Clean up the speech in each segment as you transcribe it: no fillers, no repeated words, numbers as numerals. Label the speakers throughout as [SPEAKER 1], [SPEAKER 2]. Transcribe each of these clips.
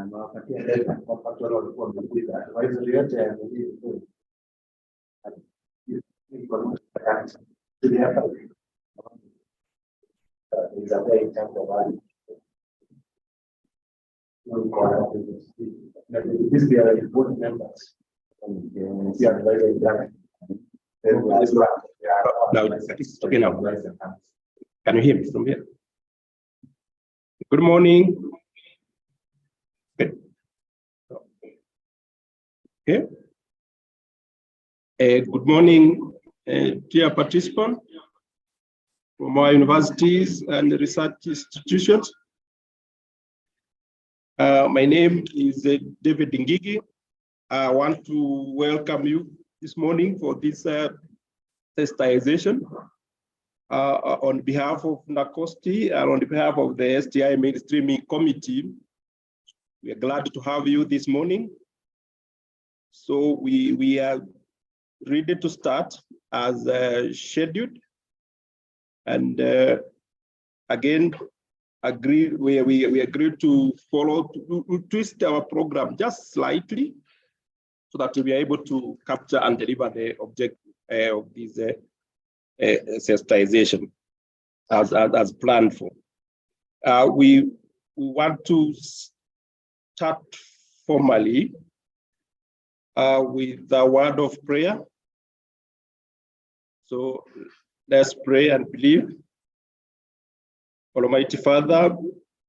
[SPEAKER 1] These are important members.
[SPEAKER 2] Now it's okay now. Can you hear me from here? Good morning. Okay. Good morning, dear participants from our universities and research institutions. My name is David Ngigi. I want to welcome you this morning for this sensitization on behalf of NACOSTI and on behalf of the Sti Mainstreaming Committee. We are glad to have you this morning. So we are ready to start as scheduled, and again we agreed to follow to twist our program just slightly so that we are able to capture and deliver the objective of this sensitization as planned for. We want to start formally with the word of prayer. So let's pray and believe. Almighty Father,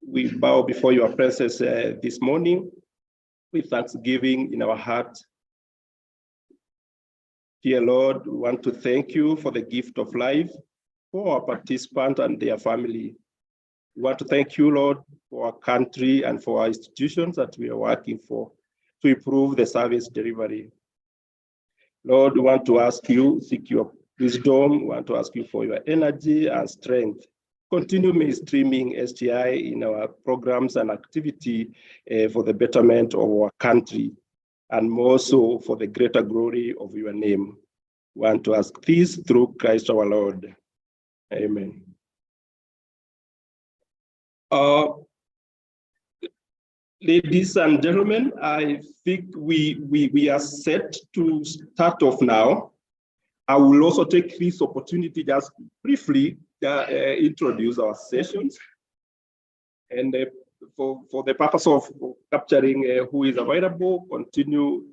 [SPEAKER 2] we bow before your presence this morning with thanksgiving in our heart. Dear Lord, we want to thank you for the gift of life for our participants and their family. We want to thank you, Lord, for our country and for our institutions that we are working for to improve the service delivery. Lord, we want to ask you, seek your wisdom. We want to ask you for your energy and strength. Continue mainstreaming STI in our programs and activity for the betterment of our country, and more so for the greater glory of your name. We want to ask this through Christ our Lord. Amen. Ladies and gentlemen, I think we are set to start off now. I will also take this opportunity just briefly introduce our sessions, and for the purpose of capturing who is available, continue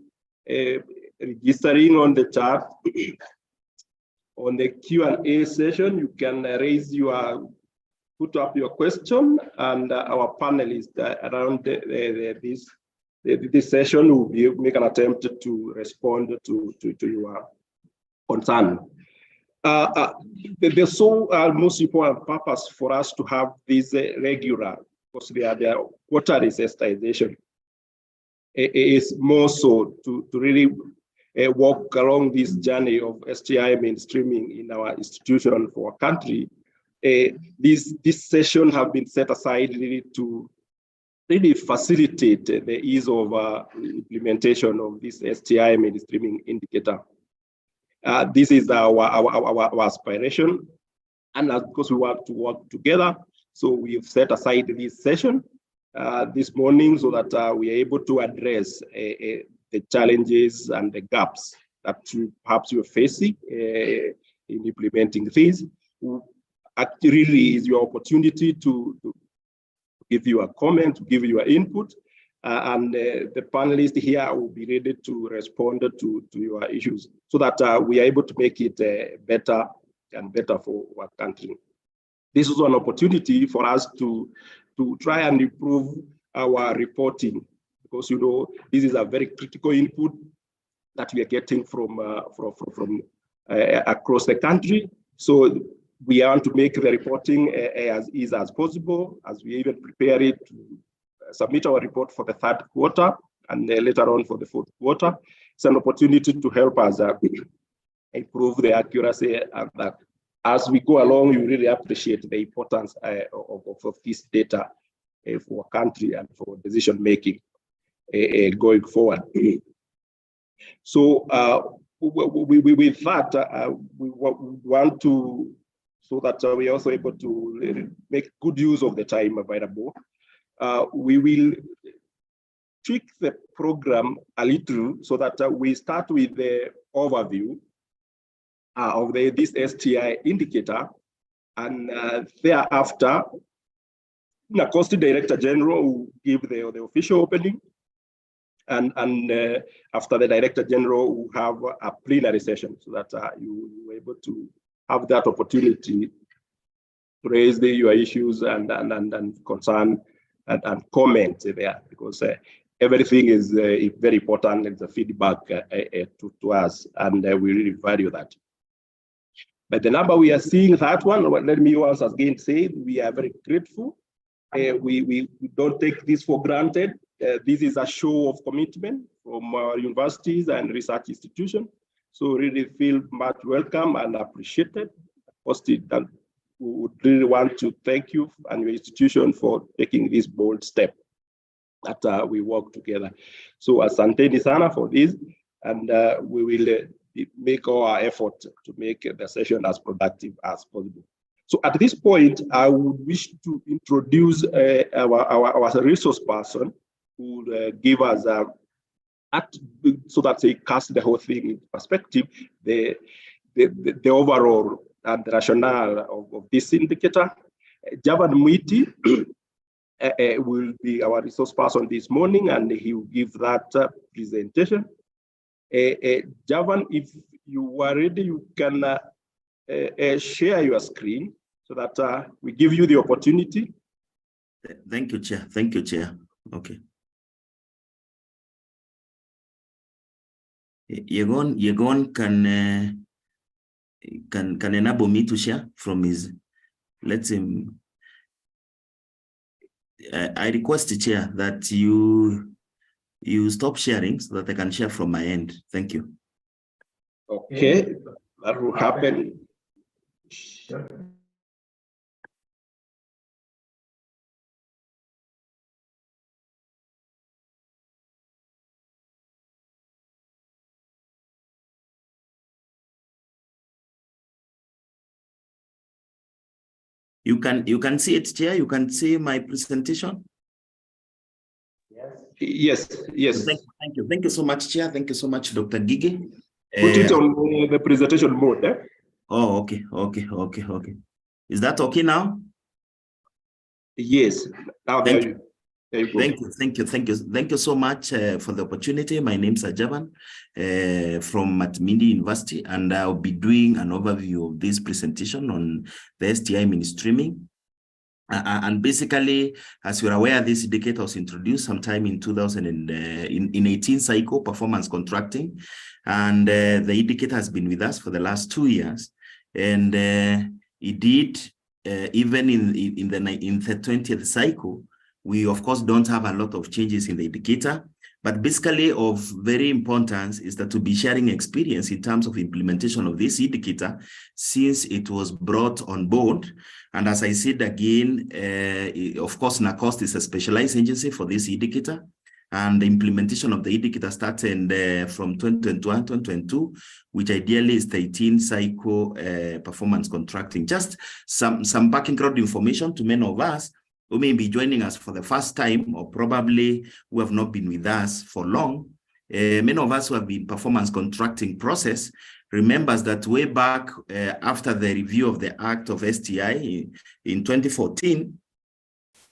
[SPEAKER 2] registering on the chat. On the Q&A session, you can put up your question, and our panelists around this session will make an attempt to respond to your concern. The most important purpose for us to have this regular, because they are quarterly sensitization, is more so to really walk along this journey of STI mainstreaming in our institution for our country. This session have been set aside really to really facilitate the ease of implementation of this STI mainstreaming indicator. This is our aspiration, and of course we want to work together. So we've set aside this session this morning so that we are able to address the challenges and the gaps that perhaps you're facing in implementing this. Really is your opportunity to give you a comment, to give you an input, and the panelists here will be ready to respond to your issues so that we are able to make it better and better for our country. This is an opportunity for us to try and improve our reporting, because this is a very critical input that we are getting from across the country. So we want to make the reporting as easy as possible, as we even prepare it to submit our report for the third quarter and later on for the fourth quarter. It's an opportunity to help us improve the accuracy, and that as we go along, you really appreciate the importance of this data for our country and for decision making going forward. So with that, we want to, so that we are also able to make good use of the time available. We will tweak the program a little so that we start with the overview of this STI indicator, and thereafter, the cost director general will give the official opening, and after the director general will have a plenary session so that you are able to have that opportunity to raise your issues and concern and comment there, because everything is very important. It's a feedback to us, and we really value that. But the number we are seeing, that one, let me once again say, we are very grateful. We don't take this for granted. This is a show of commitment from our universities and research institutions. So really feel much welcome and appreciated. And we would really want to thank you and your institution for taking this bold step that we work together. So asanteni sana for this, and we will make our effort to make the session as productive as possible. So at this point, I would wish to introduce our resource person who will give us, so that they cast the whole thing into perspective, the overall and the rationale of this indicator. Javan Mwiti will be our resource person this morning, and he will give that presentation. Javan, if you are ready, you can share your screen so that we give you the opportunity.
[SPEAKER 3] Thank you, Chair. Thank you, Chair. Okay. Yegon can enable me to share from his. Let him. I request the Chair that you stop sharing so that I can share from my end. Thank you.
[SPEAKER 2] Okay, that will happen. Sure.
[SPEAKER 3] You can see it, Chair. You can see my presentation.
[SPEAKER 2] Yes.
[SPEAKER 3] Thank you so much, Chair. Thank you so much, Dr. Gigi.
[SPEAKER 2] Put it on the presentation mode.
[SPEAKER 3] Oh, okay. Is that okay now?
[SPEAKER 2] Yes. Now there you go.
[SPEAKER 3] Thank you so much for the opportunity. My name is Javan from Matmindi University, and I'll be doing an overview of this presentation on the STI mainstreaming. And basically, as you're aware, this indicator was introduced sometime in 2018 cycle performance contracting, and the indicator has been with us for the last 2 years, and it did even in the 20th cycle. We, of course, don't have a lot of changes in the indicator, but basically of very importance is that to be sharing experience in terms of implementation of this indicator since it was brought on board. And as I said again, of course, NACOST is a specialized agency for this indicator, and the implementation of the indicator started from 2021, 2022, which ideally is the 18 cycle performance contracting. Just some background information to many of us who may be joining us for the first time, or probably who have not been with us for long. Many of us who have been performance contracting process remembers that way back after the review of the Act of STI in 2014,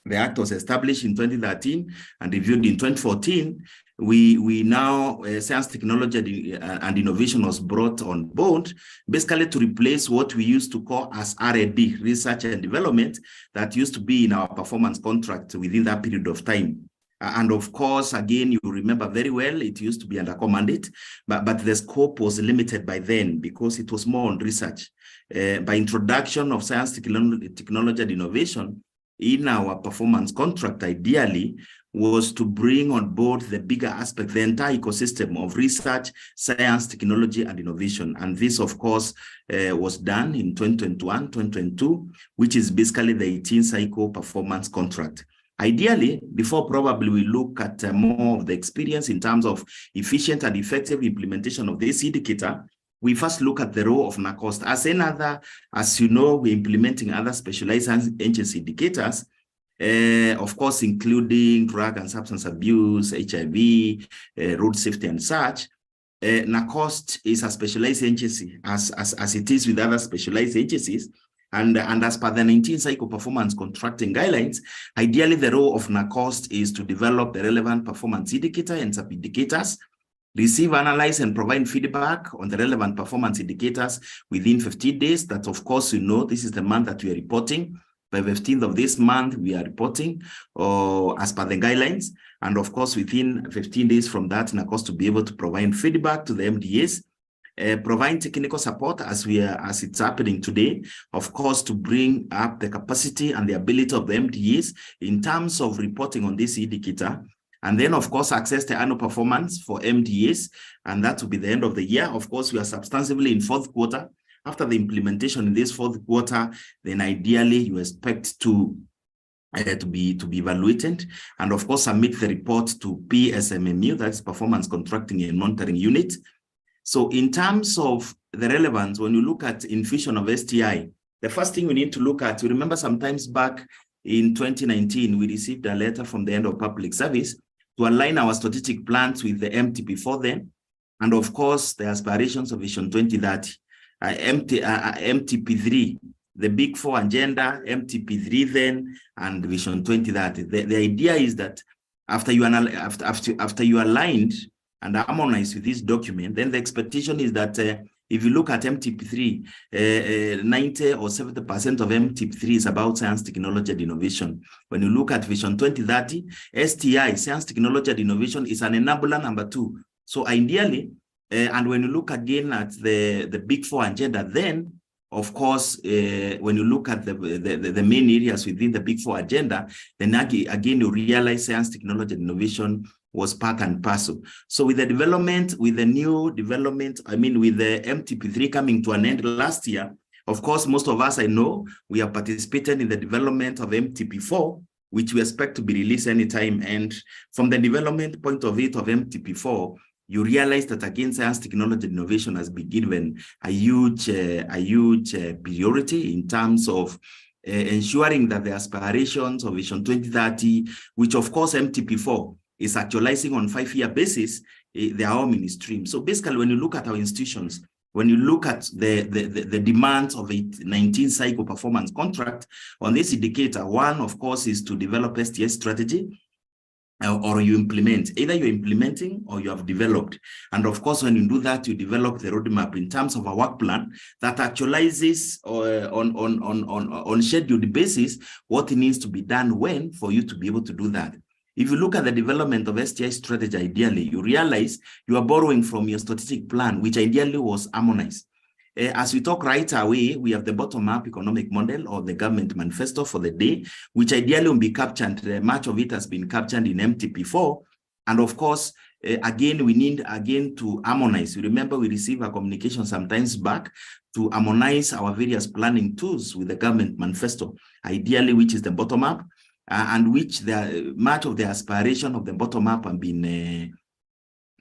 [SPEAKER 3] the Act was established in 2013 and reviewed in 2014. We now, science, technology, and innovation was brought on board, basically to replace what we used to call as R&D, research and development, that used to be in our performance contract within that period of time. And of course, again, you remember very well, it used to be under commandate, but the scope was limited by then because it was more on research. By introduction of science, technology, and innovation in our performance contract, ideally, was to bring on board the bigger aspect, the entire ecosystem of research, science, technology, and innovation. And this, of course, was done in 2021, 2022, which is basically the 18 cycle performance contract. Ideally, before probably we look at more of the experience in terms of efficient and effective implementation of this indicator, we first look at the role of NACOST. As you know, we're implementing other specialized agency indicators. of course, including drug and substance abuse, HIV, road safety and such. NACOST is a specialized agency as it is with other specialized agencies. And as per the 19 Psycho Performance Contracting Guidelines, ideally the role of NACOST is to develop the relevant performance indicator and sub-indicators, receive, analyze, and provide feedback on the relevant performance indicators within 15 days. That, of course, you know, this is the month that we are reporting. By 15th of this month, we are reporting as per the guidelines. And of course, within 15 days from that, NACOST to be able to provide feedback to the MDAs, provide technical support as it's happening today, of course, to bring up the capacity and the ability of the MDAs in terms of reporting on this indicator. And then, of course, access the annual performance for MDAs, and that will be the end of the year. Of course, we are substantively in fourth quarter. After the implementation in this fourth quarter, then ideally you expect to be evaluated, and of course submit the report to PSMMU, that's Performance Contracting and Monitoring Unit. So in terms of the relevance, when you look at infusion of STI, the first thing we need to look at, you remember sometimes back in 2019, we received a letter from the end of public service to align our strategic plans with the MTP4 then, and of course the aspirations of Vision 2030. MTP3, the Big Four agenda, MTP3 then, and Vision 2030. The idea is that after you aligned and harmonized with this document, then the expectation is that if you look at MTP3, 90 or 70% of MTP3 is about science, technology, and innovation. When you look at Vision 2030, STI, science, technology, and innovation, is an enabler number 2. So ideally, and when you look again at the Big Four agenda, then, of course, when you look at the main areas within the Big Four agenda, then again, you realize science, technology, and innovation was part and parcel. So with the development, with the new development, I mean, with the MTP3 coming to an end last year, of course, most of us, I know, we have participated in the development of MTP4, which we expect to be released anytime. And from the development point of view of MTP4, you realize that again, science, technology, and innovation has been given a huge priority in terms of ensuring that the aspirations of Vision 2030, which of course MTP4 is actualizing on 5-year basis, they are all mainstream. So basically, when you look at our institutions, when you look at the demands of a 19 cycle performance contract on this indicator, one, of course, is to develop STS strategy, or you implement. Either you're implementing or you have developed. And of course, when you do that, you develop the roadmap in terms of a work plan that actualizes on scheduled basis what needs to be done when for you to be able to do that. If you look at the development of STI strategy, ideally, you realize you are borrowing from your strategic plan, which ideally was harmonized. As we talk right away, we have the bottom-up economic model or the government manifesto for the day, which ideally will be captured. Much of it has been captured in MTP4. And of course, again, we need to harmonize. You remember we received a communication sometimes back to harmonize our various planning tools with the government manifesto, ideally, which is the bottom-up, and which much of the aspiration of the bottom-up have been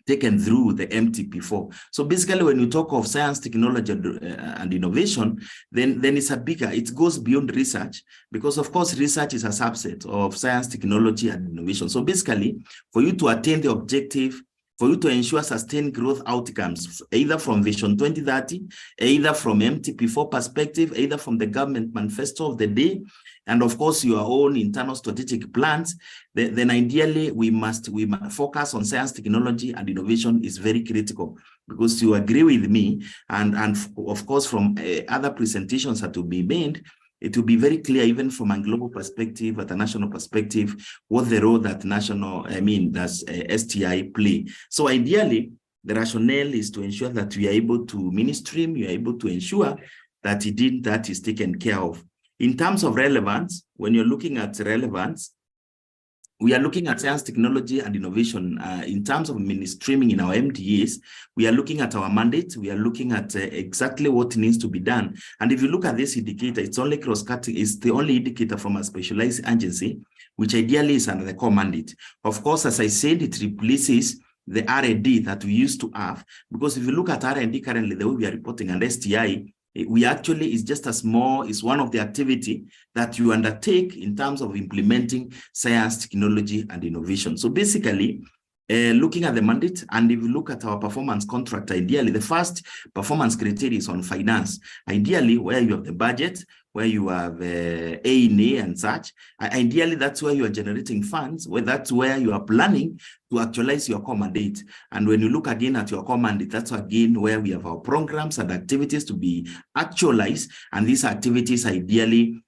[SPEAKER 3] taken through the MTP4. So basically, when you talk of science, technology, and innovation, then it's it goes beyond research, because of course, research is a subset of science, technology, and innovation. So basically, for you to attain the objective, for you to ensure sustained growth outcomes, either from Vision 2030, either from MTP4 perspective, either from the government manifesto of the day, and of course your own internal strategic plans, then ideally we must focus on science, technology, and innovation is very critical, because you agree with me, and of course from other presentations that will be made, it will be very clear, even from a global perspective, at a national perspective, what the role that does STI play. So ideally, the rationale is to ensure that we are able to mainstream, we are able to ensure that that is taken care of. In terms of relevance, when you're looking at relevance, we are looking at science, technology, and innovation. In terms of mainstreaming in our MDAs, we are looking at our mandate. We are looking at exactly what needs to be done. And if you look at this indicator, it's only cross-cutting. It's the only indicator from a specialized agency, which ideally is under the core mandate. Of course, as I said, it replaces the R&D that we used to have, because if you look at R&D currently, the way we are reporting and STI, We actually, it's just a small, it's one of the activity that you undertake in terms of implementing science, technology, and innovation. So basically, looking at the mandate, and if you look at our performance contract, ideally, the first performance criteria is on finance. Ideally, where you have the budget, where you have A&A and such, ideally, that's where you are generating funds, where that's where you are planning to actualize your core mandate. And when you look again at your core mandate, that's again where we have our programs and activities to be actualized. And these activities, ideally,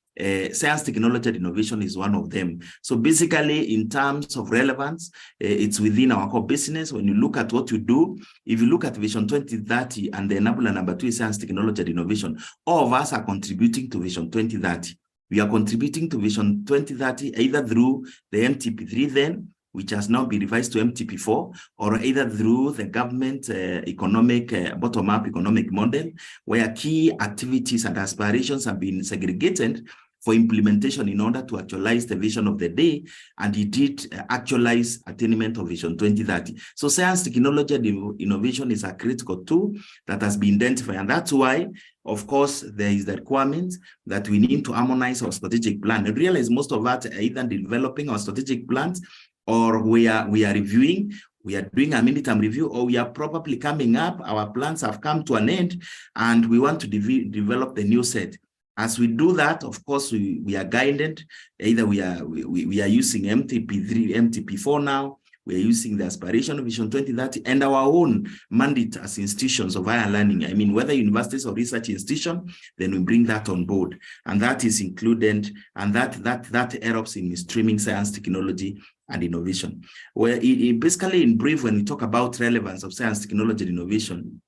[SPEAKER 3] science, technology, and innovation is one of them. So basically, in terms of relevance, it's within our core business. When you look at what you do, if you look at Vision 2030 and the enabler number 2 is science, technology, and innovation, all of us are contributing to Vision 2030. We are contributing to Vision 2030 either through the MTP3 then, which has now been revised to MTP4, or either through the government economic, bottom-up economic model, where key activities and aspirations have been segregated for implementation in order to actualize the vision of the day, and indeed actualize attainment of Vision 2030. So science, technology, and innovation is a critical tool that has been identified, and that's why, of course, there is the requirement that we need to harmonize our strategic plan. I realize most of us are either developing our strategic plans, or we are reviewing, we are doing a midterm review, or we are probably coming up, our plans have come to an end, and we want to develop the new set. As we do that, of course, we are guided. Either we are using MTP3, MTP4 now, we are using the aspiration of Vision 2030 and our own mandate as institutions of higher learning. I mean, whether universities or research institution, then we bring that on board. And that is included, and that helps in streaming science, technology, and innovation. Where basically, in brief, when we talk about relevance of science, technology, and innovation,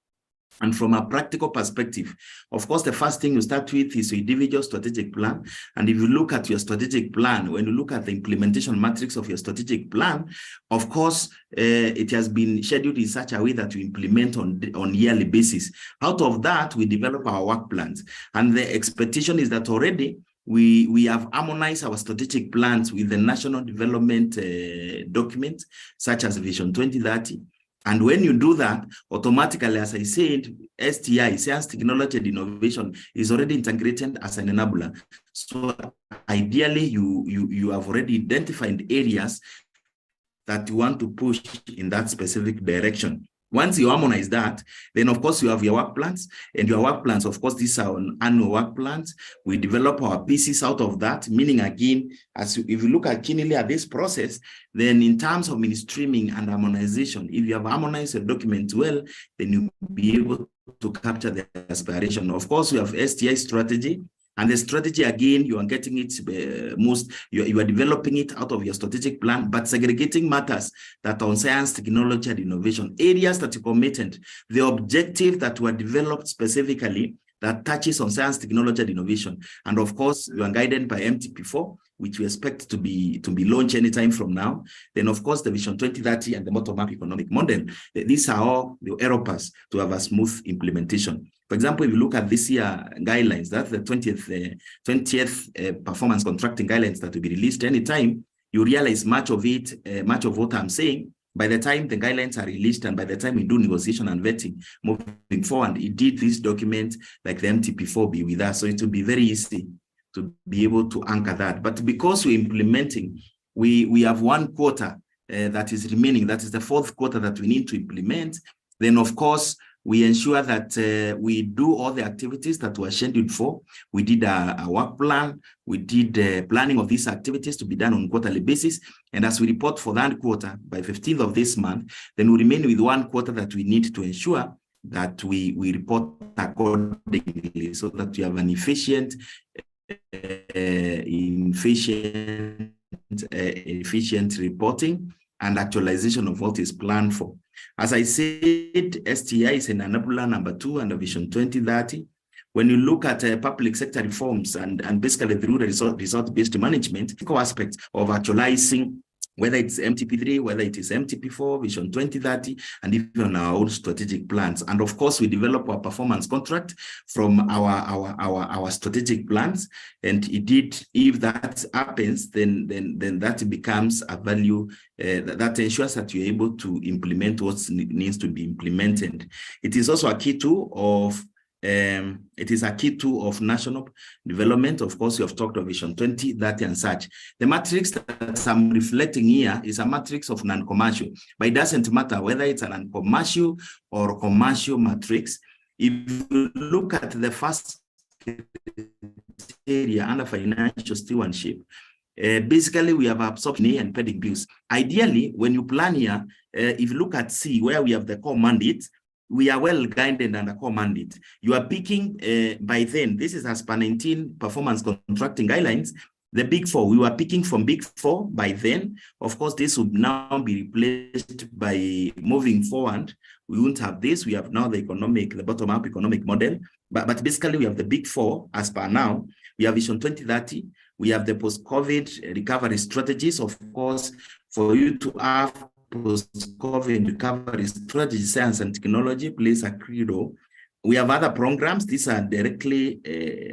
[SPEAKER 3] and from a practical perspective, of course, the first thing you start with is your individual strategic plan. And if you look at your strategic plan, when you look at the implementation matrix of your strategic plan, of course, it has been scheduled in such a way that you implement on yearly basis. Out of that, we develop our work plans. And the expectation is that already we have harmonized our strategic plans with the national development document, such as Vision 2030. And when you do that, automatically, as I said, STI, science, technology, and innovation, is already integrated as an enabler. So ideally, you have already identified areas that you want to push in that specific direction. Once you harmonize that, then of course you have your work plans, and your work plans, of course, these are annual work plans. We develop our pieces out of that, meaning again, if you look at keenly at this process, then in terms of mainstreaming and harmonization, if you have harmonized a document well, then you'll be able to capture the aspiration. Of course, we have STI strategy. And the strategy, again, you are getting it you are developing it out of your strategic plan, but segregating matters that are on science, technology, and innovation, areas that you committed, the objective that were developed specifically that touches on science, technology, and innovation. And of course, you are guided by MTP4, which we expect to be launched anytime from now. Then, of course, the Vision 2030 and the bottom-up economic model. These are all the helpers to have a smooth implementation. For example, if you look at this year guidelines, that's the 20th performance contracting guidelines that will be released anytime, you realize much of what I'm saying, by the time the guidelines are released and by the time we do negotiation and vetting moving forward, indeed this document like the MTP4 be with us. So it will be very easy to be able to anchor that. But because we're implementing, we have 1 quarter that is remaining, that is the 4th quarter that we need to implement, then of course, we ensure that we do all the activities that were scheduled for. We did a work plan. We did planning of these activities to be done on a quarterly basis. And as we report for that quarter by 15th of this month, then we remain with 1 quarter that we need to ensure that we report accordingly so that we have an efficient reporting and actualization of what is planned for. As I said, STI is an enabler number 2 under Vision 2030. When you look at public sector reforms and basically through the result-based management, aspects of actualizing, whether it's MTP3, whether it is MTP4, Vision 2030, and even our own strategic plans. And of course, we develop our performance contract from our strategic plans. And indeed, if that happens, then that becomes a value that ensures that you're able to implement what needs to be implemented. It is also a key tool of It is a key tool of national development. Of course, you have talked of Vision 2030 and such. The matrix that I'm reflecting here is a matrix of non-commercial, but it doesn't matter whether it's a non-commercial or commercial matrix. If you look at the first area under financial stewardship, basically we have absorption and pending bills. Ideally, when you plan here, if you look at C, where we have the core mandate, we are well guided under core mandate. You are picking by then, this is as per 19 performance contracting guidelines, the big four. We were picking from big four by then. Of course, this would now be replaced by moving forward. We won't have this. We have now the bottom-up economic model. But basically, we have the big four as per now. We have Vision 2030. We have the post-COVID recovery strategies. Of course, for you to have post-COVID recovery strategy, science and technology plays a key role. We have other programs. These are directly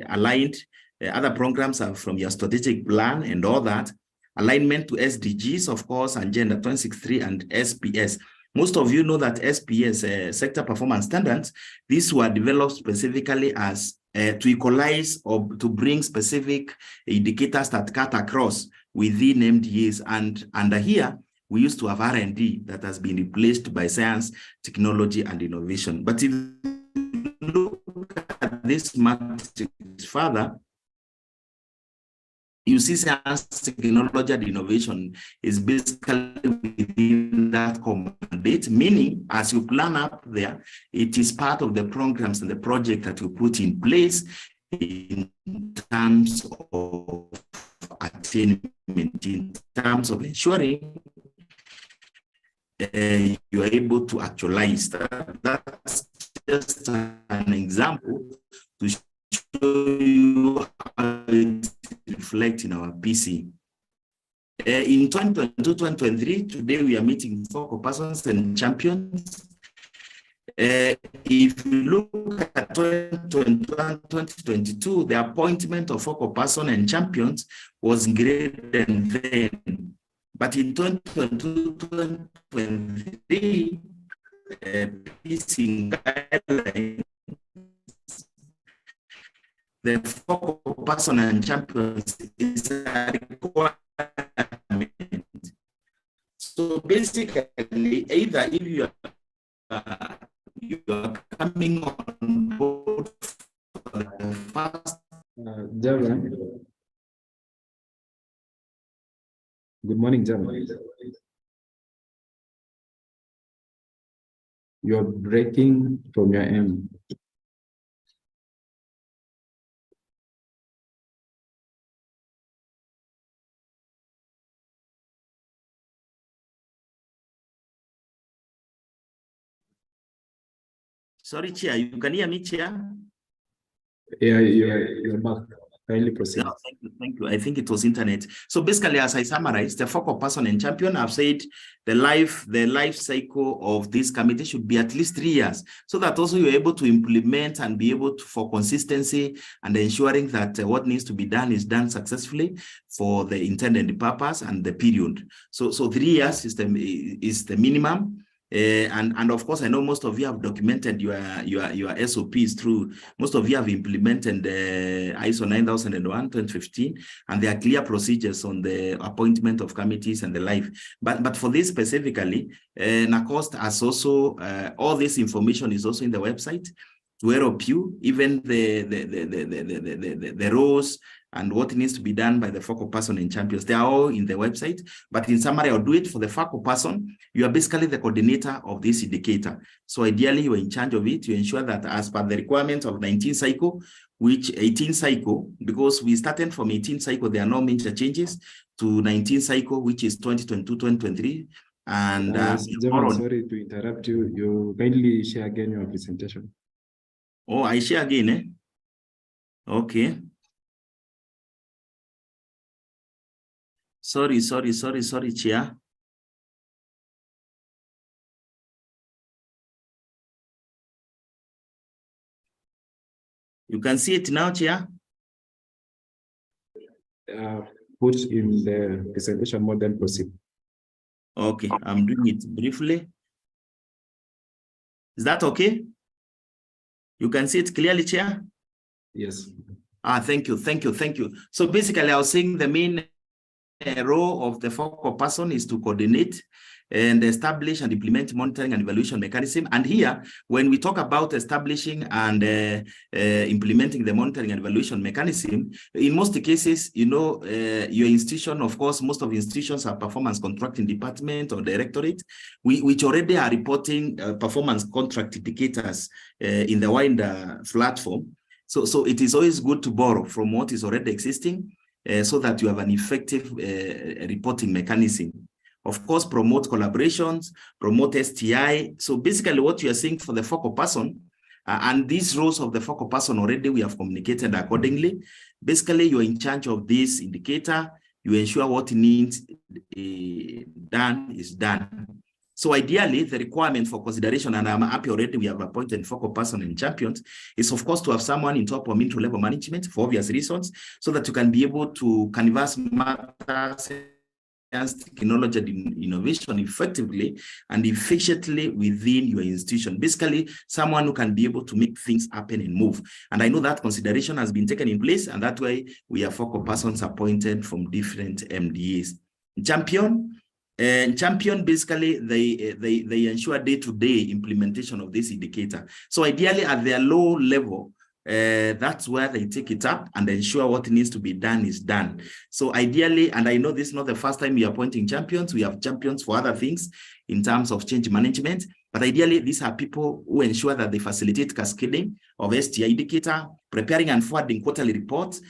[SPEAKER 3] aligned. Other programs are from your strategic plan and all that. Alignment to SDGs, of course, Agenda 2063 and SPS. Most of you know that SPS, sector performance standards, these were developed specifically as to equalize or to bring specific indicators that cut across within MDAs. And under here, we used to have R&D that has been replaced by science, technology, and innovation. But if you look at this matrix further, you see science, technology, and innovation is basically within that mandate, meaning as you plan up there, it is part of the programs and the project that you put in place in terms of attainment, in terms of ensuring you are able to actualize that. That's just an example to show you how it reflects in our PC. In 2022-2023, today we are meeting focal persons and champions. If you look at 2021-2022, the appointment of focal person and champions was greater than then. But in 2022-2023, PC guidelines, the focal person and champions is a requirement. So basically, either if you are coming on board for the first.
[SPEAKER 1] Javan. Good morning, Javan. You're breaking from your end.
[SPEAKER 3] Sorry, Chair, you can hear me, Chair?
[SPEAKER 1] Yeah, you're back. Kindly proceed.
[SPEAKER 3] No, thank you. I think it was internet. So basically, as I summarized, the focal person and champion, I've said the life cycle of this committee should be at least 3 years, so that also you're able to implement and be able to, for consistency and ensuring that what needs to be done is done successfully for the intended purpose and the period. So 3 years is the minimum. And of course, I know most of you have documented your SOPs through, most of you have implemented ISO 9001-2015, and there are clear procedures on the appointment of committees and the like. But for this specifically, NACOST has also, all this information is also in the website to help you, even the roles and what needs to be done by the focal person and champions. They are all in the website, but in summary, I'll do it for the focal person. You are basically the coordinator of this indicator. So ideally, you are in charge of it. You ensure that as per the requirements of 19 cycle, which 18 cycle, because we started from 18 cycle, there are no major changes to 19 cycle, which is 2022-2023. And
[SPEAKER 1] sorry to interrupt you. You kindly share again your presentation.
[SPEAKER 3] Oh, I share again, eh? Okay. Sorry, Chair. You can see it now, Chair?
[SPEAKER 1] Put in the presentation mode and proceed.
[SPEAKER 3] Okay, I'm doing it briefly. Is that okay? You can see it clearly, Chair?
[SPEAKER 1] Yes.
[SPEAKER 3] Thank you. So basically, I was saying the main role of the focal person is to coordinate and establish and implement monitoring and evaluation mechanism. And here, when we talk about establishing and implementing the monitoring and evaluation mechanism, in most cases, you know, your institution, of course, most of the institutions are performance contracting department or directorate, which already are reporting performance contract indicators in the wider platform. So it is always good to borrow from what is already existing so that you have an effective reporting mechanism. Of course, promote collaborations, promote STI. So basically what you are seeing for the focal person, and these roles of the focal person already we have communicated accordingly. Basically, you're in charge of this indicator. You ensure what needs done is done. So ideally, the requirement for consideration, and I'm happy already we have appointed focal person and champions, is of course to have someone in top or mid level management for obvious reasons, so that you can be able to canvas matters and technology and innovation effectively and efficiently within your institution. Basically, someone who can be able to make things happen and move. And I know that consideration has been taken in place, and that way we have focal persons appointed from different MDAs. Champion, basically, they ensure day-to-day implementation of this indicator. So ideally, at their low level, that's where they take it up and ensure what needs to be done is done. So ideally, and I know this is not the first time we are appointing champions, we have champions for other things in terms of change management, but ideally, these are people who ensure that they facilitate cascading of STI indicator, preparing and forwarding quarterly reports,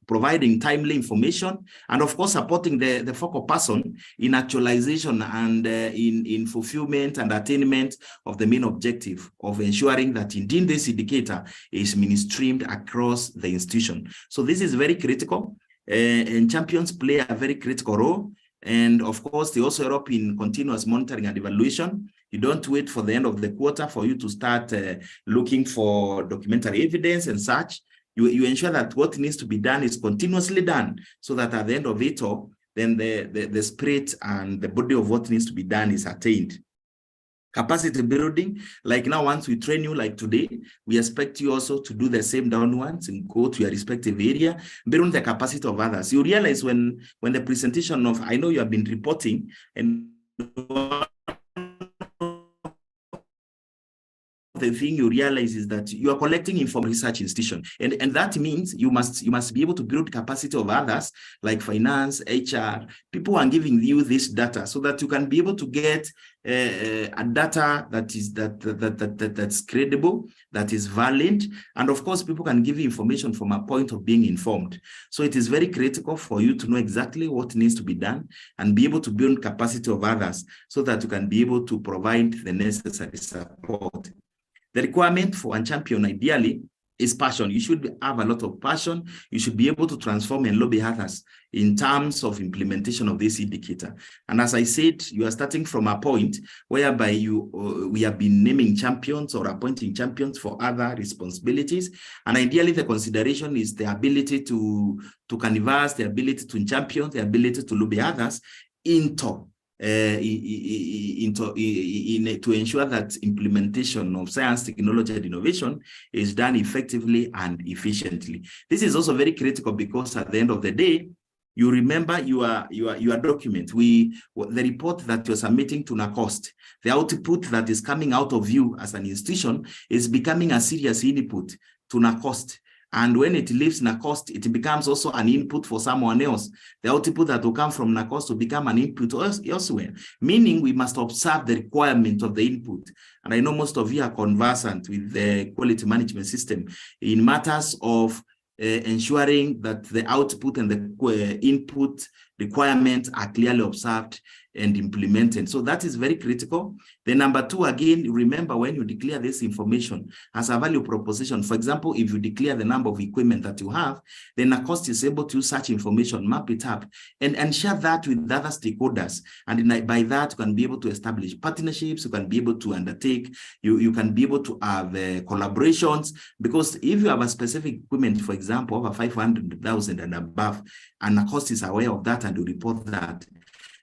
[SPEAKER 3] providing timely information, and of course, supporting the focal person in actualization and in fulfillment and attainment of the main objective of ensuring that indeed this indicator is mainstreamed across the institution. So this is very critical, and champions play a very critical role. And of course, they also help in continuous monitoring and evaluation. You don't wait for the end of the quarter for you to start looking for documentary evidence and such. You ensure that what needs to be done is continuously done, so that at the end of it all, then the spirit and the body of what needs to be done is attained. Capacity building, like now, once we train you like today, we expect you also to do the same downwards and go to your respective area, build the capacity of others. You realize when the presentation of, I know you have been reporting, and the thing you realize is that you are collecting information research institution, and that means you must be able to build capacity of others like finance, HR, people are giving you this data, so that you can be able to get a data that's credible, that is valid, and of course people can give you information from a point of being informed. So it is very critical for you to know exactly what needs to be done and be able to build capacity of others, so that you can be able to provide the necessary support. The requirement for a champion ideally is passion. You should have a lot of passion. You should be able to transform and lobby others in terms of implementation of this indicator. And as I said, you are starting from a point whereby we have been naming champions or appointing champions for other responsibilities. And ideally, the consideration is the ability to canvas, the ability to champion, the ability to lobby others to ensure that implementation of science, technology, and innovation is done effectively and efficiently. This is also very critical because at the end of the day, you remember your document, the report that you're submitting to NACOST, the output that is coming out of you as an institution is becoming a serious input to NACOST. And when it leaves NACOST, it becomes also an input for someone else. The output that will come from NACOST will become an input elsewhere, meaning we must observe the requirement of the input. And I know most of you are conversant with the quality management system in matters of ensuring that the output and the input requirements are clearly observed and implemented. So that is very critical. The number two, again, remember when you declare this information as a value proposition, for example, if you declare the number of equipment that you have, then NACOST is able to use such information, map it up, and share that with other stakeholders. And by that, you can be able to establish partnerships, you can be able to undertake, you can be able to have collaborations, because if you have a specific equipment, for example, over 500,000 and above, and NACOST is aware of that and you report that,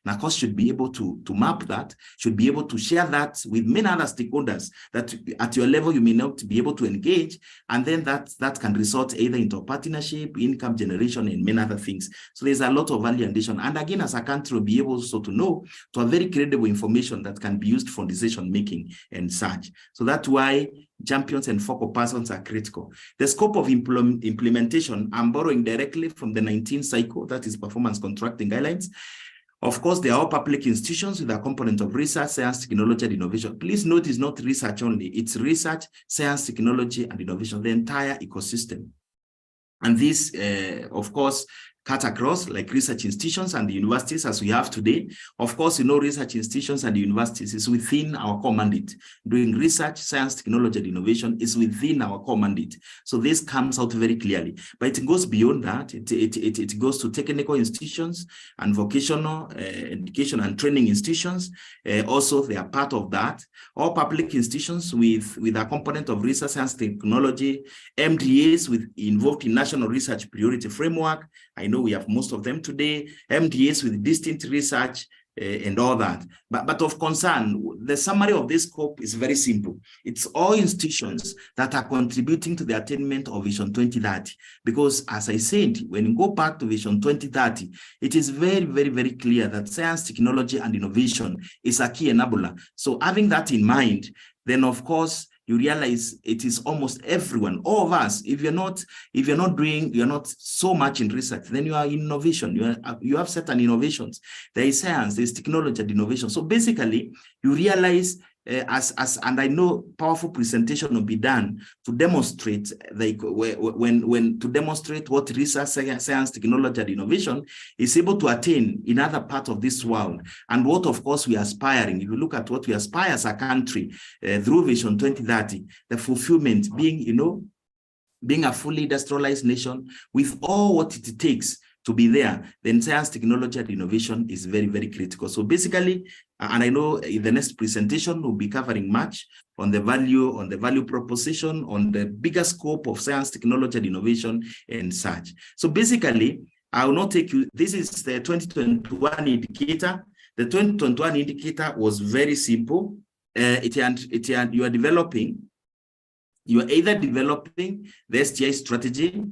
[SPEAKER 3] NACOST should be able to map that, should be able to share that with many other stakeholders that at your level you may not be able to engage, and then that can result either into a partnership, income generation, and many other things. So there's a lot of value addition. And again, as a country, we'll be able also to know to have very credible information that can be used for decision making and such. So that's why champions and focal persons are critical. The scope of implementation, I'm borrowing directly from the 19th cycle, that is performance contracting guidelines. Of course, they are all public institutions with a component of research, science, technology, and innovation. Please note it's not research only. It's research, science, technology, and innovation, the entire ecosystem. And this, of course, cut across like research institutions and the universities as we have today. Of course, research institutions and the universities is within our core mandate. Doing research, science, technology, and innovation is within our core mandate. So this comes out very clearly. But it goes beyond that. It goes to technical institutions and vocational education and training institutions. Also, they are part of that. All public institutions with a component of research, science, technology, MDAs involved in national research priority framework. I know we have most of them today, MDAs with distinct research and all that. But of concern, the summary of this scope is very simple. It's all institutions that are contributing to the attainment of Vision 2030. Because as I said, when you go back to Vision 2030, it is very, very, very clear that science, technology, and innovation is a key enabler. So having that in mind, then of course, you realize it is almost everyone, all of us. If you're not so much in research, then you are in innovation. You have certain innovations. There is science, there is technology and innovation. So basically, you realize and I know powerful presentation will be done to demonstrate to demonstrate what research, science, technology, and innovation is able to attain in other parts of this world, and what, of course, we are aspiring. If you look at what we aspire as a country through Vision 2030, the fulfillment being a fully industrialized nation with all what it takes to be there, then science, technology, and innovation is very, very critical. So basically, and I know in the next presentation, we'll be covering much on the value proposition, on the bigger scope of science, technology, and innovation and such. So basically, I will not take you, this is the 2021 indicator. The 2021 indicator was very simple. You are either developing the STI strategy,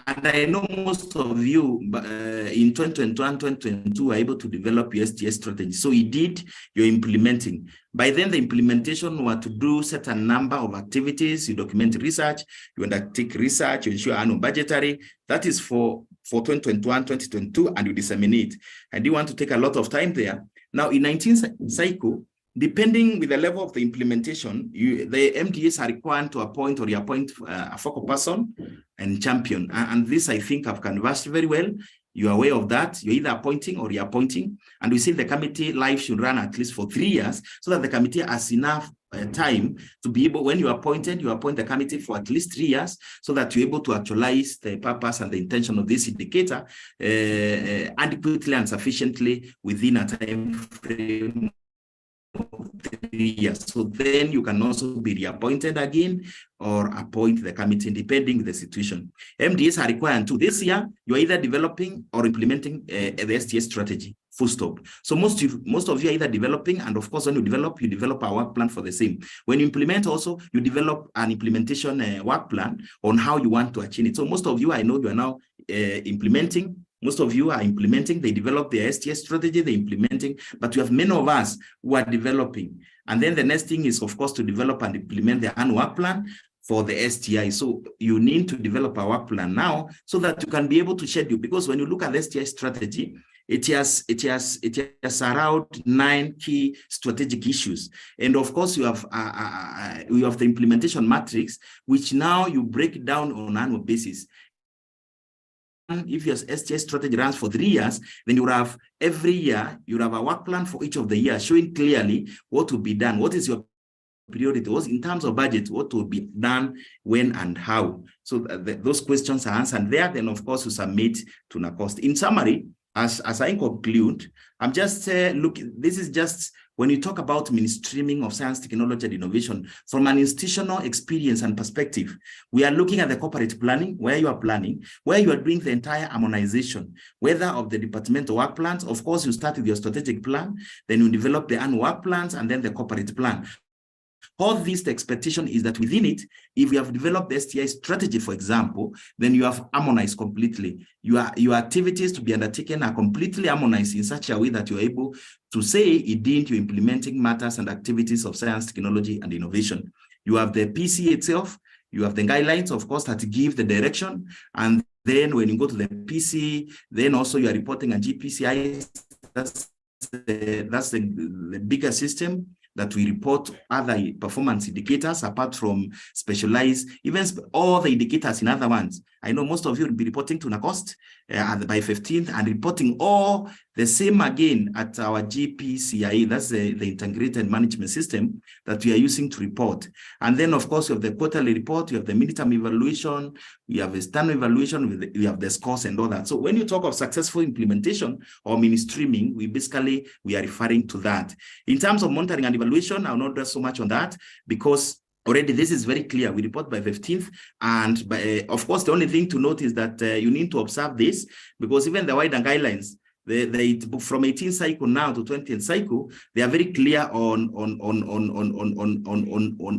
[SPEAKER 3] and I know most of you in 2021, 2022 are able to develop your STS strategy. So indeed, you're implementing. By then, the implementation were to do certain number of activities. You document research, you undertake research, you ensure annual budgetary. That is for 2021, 2022, and you disseminate. And you want to take a lot of time there. Now, in 19th cycle, depending with the level of the implementation, the MDAs are required to appoint or reappoint a focal person and champion. And this, I think, I've canvassed very well. You are aware of that. You're either appointing or reappointing. And we say the committee life should run at least for 3 years so that the committee has enough time to be able, when you appoint the committee for at least 3 years so that you're able to actualize the purpose and the intention of this indicator adequately and sufficiently within a time frame of 3 years. So then you can also be reappointed again or appoint the committee depending on the situation. MDAs are required to. This year, you're either developing or implementing the STS strategy, full stop. So most of you are either developing, and of course, when you develop a work plan for the same. When you implement also, you develop an implementation work plan on how you want to achieve it. So most of you, I know you are now implementing. Most of you are implementing, they develop their STS strategy, they're implementing, but you have many of us who are developing. And then the next thing is, of course, to develop and implement the annual work plan for the STI. So you need to develop a work plan now so that you can be able to schedule, because when you look at the STI strategy, it has around 9 key strategic issues. And of course, you have the implementation matrix, which now you break down on an annual basis. If your STS strategy runs for 3 years, then you have every year, you have a work plan for each of the years, showing clearly what will be done. What is your priority? What in terms of budget, what will be done, when and how? So those questions are answered there. Then, of course, you submit to NACOST. In summary, as I conclude, I'm just looking, this is just when you talk about mainstreaming of science, technology, and innovation from an institutional experience and perspective, we are looking at the corporate planning, where you are planning, where you are doing the entire harmonization, whether of the departmental work plans. Of course, you start with your strategic plan, then you develop the annual work plans, and then the corporate plan. All this, the expectation is that within it, if you have developed the STI strategy, for example, then you have harmonized completely. Your activities to be undertaken are completely harmonized in such a way that you're able to say, indeed, you're implementing matters and activities of science, technology, and innovation. You have the PC itself, you have the guidelines, of course, that give the direction. And then when you go to the PC, then also you are reporting a GPCI. That's the bigger system that we report other performance indicators apart from specialized, even all the indicators in other ones. I know most of you will be reporting to NACOST by 15th and reporting all the same again at our GPCI. That's the integrated management system that we are using to report. And then, of course, you have the quarterly report, you have the midterm evaluation, we have a standard evaluation, we have the scores and all that. So when you talk of successful implementation or mainstreaming, we are referring to that. In terms of monitoring and evaluation, I'll not do so much on that because already this is very clear. We report by 15th. And of course, the only thing to note is that you need to observe this because even the wider guidelines, from 18th cycle now to 20th cycle, they are very clear on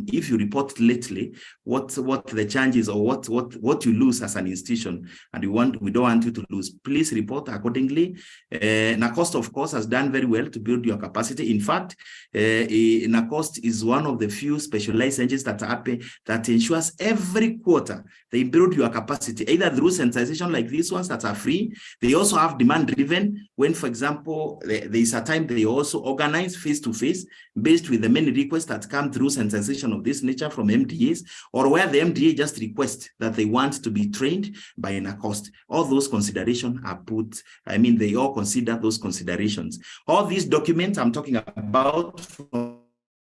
[SPEAKER 3] if you report lately, what the changes or what you lose as an institution, and we don't want you to lose. Please report accordingly. NACOST, of course, has done very well to build your capacity. In fact, NACOST is one of the few specialized engines that ensures every quarter they build your capacity, either through sensitization like these ones that are free. They also have demand-driven. When, for example, there is a time they also organize face-to-face based with the many requests that come through sensitization of this nature from MDAs, or where the MDA just requests that they want to be trained by NACOST. All those considerations are put, they all consider those considerations. All these documents I'm talking about from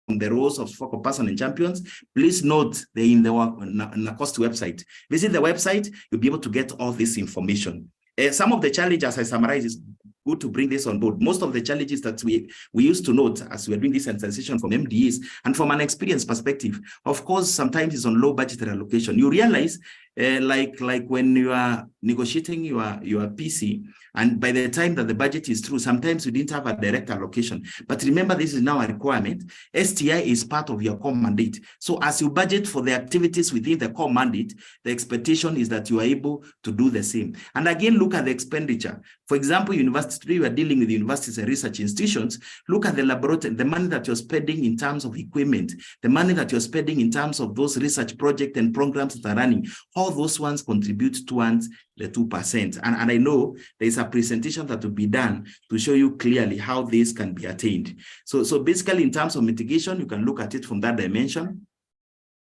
[SPEAKER 3] the roles of focal person and champions, please note they're in the NACOST website. Visit the website, you'll be able to get all this information. Some of the challenges I summarize is good to bring this on board. Most of the challenges that we used to note as we're doing this sensitization from MDAs and from an experience perspective, of course, sometimes it's on low budgetary allocation. You realize like when you are negotiating your PC, and by the time that the budget is through, sometimes you didn't have a direct allocation. But remember, this is now a requirement. STI is part of your core mandate. So as you budget for the activities within the core mandate, the expectation is that you are able to do the same. And again, look at the expenditure. For example, universities, today we are dealing with universities and research institutions. Look at the laboratory, the money that you're spending in terms of equipment, the money that you're spending in terms of those research projects and programs that are running. All those ones contribute towards the 2%. And I know there's a presentation that will be done to show you clearly how this can be attained. So basically, in terms of mitigation, you can look at it from that dimension.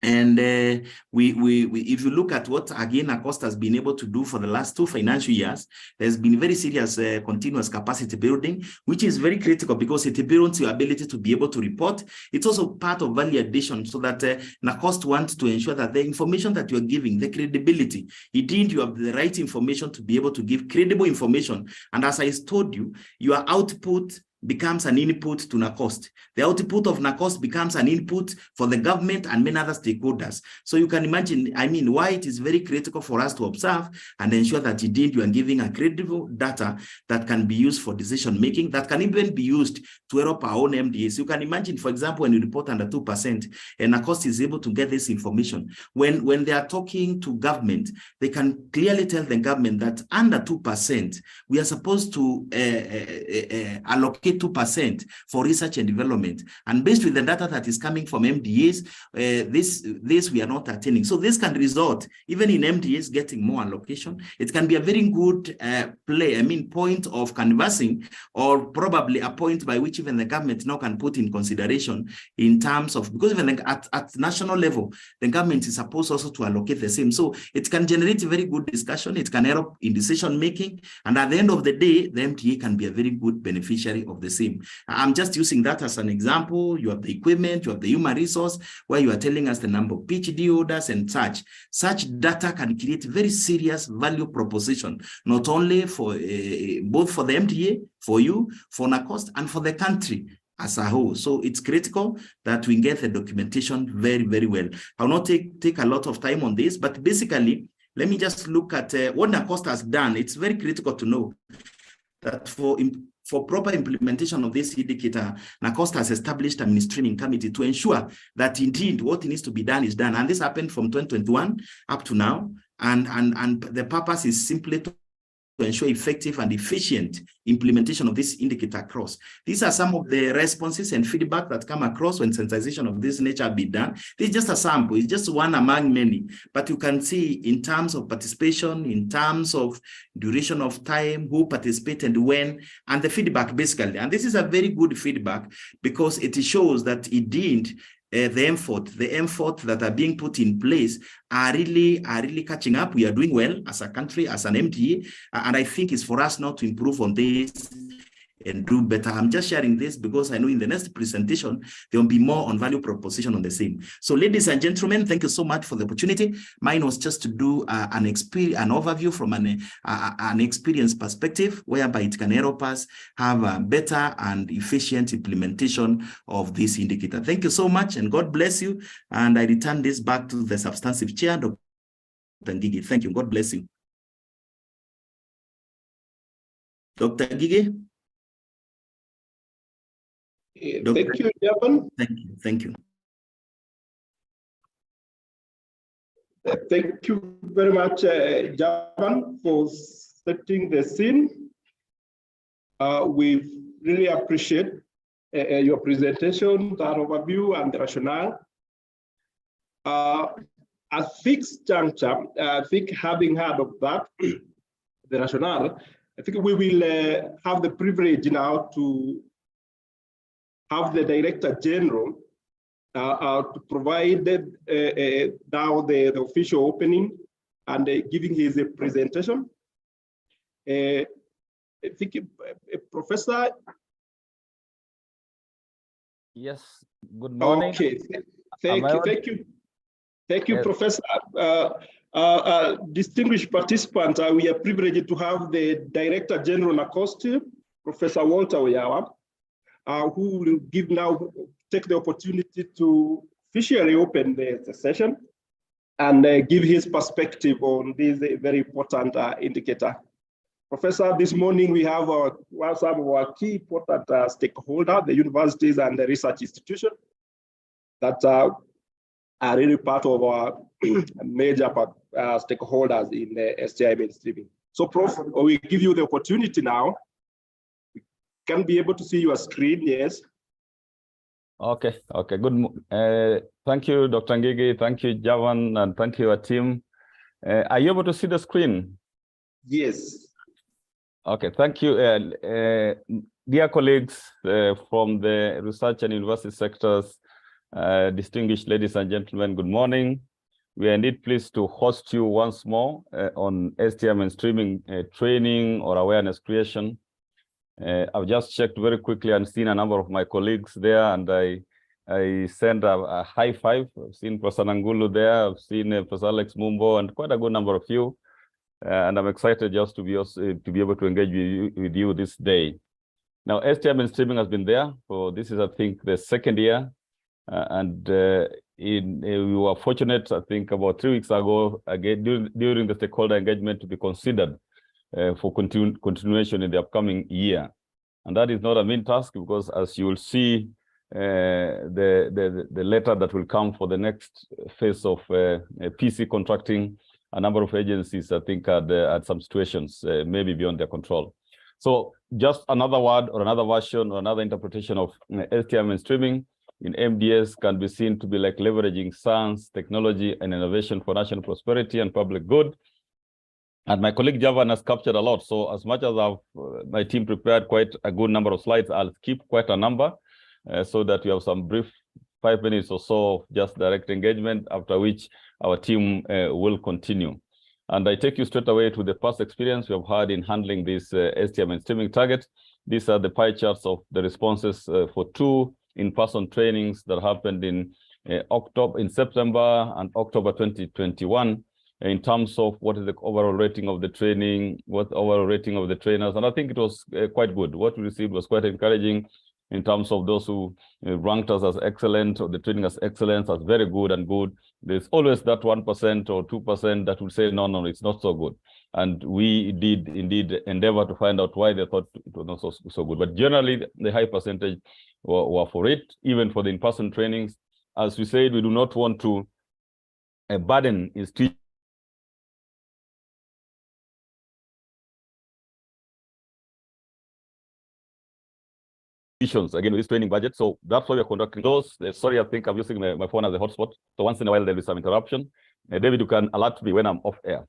[SPEAKER 3] And if you look at what, again, NACOST has been able to do for the last 2 financial years, there's been very serious continuous capacity building, which is very critical because it builds your ability to be able to report. It's also part of value addition so that NACOST wants to ensure that the information that you're giving, the credibility, indeed you have the right information to be able to give credible information. And as I told you, your output becomes an input to NACOST. The output of NACOST becomes an input for the government and many other stakeholders. So you can imagine, why it is very critical for us to observe and ensure that indeed you are giving a credible data that can be used for decision making, that can even be used to help our own MDAs. You can imagine, for example, when you report under 2%, and NACOST is able to get this information. When they are talking to government, they can clearly tell the government that under 2%, we are supposed to allocate 2% for research and development. And based with the data that is coming from MDAs, this we are not attaining. So this can result, even in MDAs getting more allocation. It can be a very good point of canvassing, or probably a point by which even the government now can put in consideration in terms of, because even at national level, the government is supposed also to allocate the same. So it can generate a very good discussion. It can help in decision making. And at the end of the day, the MDA can be a very good beneficiary of the same. I'm just using that as an example. You have the equipment, you have the human resource, where you are telling us the number of PhD holders and such. Such data can create very serious value proposition, not only for both for the MDA, for you, for NACOST, and for the country as a whole. So it's critical that we get the documentation very, very well. I'll not take a lot of time on this, but basically, let me just look at what NACOST has done. It's very critical to know that for proper implementation of this indicator, NACOST has established a mainstreaming committee to ensure that indeed what needs to be done is done. And this happened from 2021 up to now. And the purpose is simply to ensure effective and efficient implementation of this indicator across. These are some of the responses and feedback that come across when sensitization of this nature be done. This is just a sample, it's just one among many, but you can see in terms of participation, in terms of duration of time, who participated when, and the feedback basically. And this is a very good feedback because it shows that indeed the effort that are being put in place are really catching up. We are doing well as a country, as an MDA, and I think it's for us now to improve on this and do better. I'm just sharing this because I know in the next presentation, there will be more on value proposition on the same. So ladies and gentlemen, thank you so much for the opportunity. Mine was just to do an overview from an experience perspective, whereby it can help us have a better and efficient implementation of this indicator. Thank you so much and God bless you. And I return this back to the substantive chair, Dr. Ngigi. Thank you. God bless you. Dr. Ngigi?
[SPEAKER 2] Thank you, Javan.
[SPEAKER 3] Thank you. Thank you.
[SPEAKER 2] Thank you very much, Javan, for setting the scene. We really appreciate your presentation, that overview, and the rationale. At this juncture, I think having heard of that, the rationale, I think we will have the privilege now to have the Director General to provide now the official opening and giving his presentation. I think Professor.
[SPEAKER 4] Yes, good morning.
[SPEAKER 2] Okay, thank you, yes. Professor. Distinguished participants, we are privileged to have the Director General NACOST, Professor Walter Oyawa, who will take the opportunity to officially open the session and give his perspective on this very important indicator. Professor, this morning we have some of our key important stakeholders, the universities and the research institutions that are really part of our major stakeholders in the STI mainstreaming. So, Prof, we give you the opportunity now. Can be able to see your screen, yes.
[SPEAKER 4] Okay, good. Thank you, Dr. Ngigi, thank you, Javan, and thank you, your team. Are you able to see the screen?
[SPEAKER 2] Yes.
[SPEAKER 4] Okay, thank you. Dear colleagues from the research and university sectors, distinguished ladies and gentlemen, good morning. We are indeed pleased to host you once more on STI mainstreaming training or awareness creation. I've just checked very quickly and seen a number of my colleagues there, and I send a high five. I've seen Professor Nangulu there, I've seen Professor Alex Mumbo, and quite a good number of you. And I'm excited just to be able to engage with you this day. Now, STI mainstreaming has been there for this is, I think, the second year, and we were fortunate, I think, about 3 weeks ago, again during the stakeholder engagement, to be considered for continuation in the upcoming year. And that is not a mean task, because as you will see, the letter that will come for the next phase of PC contracting, a number of agencies, I think, had some situations maybe beyond their control. So just another word or another version or another interpretation of STI mainstreaming in MDS can be seen to be like leveraging science, technology, and innovation for national prosperity and public good. And my colleague Javan has captured a lot. So as much as my team prepared quite a good number of slides, I'll keep quite a number so that we have some brief 5 minutes or so of just direct engagement, after which our team will continue. And I take you straight away to the past experience we have had in handling this STI mainstreaming target. These are the pie charts of the responses for 2 in-person trainings that happened in September and October 2021 in terms of what is the overall rating of the training, what overall rating of the trainers. And I think it was quite good. What we received was quite encouraging in terms of those who ranked us as excellent, or the training as excellent, as very good and good. There's always that 1% or 2% that will say, no, it's not so good. And we did indeed endeavor to find out why they thought it was not so good. But generally, the high percentage were for it, even for the in-person trainings. As we said, we do not want to burden institutions again with this training budget. So that's why we're conducting those. Sorry, I think I'm using my phone as a hotspot. So once in a while, there'll be some interruption. David, you can alert me when I'm off air.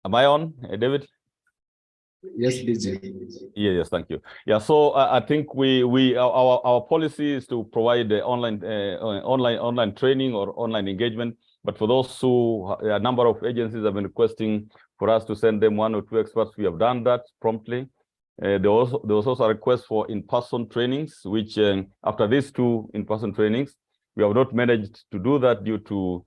[SPEAKER 4] Am I on, David?
[SPEAKER 1] Yes, DJ.
[SPEAKER 4] Yes, thank you. Yeah, so I think our policy is to provide the online training or online engagement. But for those who, a number of agencies have been requesting for us to send them 1 or 2 experts, we have done that promptly. There was also a request for in-person trainings, which after these 2 in-person trainings, we have not managed to do that due to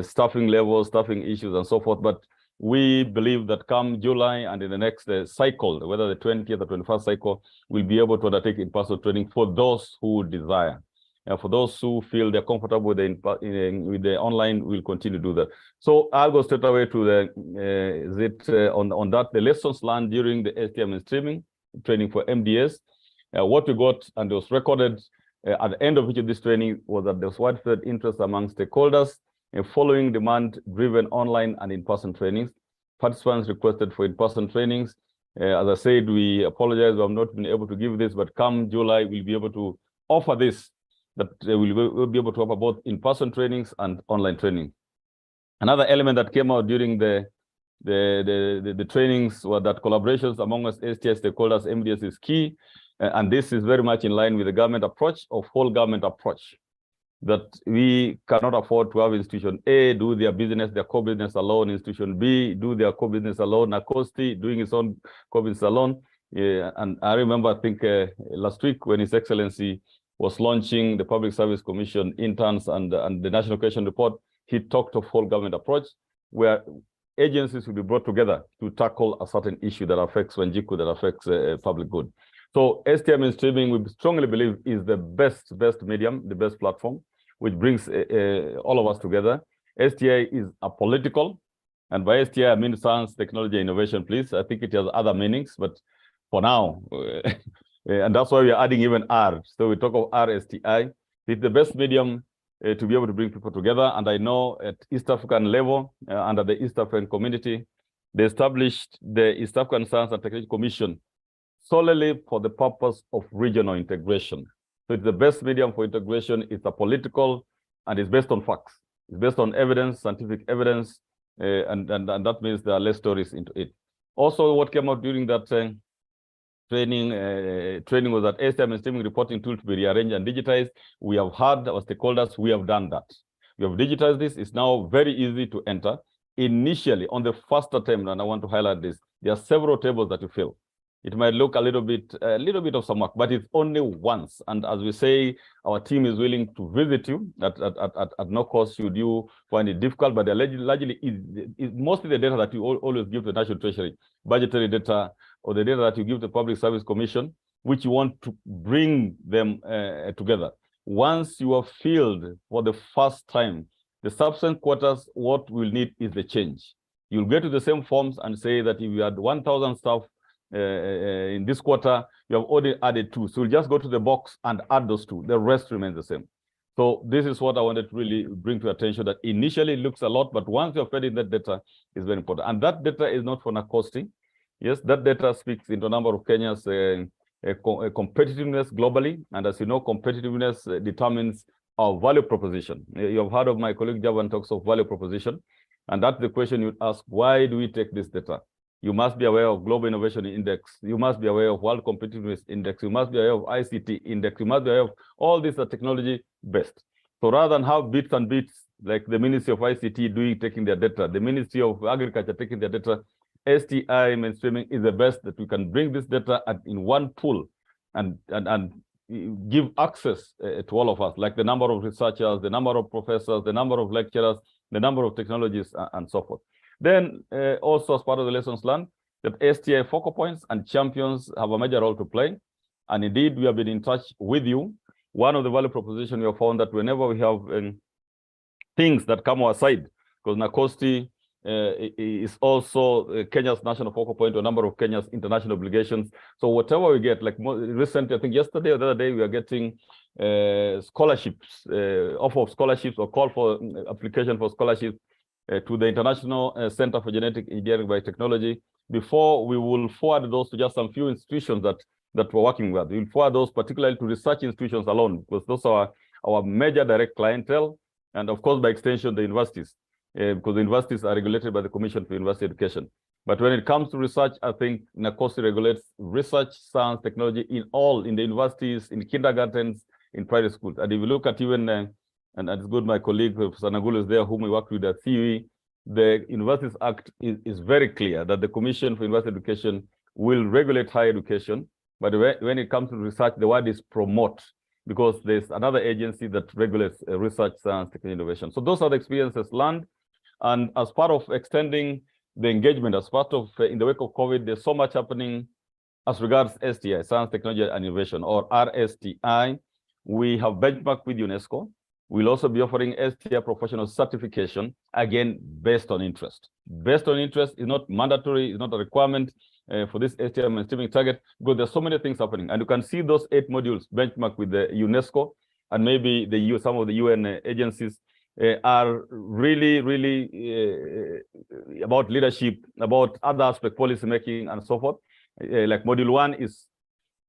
[SPEAKER 4] staffing levels, staffing issues, and so forth. But we believe that come July and in the next cycle, whether the 20th or 21st cycle, we'll be able to undertake in-person training for those who desire. For those who feel they're comfortable with the online, we'll continue to do that. So I'll go straight away to the on that, the lessons learned during the STI Mainstreaming training for MDS. What we got and was recorded at the end of each of this training was that there was widespread interest among stakeholders following demand-driven online and in-person trainings. Participants requested for in-person trainings. As I said, we apologize, we have not been able to give this, but come July, we'll be able to offer this, that we'll be able to offer both in-person trainings and online training. Another element that came out during the trainings was that collaborations among us STI stakeholders, MDS is key, and this is very much in line with the government approach of whole government approach, that we cannot afford to have institution A do their business, their core business alone, institution B do their core business alone, NACOSTI doing its own core business alone. And I remember, I think last week when His Excellency was launching the Public Service Commission interns and the National Question Report, he talked of whole government approach, where agencies will be brought together to tackle a certain issue that affects Wanjiku, that affects public good. So STI Mainstreaming, we strongly believe, is the best medium, the best platform, which brings all of us together. STI is apolitical, and by STI I mean science, technology, innovation, please. I think it has other meanings, but for now, and that's why we are adding even R. So we talk of RSTI. It's the best medium to be able to bring people together. And I know at East African level, under the East African community, they established the East African Science and Technology Commission solely for the purpose of regional integration. So it's the best medium for integration. It's apolitical, and it's based on facts. It's based on evidence, scientific evidence, and that means there are less stories into it. Also, what came out during that training was that STI Mainstreaming reporting tool to be rearranged and digitized. We have heard our stakeholders, we have done that. We have digitized this. It's now very easy to enter. Initially, on the first attempt, and I want to highlight this, there are several tables that you fill. It might look a little bit of some work, but it's only once. And as we say, our team is willing to visit you at no cost should you find it difficult, but largely is mostly the data that you always give to the National Treasury, budgetary data, or the data that you give to the Public Service Commission, which you want to bring them together. Once you are filled for the first time, the subsequent quarters, what we'll need is the change. You'll get to the same forms and say that if you had 1,000 staff in this quarter, you have already added 2. So we'll just go to the box and add those 2. The rest remains the same. So this is what I wanted to really bring to your attention, that initially it looks a lot, but once you're fed in that data, is very important. And that data is not for NACOSTI. Yes, that data speaks into a number of Kenya's competitiveness globally. And as you know, competitiveness determines our value proposition. You have heard of my colleague Javan talks of value proposition. And that's the question you'd ask, why do we take this data? You must be aware of Global Innovation Index. You must be aware of World Competitiveness Index. You must be aware of ICT Index. You must be aware of all these are technology-based. So rather than have bits and bits, like the Ministry of ICT taking their data, the Ministry of Agriculture taking their data, STI mainstreaming is the best, that we can bring this data in one pool and give access to all of us, like the number of researchers, the number of professors, the number of lecturers, the number of technologies, and so forth. Then also as part of the lessons learned, that STI focal points and champions have a major role to play. And indeed, we have been in touch with you. One of the value propositions we have found that whenever we have things that come our side, because NACOSTI is also Kenya's national focal point, or a number of Kenya's international obligations. So whatever we get, like recently, I think yesterday or the other day, we are getting scholarships, offer of scholarships or call for application for scholarships to the International Center for Genetic Engineering Biotechnology. Before, we will forward those to just some few institutions that we're working with. We'll forward those particularly to research institutions alone, because those are our major direct clientele, and of course, by extension, the universities, because the universities are regulated by the Commission for University Education. But when it comes to research, I think NACOSTI regulates research, science, technology in the universities, in kindergartens, in private schools. And if you look at even, and it's good, my colleague, Professor Nagulu, is there, whom we work with at CUE, the Universities Act is very clear that the Commission for University Education will regulate higher education. But when it comes to research, the word is promote, because there's another agency that regulates research, science, technology, innovation. So those are the experiences learned. And as part of extending the engagement, as part of, in the wake of COVID, there's so much happening as regards STI, Science, Technology, and Innovation, or RSTI. We have benchmarked with UNESCO. We'll also be offering STI professional certification, again, based on interest. Based on interest is not mandatory, it's not a requirement for this STI mainstreaming target, because there's so many things happening. And you can see those 8 modules benchmarked with the UNESCO and maybe some of the UN agencies are really, really about leadership, about other aspect, policy making, and so forth. Like module 1 is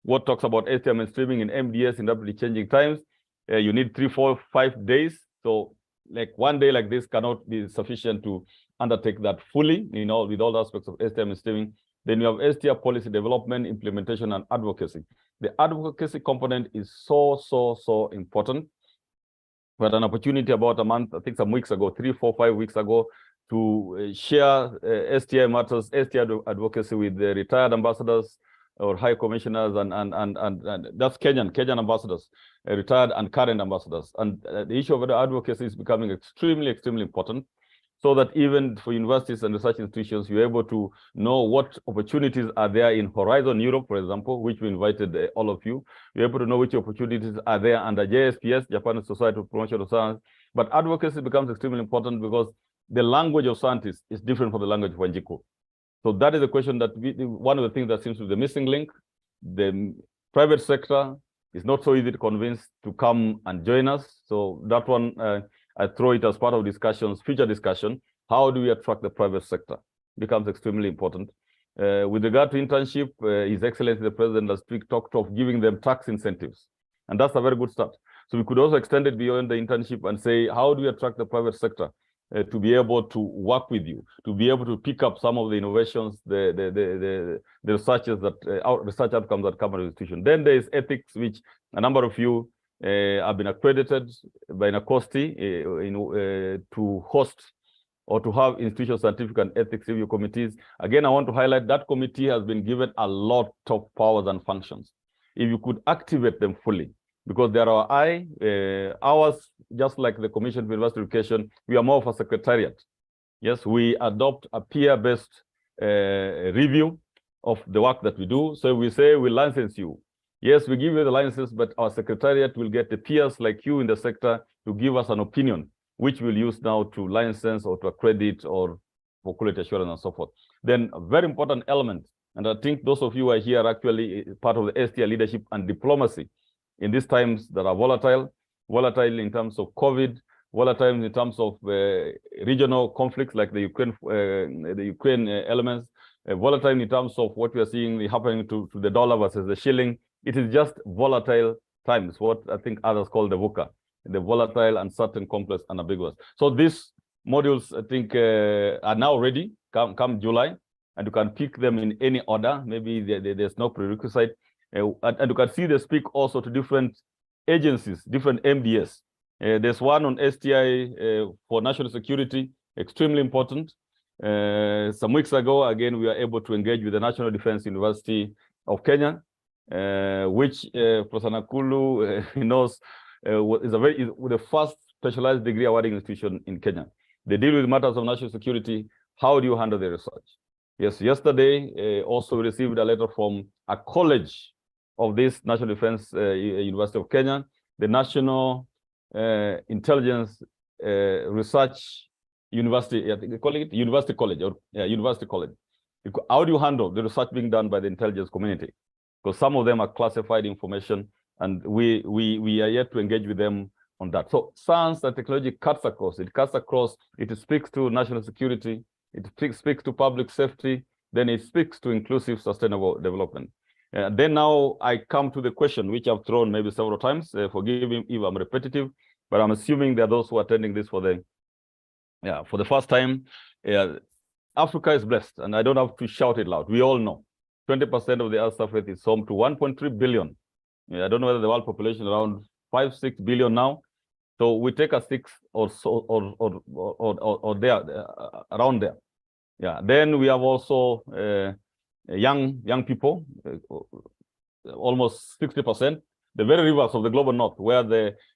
[SPEAKER 4] what talks about STI mainstreaming in MDS in rapidly changing times. You need 3, 4, 5 days. So like one day like this cannot be sufficient to undertake that fully, with all aspects of STI mainstreaming. Then you have STI policy development, implementation, and advocacy. The advocacy component is so important. We had an opportunity about a month, I think some weeks ago, 3, 4, 5 weeks ago, to share STI matters, STI advocacy with the retired ambassadors or high commissioners, and that's Kenyan ambassadors, retired and current ambassadors. And the issue of the advocacy is becoming extremely important, so that even for universities and research institutions, you're able to know what opportunities are there in Horizon Europe, for example, which we invited all of you. You're able to know which opportunities are there under JSPS, Japan Society for Promotion of Science. But advocacy becomes extremely important because the language of scientists is different from the language of Wanjiku. So that is the question that one of the things that seems to be the missing link. The private sector is not so easy to convince to come and join us. So that one, I throw it as part of discussions, future discussion. How do we attract the private sector? Becomes extremely important. With regard to internship, His Excellency the President last week talked of giving them tax incentives. And that's a very good start. So we could also extend it beyond the internship and say, how do we attract the private sector to be able to work with you, to be able to pick up some of the innovations, the researches that research outcomes that come out of the institution. Then there is ethics, which a number of you have been accredited by NACOSTI to host or to have institutional scientific and ethics review committees. Again, I want to highlight that committee has been given a lot of powers and functions. If you could activate them fully, because there are ours, just like the Commission for University Education, we are more of a secretariat. Yes, we adopt a peer-based review of the work that we do. So we say we license you. Yes, we give you the licenses, but our secretariat will get the peers like you in the sector to give us an opinion, which we'll use now to license or to accredit or for quality assurance and so forth. Then a very important element, and I think those of you who are here are actually part of the STI leadership and diplomacy in these times that are volatile in terms of COVID, volatile in terms of regional conflicts like the Ukraine elements, volatile in terms of what we are seeing happening to the dollar versus the shilling. It is just volatile times, what I think others call the VUCA, the volatile, uncertain, complex, and ambiguous. So these modules, I think, are now ready, come July, and you can pick them in any order. Maybe there's no prerequisite. And you can see they speak also to different agencies, different MDS. There's one on STI for national security, extremely important. Some weeks ago, again, we were able to engage with the National Defense University of Kenya, which Professor Nakulu knows is the first specialized degree awarding institution in Kenya. They deal with matters of national security. How do you handle the research? Yes, yesterday also received a letter from a college of this National Defense University of Kenya, the National Intelligence Research University, I think they call it University College, or University College. How do you handle the research being done by the intelligence community? Because some of them are classified information, and we are yet to engage with them on that. So science and technology cuts across. It cuts across. It speaks to national security. It speaks to public safety. Then it speaks to inclusive, sustainable development. Then now I come to the question, which I've thrown maybe several times. Forgive me if I'm repetitive, but I'm assuming there are those who are attending this for the first time. Africa is blessed, and I don't have to shout it loud. We all know 20% of the Earth's surface is home to 1.3 billion. I don't know whether the world population around 5-6 billion now. So we take a 6 or so, or there, around there. Yeah. Then we have also young people, almost 60%. The very reverse of the global north, where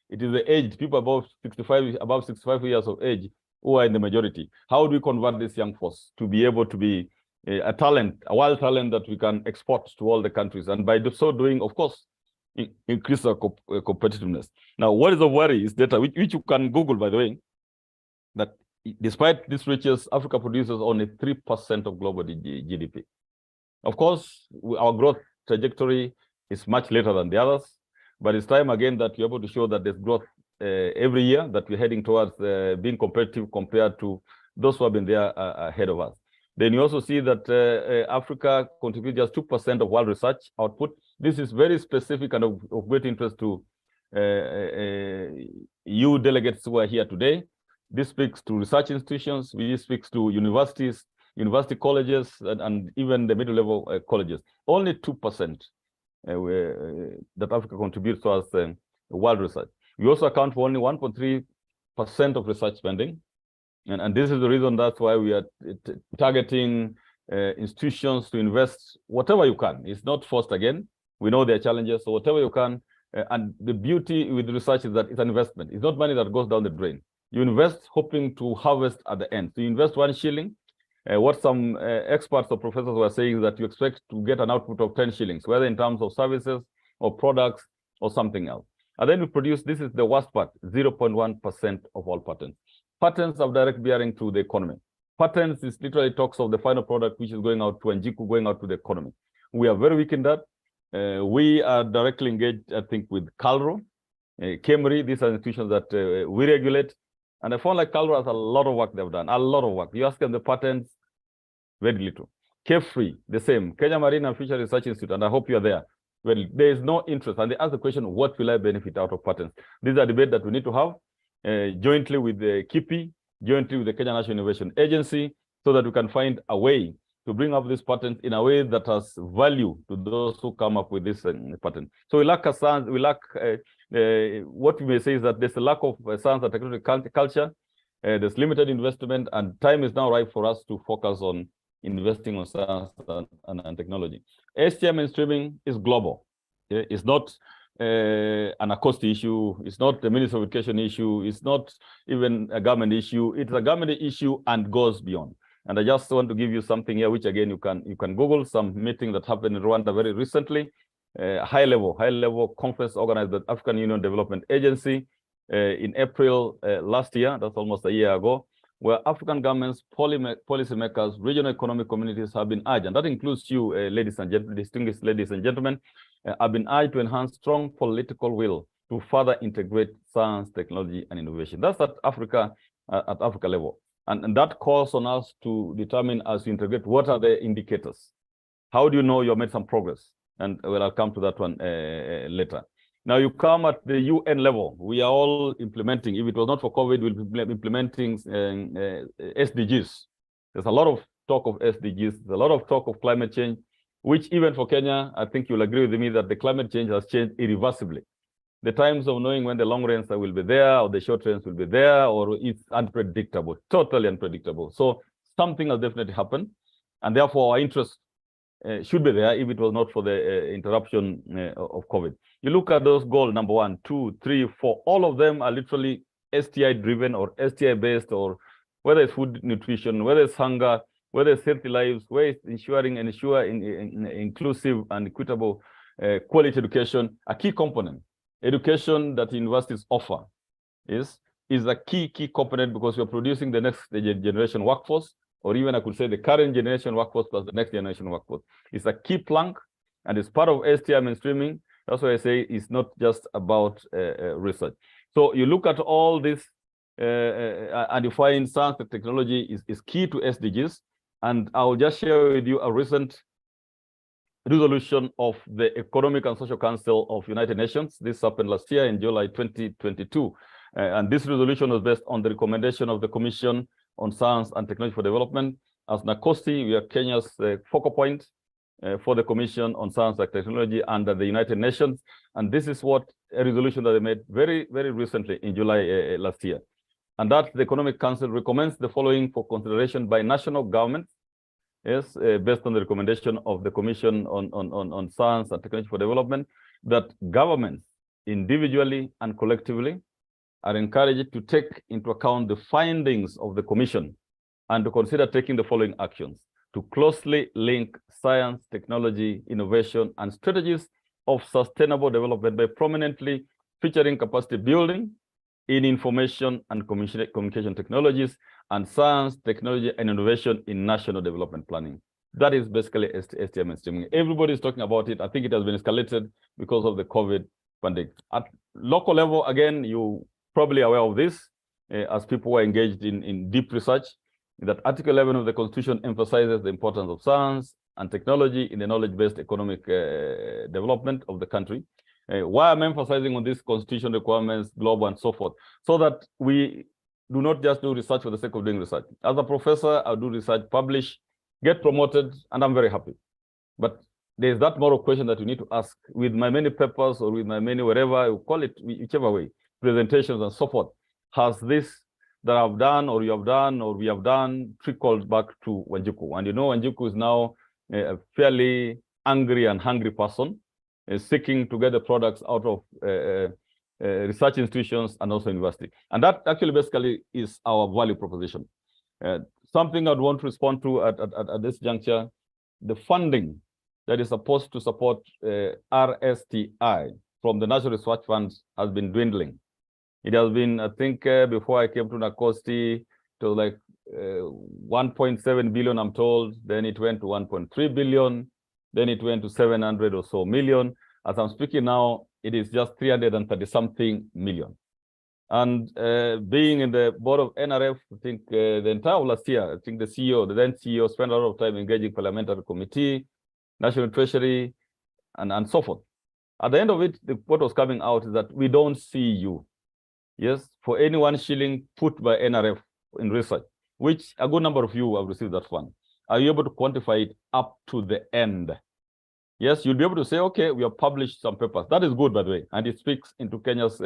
[SPEAKER 4] it is the aged people above 65 years of age who are in the majority. How do we convert this young force to be able to be a wild talent that we can export to all the countries? And by so doing, of course, increase our competitiveness. Now, what is the worry is data, which you can Google, by the way, that despite these riches, Africa produces only 3% of global GDP. Of course, our growth trajectory is much later than the others, but it's time again that we're able to show that there's growth every year, that we're heading towards being competitive compared to those who have been there ahead of us. Then you also see that Africa contributes just 2% of world research output. This is very specific and of great interest to you delegates who are here today. This speaks to research institutions. This speaks to universities, university colleges, and even the middle-level colleges. Only 2% that Africa contributes towards world research. We also account for only 1.3% of research spending. And this is the reason that's why we are targeting institutions to invest whatever you can. It's not forced again. We know there are challenges, so whatever you can. And the beauty with research is that it's an investment. It's not money that goes down the drain. You invest hoping to harvest at the end. So you invest 1 shilling. What some experts or professors were saying is that you expect to get an output of 10 shillings, whether in terms of services or products or something else. And then we produce, this is the worst part, 0.1% of all patents. Patents have direct bearing to the economy. Patents is literally talks of the final product, which is going out to Njiku, going out to the economy. We are very weak in that. We are directly engaged, I think, with CALRO, KEMRI. These are institutions that we regulate. And I found like CALRO has a lot of work they've done, a lot of work. You ask them the patents, very little. KEFRI, the same. Kenya Marine and Fisheries Research Institute, and I hope you're there. Well, there is no interest. And they ask the question, what will I benefit out of patents? These are debates that we need to have jointly with the KIPI, jointly with the Kenya National Innovation Agency, so that we can find a way to bring up this patent in a way that has value to those who come up with this patent. So we lack a science, we lack, what we may say is that there's a lack of science and technology culture, there's limited investment, and time is now right for us to focus on investing on science and technology. STI mainstreaming is global. It's not an Acosti issue. It's not the Ministry of Education issue. It's not even a government issue. It's a government issue and goes beyond. And I just want to give you something here, which again you can Google some meeting that happened in Rwanda very recently. High level conference organized by the African Union Development Agency in April last year. That's almost a year ago, where African governments, policymakers, regional economic communities have been urged, and that includes you, ladies and gentlemen, distinguished ladies and gentlemen, have been urged to enhance strong political will to further integrate science, technology, and innovation. That's at Africa level. And that calls on us to determine, as we integrate, what are the indicators? How do you know you've made some progress? And well, I'll come to that one later. Now you come at the UN level. We are all implementing. If it was not for COVID, we'll be implementing SDGs. There's a lot of talk of SDGs. There's a lot of talk of climate change, which even for Kenya, I think you'll agree with me that the climate change has changed irreversibly. The times of knowing when the long rains will be there or the short rains will be there, or it's unpredictable, totally unpredictable. So something has definitely happened, and therefore our interest should be there if it was not for the interruption of COVID. You look at those goals, number 1, 2, 3, 4, all of them are literally STI driven or STI based, or whether it's food nutrition, whether it's hunger, whether it's healthy lives, whether it's ensure inclusive and equitable quality education. A key component, education that universities offer is a key component, because we're producing the next generation workforce, or even I could say the current generation workforce plus the next generation workforce. It's a key plank, and it's part of Sti mainstreaming. That's why I say it's not just about research. So you look at all this and you find science and technology is key to SDGs. And I'll just share with you a recent resolution of the Economic and Social Council of United Nations. This happened last year in July 2022. And this resolution was based on the recommendation of the Commission on Science and Technology for Development. As NACOSTI, we are Kenya's focal point for the Commission on Science and Technology under the United Nations. And this is what a resolution that they made very, very recently in July last year. And that the Economic Council recommends the following for consideration by national governments, yes, based on the recommendation of the Commission on Science and Technology for Development, that governments individually and collectively are encouraged to take into account the findings of the Commission and to consider taking the following actions: to closely link science, technology, innovation, and strategies of sustainable development by prominently featuring capacity building in information and communication technologies and science, technology, and innovation in national development planning. That is basically Sti mainstreaming. Everybody is talking about it. I think it has been escalated because of the COVID pandemic. At local level, again, you probably aware of this, as people were engaged in deep research, that Article 11 of the Constitution emphasizes the importance of science and technology in the knowledge-based economic development of the country. Why I'm emphasizing on these constitution requirements, global and so forth, so that we do not just do research for the sake of doing research. As a professor, I'll do research, publish, get promoted, and I'm very happy. But there's that moral question that you need to ask with my many papers or with my many, whatever you call it, whichever way, presentations and so forth. Has this that I've done or you have done or we have done trickled back to Wanjiku? And you know, Wanjiku is now a fairly angry and hungry person, seeking to get the products out of research institutions and also university. And that actually basically is our value proposition. Something I'd want to respond to at this juncture, the funding that is supposed to support RSTI from the National Research Funds has been dwindling. It has been, I think, before I came to NACOSTI, it was like 1.7 billion, I'm told. Then it went to 1.3 billion. Then it went to 700 or so million. As I'm speaking now, it is just 330-something million. And being in the board of NRF, I think the entire last year, I think the CEO, the then CEO, spent a lot of time engaging parliamentary committee, national treasury, and so forth. At the end of it, what was coming out is that we don't see you. Yes, for any 1 shilling put by NRF in research, which a good number of you have received that fund. Are you able to quantify it up to the end? Yes, you'll be able to say, okay, we have published some papers. That is good, by the way, and it speaks into Kenya's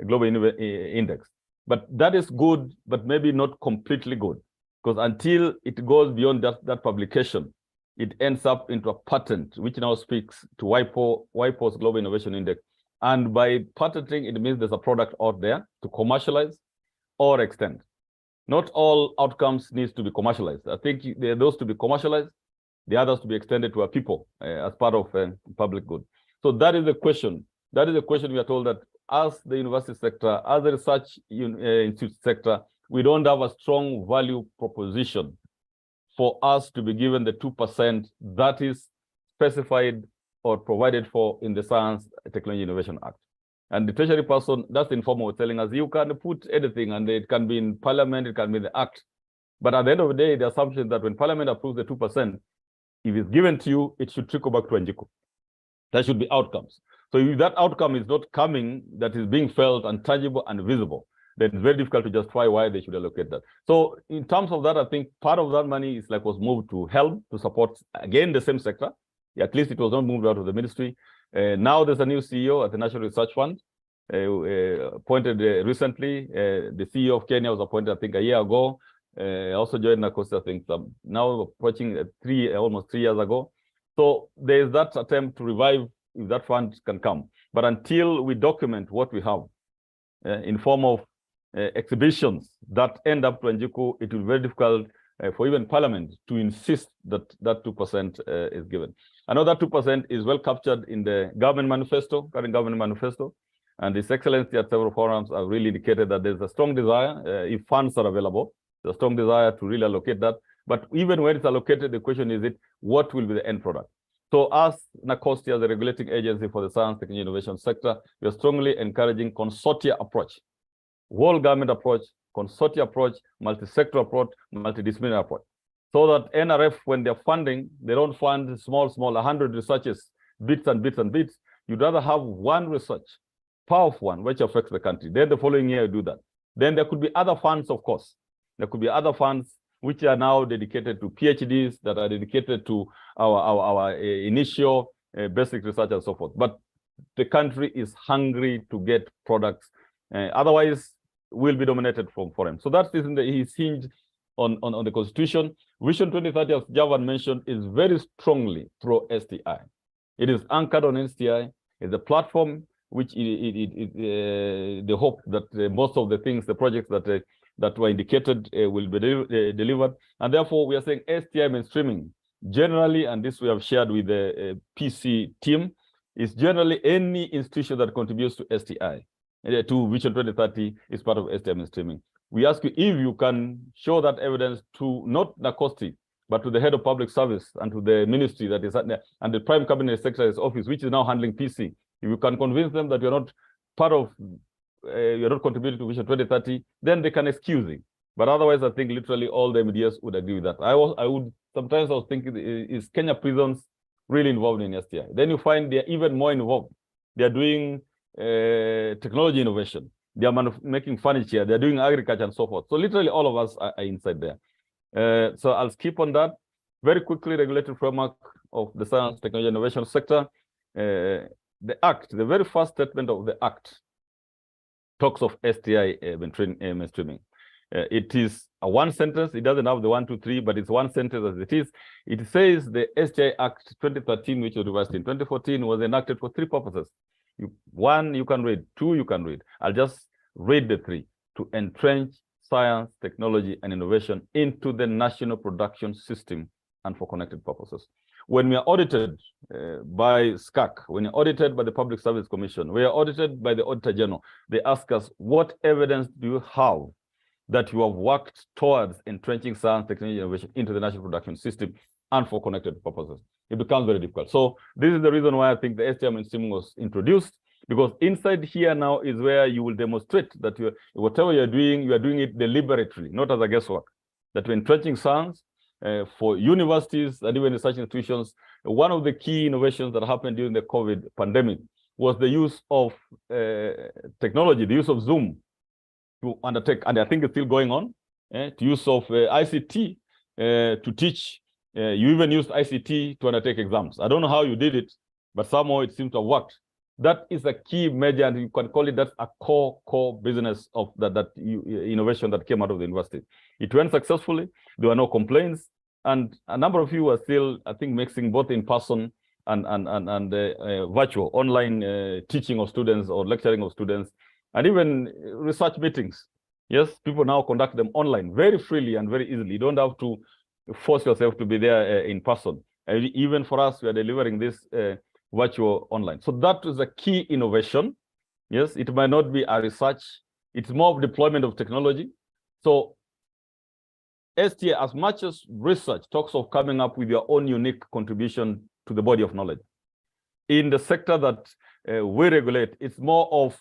[SPEAKER 4] global index. But that is good, but maybe not completely good, because until it goes beyond that publication, it ends up into a patent, which now speaks to WIPO's Global Innovation Index. And by patenting, it means there's a product out there to commercialize or extend. Not all outcomes needs to be commercialized. I think there are those to be commercialized, the others to be extended to our people as part of public good. So that is the question. That is the question we are told that as the university sector, as the research institute sector, we don't have a strong value proposition for us to be given the 2% that is specified or provided for in the Science, Technology, Innovation Act. And the treasury person, that's the informal, telling us you can put anything and it can be in parliament, it can be in the act. But at the end of the day, the assumption that when parliament approves the 2%, if it's given to you, it should trickle back to Wanjiku. There should be outcomes. So if that outcome is not coming, that is being felt and tangible and visible, then it's very difficult to justify why they should allocate that. So in terms of that, I think part of that money is was moved to help to support, again, the same sector. At least it was not moved out of the ministry. Now there's a new CEO at the National Research Fund, appointed recently. The CEO of Kenya was appointed, I think, a year ago. also joined NACOSTI, I think, now approaching almost 3 years ago. So there is that attempt to revive if that fund can come. But until we document what we have in form of exhibitions that end up to Wanjiku, it will be very difficult for even Parliament to insist that that 2% is given. I know that 2% is well captured in the government manifesto, current government manifesto, and His Excellency at several forums have really indicated that there's a strong desire, if funds are available, there's a strong desire to really allocate that. But even when it's allocated, the question is what will be the end product? So as NACOSTI, as a regulating agency for the science, technology, innovation sector, we are strongly encouraging consortia approach, whole government approach, consortia approach, multi-sector approach, multidisciplinary approach. So that NRF, when they're funding, they don't fund small, 100 researches, bits and bits and bits. You'd rather have one research, powerful one, which affects the country. Then the following year, you do that. Then there could be other funds, of course. There could be other funds which are now dedicated to PhDs, that are dedicated to our initial basic research and so forth. But the country is hungry to get products. Otherwise, we'll be dominated from foreign. So that is hinged on the Constitution. Vision 2030, as Javan mentioned, is very strongly pro-STI. It is anchored on STI. It's a platform which the hope that most of the things, the projects that were indicated will be delivered. And therefore, we are saying STI mainstreaming generally, and this we have shared with the PC team, is generally any institution that contributes to STI, to Vision 2030 is part of STI mainstreaming. We ask you if you can show that evidence to not NACOSTI, but to the head of public service and to the ministry that is at there, and the Prime Cabinet Secretary's office, which is now handling PC. If you can convince them that you're not part of, you're not contributing to Vision 2030, then they can excuse it. But otherwise, I think literally all the MDS would agree with that. I was thinking, is Kenya prisons really involved in STI? Then you find they're even more involved. They're doing technology innovation. They are making furniture. They're doing agriculture and so forth. So literally all of us are inside there. So I'll skip on that. Very quickly, regulatory framework of the science, technology, innovation sector. The Act, the very first statement of the Act talks of STI mainstreaming. It is a one sentence. It doesn't have the 1, 2, 3, but it's one sentence as it is. It says the STI Act 2013, which was revised in 2014, was enacted for 3 purposes. One, you can read. 2, you can read. I'll just read the 3. To entrench science, technology, and innovation into the national production system and for connected purposes. When we are audited by SCAC, when you're audited by the Public Service Commission, we are audited by the Auditor General, they ask us, what evidence do you have that you have worked towards entrenching science, technology, innovation into the national production system and for connected purposes? It becomes very difficult. So this is the reason why I think the STI mainstreaming was introduced, because inside here now is where you will demonstrate that whatever you are doing it deliberately, not as a guesswork, that you're entrenching science, for universities and even research institutions. One of the key innovations that happened during the COVID pandemic was the use of technology, the use of Zoom to undertake, and I think it's still going on, to use of ICT to teach. You even used ICT to undertake exams. I don't know how you did it, but somehow it seems to have worked. That is a key measure, and you can call it that's a core business of that innovation that came out of the university. It went successfully. There were no complaints, and a number of you are still, I think, mixing both in person and virtual, online teaching of students or lecturing of students, and even research meetings. Yes, people now conduct them online very freely and very easily. You don't have to force yourself to be there in person. And even for us, we are delivering this virtual online. So that is a key innovation. Yes, it might not be a research. It's more of deployment of technology. So STA, as much as research talks of coming up with your own unique contribution to the body of knowledge, in the sector that we regulate, it's more of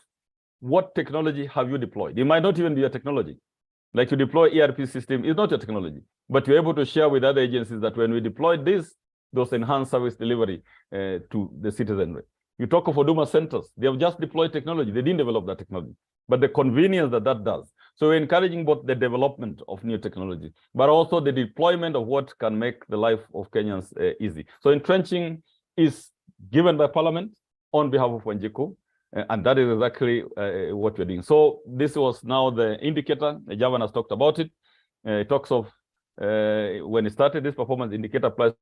[SPEAKER 4] what technology have you deployed? It might not even be a technology. Like you deploy ERP system, it's not a technology, but you're able to share with other agencies that when we deployed this, those enhanced service delivery to the citizenry. You talk of Huduma centers, they have just deployed technology. They didn't develop that technology, but the convenience that does. So we're encouraging both the development of new technology, but also the deployment of what can make the life of Kenyans easy. So entrenching is given by Parliament on behalf of Wanjiku, and that is exactly what we're doing. So this was now the indicator. Javan has talked about it. It talks of when it started, this performance indicator applies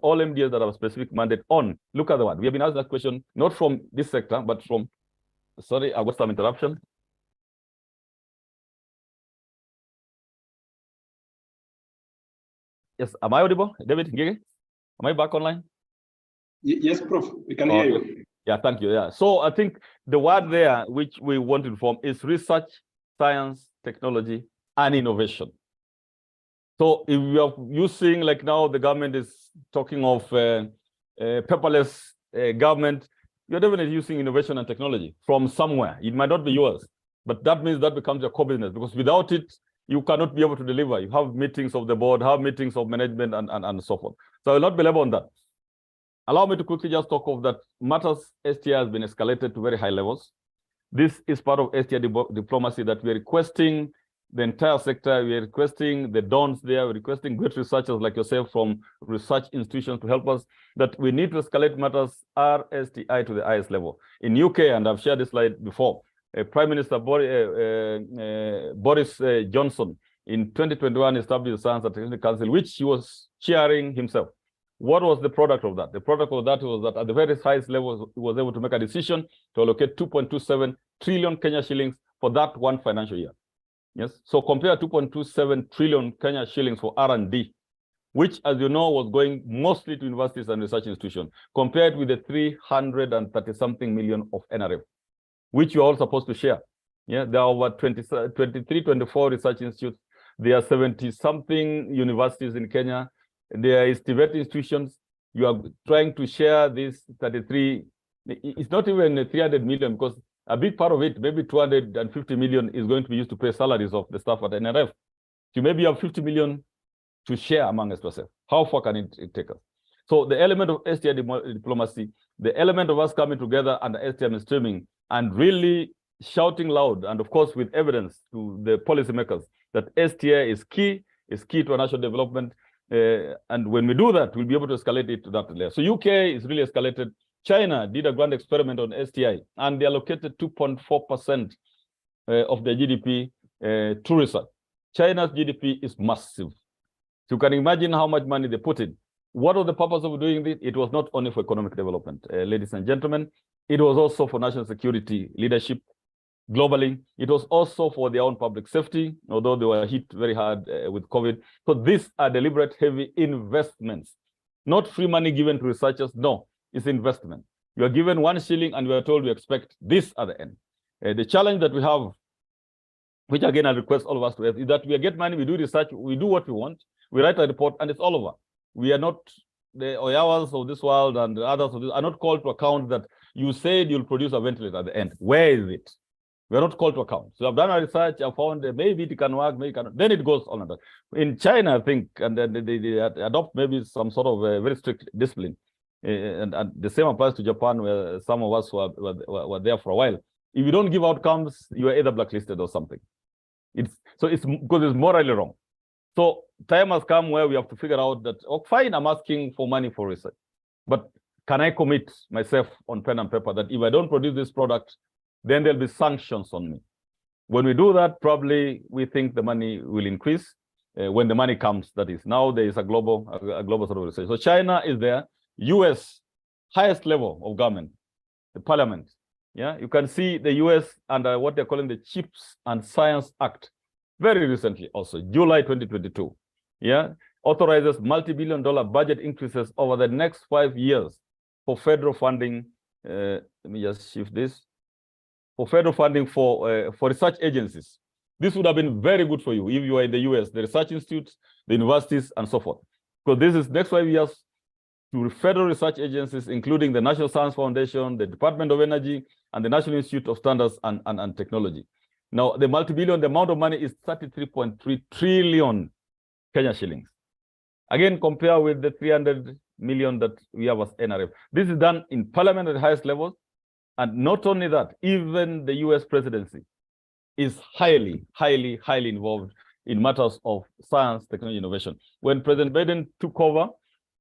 [SPEAKER 4] all MDS that have a specific mandate on. Look at the one. We have been asked that question, not from this sector, but from, sorry, I got some interruption. Yes, am I audible? David, Gigi? Am I back online?
[SPEAKER 2] Yes, Prof, we can hear you.
[SPEAKER 4] Yeah, thank you. Yeah, so I think the word there which we want to inform is research, science, technology, and innovation. So if we are using, like now the government is talking of paperless government, you're definitely using innovation and technology from somewhere. It might not be yours, but that means that becomes your core business, because without it, you cannot be able to deliver. You have meetings of the board, have meetings of management, and so forth. So I will not belabor on that. Allow me to quickly just talk of that matters. STI has been escalated to very high levels. This is part of STI diplomacy that we are requesting the entire sector. We are requesting the dons there. We're requesting great researchers like yourself from research institutions to help us, that we need to escalate matters RSTI to the highest level. In UK, and I've shared this slide before, Prime Minister Boris Johnson in 2021 established the Science and Technology Council, which he was chairing himself. What was the product of that? The product of that was that at the very highest level, he was able to make a decision to allocate 2.27 trillion Kenya shillings for that one financial year. Yes, so compare 2.27 trillion Kenya shillings for R&D, which, as you know, was going mostly to universities and research institutions, compared with the 330-something million of NRF, which you're all supposed to share. Yeah, there are over 23, 24 research institutes. There are 70-something universities in Kenya. There is Tibet institutions. You are trying to share this 33. It's not even 300 million, because a big part of it, maybe 250 million, is going to be used to pay salaries of the staff at NRF. So maybe you have 50 million to share among us yourself. How far can it take us? So the element of STI diplomacy, the element of us coming together under STI mainstreaming and really shouting loud, and of course with evidence to the policymakers, that STI is key to our national development. And when we do that, we'll be able to escalate it to that level. So UK is really escalated. China did a grand experiment on STI, and they allocated 2.4% of their GDP to research. China's GDP is massive. So you can imagine how much money they put in. What was the purpose of doing this? It was not only for economic development, ladies and gentlemen. It was also for national security leadership globally. It was also for their own public safety, although they were hit very hard with COVID. So these are deliberate heavy investments, not free money given to researchers. No, it's investment. You are given 1 shilling and we are told we expect this at the end. The challenge that we have, which again I request all of us to have, is that we get money, we do research, we do what we want, we write a report, and it's all over. We are not, the Oyawas of this world and the others of this are not called to account that you said you'll produce a ventilator at the end. Where is it? We are not called to account. So I've done a research, I found that maybe it can work, maybe it cannot. Then it goes on and on. In China, I think, and then they adopt maybe some sort of very strict discipline. And the same applies to Japan, where some of us were there for a while. If you don't give outcomes, you are either blacklisted or something. It's because it's morally wrong. So time has come where we have to figure out that, oh, fine, I'm asking for money for research, but can I commit myself on pen and paper that if I don't produce this product, then there'll be sanctions on me? When we do that, probably we think the money will increase when the money comes. That is, now there is a global sort of research. So China is there. US, highest level of government, the parliament. Yeah, you can see the US under what they're calling the Chips and Science Act, very recently also, July 2022. Yeah, authorizes multi-billion-dollar budget increases over the next 5 years for federal funding. Let me just shift this. For federal funding for research agencies. This would have been very good for you if you are in the US, the research institutes, the universities, and so forth. Because this is next 5 years to federal research agencies, including the National Science Foundation, the Department of Energy, and the National Institute of Standards and Technology. Now, the multi-billion, the amount of money is 33.3 trillion Kenya shillings. Again, compare with the 300 million that we have as NRF. This is done in parliament at the highest levels. And not only that, even the US presidency is highly involved in matters of science, technology, innovation. When President Biden took over,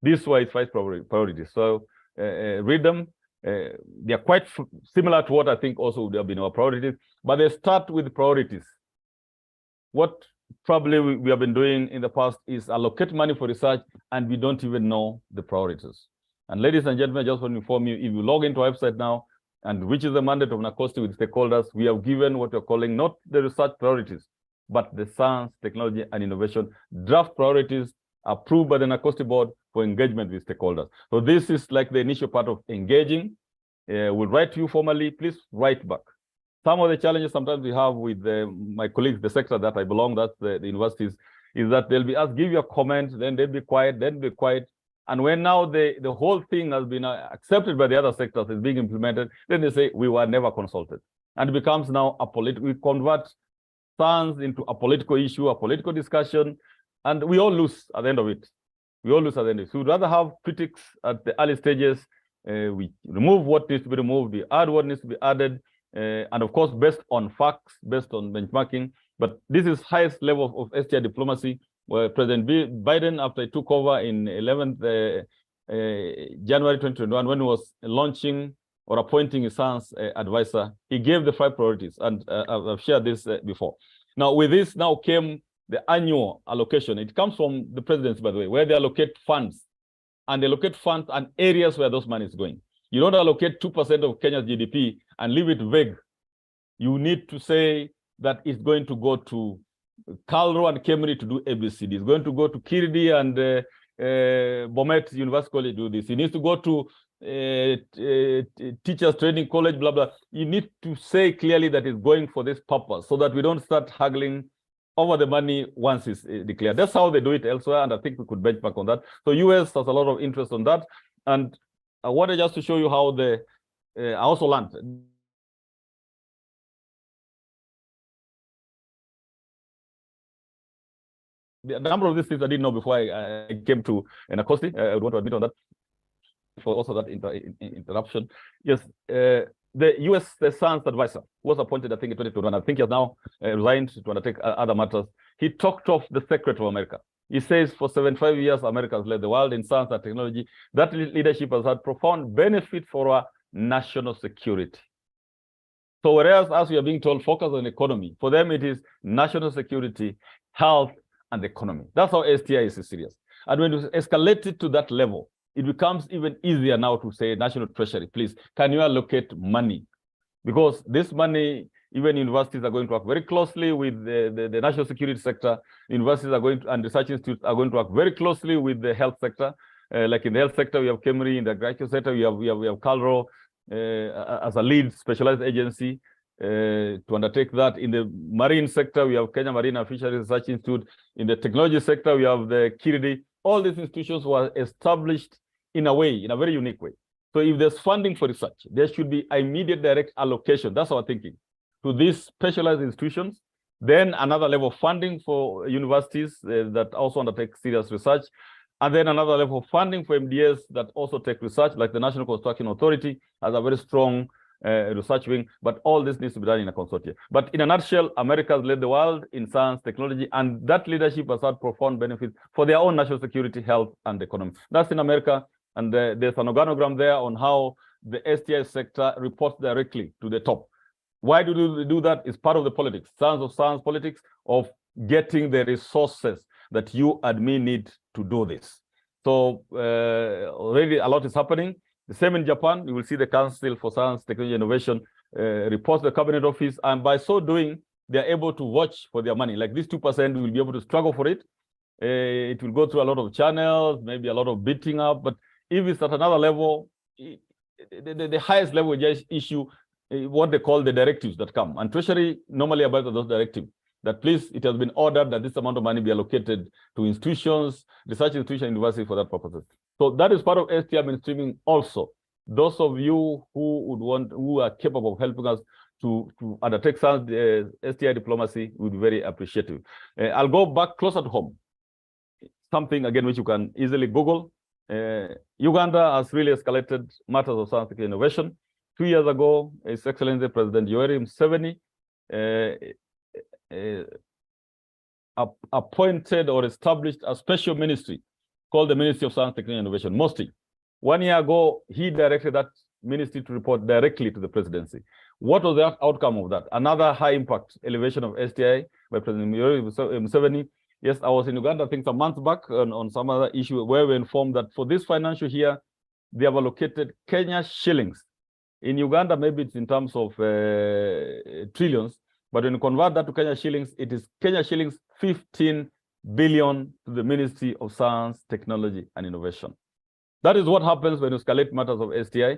[SPEAKER 4] these were his 5 priorities. So read them. They are quite similar to what I think also would have been our priorities, but they start with priorities. What probably we have been doing in the past is allocate money for research, and we don't even know the priorities. And ladies and gentlemen, I just want to inform you, if you log into our website now, and which is the mandate of NACOSTI with stakeholders, we have given what we're calling not the research priorities, but the science, technology, and innovation draft priorities approved by the NACOSTI board for engagement with stakeholders. So this is like the initial part of engaging. We'll write to you formally, please write back. Some of the challenges sometimes we have with my colleagues, the sector that I belong, that's the universities, is that they'll be asked, give your comment, then they'll be quiet, then be quiet. And when now the whole thing has been accepted by the other sectors, is being implemented, then they say, we were never consulted. And it becomes now a political, we convert science into a political issue, a political discussion, and we all lose at the end of it. We all lose at the end of it. So we'd rather have critics at the early stages. We remove what needs to be removed, we add what needs to be added, and of course, based on facts, based on benchmarking. But this is highest level of STI diplomacy, where President Biden, after he took over in 11th January 2021, when he was launching or appointing his science advisor, he gave the 5 priorities, and I've shared this before. Now, with this now came the annual allocation. It comes from the presidency, by the way, where they allocate funds, and they allocate funds and areas where those money is going. You don't allocate 2% of Kenya's GDP and leave it vague. You need to say that it's going to go to Calro and Kemri to do ABCD. It's going to go to Kiridi and Bomet University College to do this. It needs to go to Teachers Training College, blah, blah. You need to say clearly that it's going for this purpose so that we don't start haggling over the money once it's declared. That's how they do it elsewhere, and I think we could benchmark on that. So US has a lot of interest on that. And I wanted just to show you how I also learned. The number of these things I didn't know before I came to NACOSTI. I would want to admit on that for also that interruption. Yes, the US science advisor was appointed, I think, in 2021. I think he has now resigned to undertake other matters. He talked of the secret of America. He says for 75 years, America has led the world in science and technology. That leadership has had profound benefit for our national security. So whereas, as we are being told, focus on economy, for them it is national security, health, and economy. That's how STI is serious. And when you escalate it to that level, it becomes even easier now to say, National Treasury, please, can you allocate money? Because this money, even universities are going to work very closely with the national security sector. Universities are going to, and research institutes are going to work very closely with the health sector. Like in the health sector, we have Kemri. In the graduate sector, we have Calro as a lead specialized agency to undertake that. In the marine sector, we have Kenya Marine and Fisheries Research Institute. In the technology sector, we have the Kiridi. All these institutions were established in a way, in a very unique way. So if there's funding for research, there should be immediate direct allocation. That's our thinking. To these specialized institutions, then another level of funding for universities that also undertake serious research, and then another level of funding for MDS that also take research, like the National Construction Authority has a very strong research wing, but all this needs to be done in a consortium. But in a nutshell, America has led the world in science, technology, and that leadership has had profound benefits for their own national security, health, and economy. That's in America, and there's an organogram there on how the STI sector reports directly to the top. Why do they do that? It's part of the politics, science politics of getting the resources that you and me need to do this. So already a lot is happening. The same in Japan. You will see the Council for Science, Technology, Innovation reports the Cabinet Office, and by so doing, they are able to watch for their money. Like this 2% will be able to struggle for it. It will go through a lot of channels, maybe a lot of beating up. But if it's at another level, the highest level just issue what they call the directives that come. And Treasury normally abides by those directives. That please, it has been ordered that this amount of money be allocated to institutions, research institutions, universities for that purpose. So that is part of STI mainstreaming also. Those of you who are capable of helping us to undertake STI diplomacy would be very appreciative. I'll go back closer to home. Something, again, which you can easily Google. Uganda has really escalated matters of scientific innovation. 2 years ago, His Excellency President Yoweri Museveni appointed or established a special ministry called the Ministry of Science, Technology, and Innovation, MOSTI. 1 year ago, he directed that ministry to report directly to the presidency. What was the outcome of that? Another high impact elevation of STI by President Museveni. Yes, I was in Uganda, I think some months back on some other issue where we were informed that for this financial year, they have allocated Kenya shillings. In Uganda, maybe it's in terms of trillions, but when you convert that to Kenya shillings, it is Kenya shillings 15 billion to the Ministry of Science, Technology, and Innovation. That is what happens when you escalate matters of STI.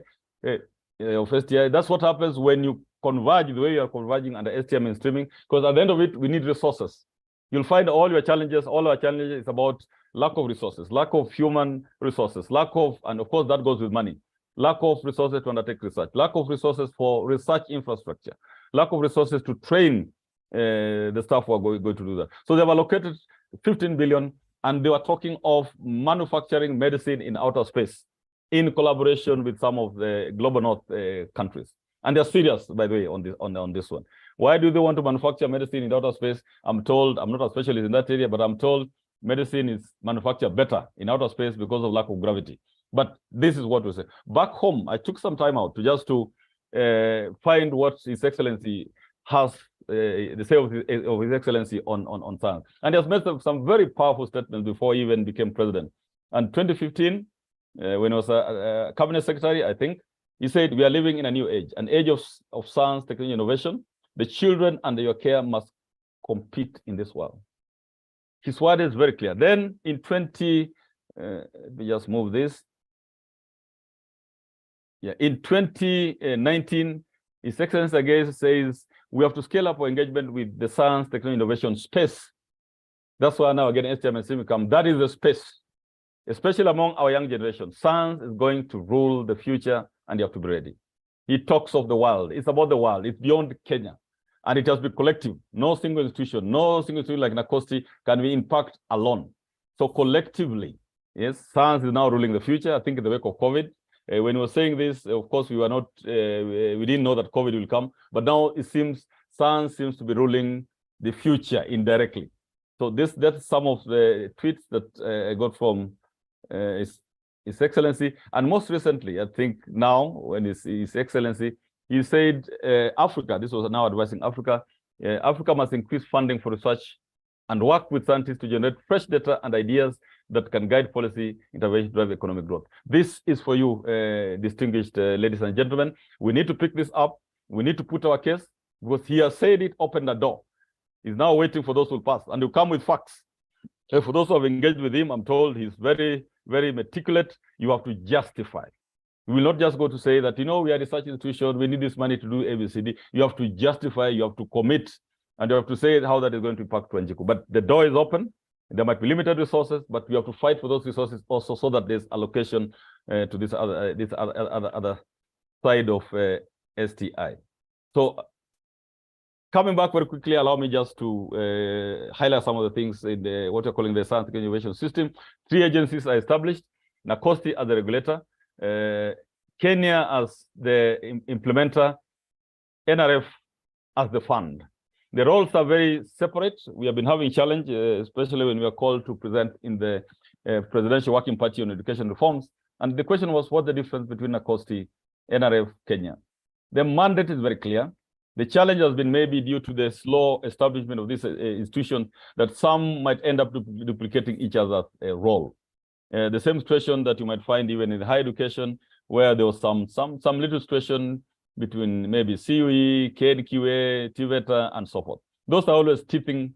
[SPEAKER 4] That's what happens when you converge the way you are converging under STI mainstreaming, because at the end of it, we need resources. You'll find all our challenges is about lack of resources, lack of human resources, and of course that goes with money, lack of resources to undertake research, lack of resources for research infrastructure, lack of resources to train the staff who are going to do that. So they've allocated 15 billion, and they were talking of manufacturing medicine in outer space in collaboration with some of the global north countries. And they're serious, by the way, on this one. Why do they want to manufacture medicine in outer space? I'm told, I'm not a specialist in that area, but I'm told medicine is manufactured better in outer space because of lack of gravity. But this is what we say. Back home, I took some time out to find what His Excellency has the say of His Excellency on science. And he has made some very powerful statements before he even became president. And 2015, when he was a cabinet secretary, I think, he said, we are living in a new age, an age of science, technology, innovation. The children under your care must compete in this world. His word is very clear. Then in let me just move this. Yeah, in 2019, His Excellency again says, we have to scale up our engagement with the science, technology, innovation space. That's why now again, STI mainstreaming come. That is the space, especially among our young generation. Science is going to rule the future, and you have to be ready. He talks of the world. It's about the world. It's beyond Kenya. And it has to be collective. No single institution like NACOSTI can be impact alone. So collectively, yes, science is now ruling the future. I think in the wake of COVID, when we were saying this, of course, we didn't know that COVID will come, but now it seems science seems to be ruling the future indirectly. So that's some of the tweets that I got from His Excellency. And most recently, I think now, when His Excellency, he said Africa, this was now advising Africa, Africa must increase funding for research and work with scientists to generate fresh data and ideas that can guide policy intervention to drive economic growth. This is for you, distinguished ladies and gentlemen. We need to pick this up. We need to put our case, because he has said it, opened the door. He's now waiting for those who pass, and he'll come with facts. For those who have engaged with him, I'm told he's very, very meticulous. You have to justify. We will not just go to say that, we are a research institution, we need this money to do ABCD. You have to justify, you have to commit, and you have to say how that is going to impact Wanjiku. But the door is open. There might be limited resources, but we have to fight for those resources also, so that there's allocation to this other side of STI. So coming back very quickly, allow me just to highlight some of the things in what you're calling the scientific innovation system. 3 agencies are established: NACOSTI as the regulator, Kenya as the implementer, NRF as the fund. The roles are very separate. We have been having challenge, especially when we are called to present in the Presidential Working Party on Education Reforms. And the question was, what's the difference between NACOSTI, NRF, Kenya? The mandate is very clear. The challenge has been maybe due to the slow establishment of this institution, that some might end up duplicating each other's role. The same situation that you might find even in higher education, where there was some little situation between maybe CUE, KNQA, TVETA, and so forth. Those are always tipping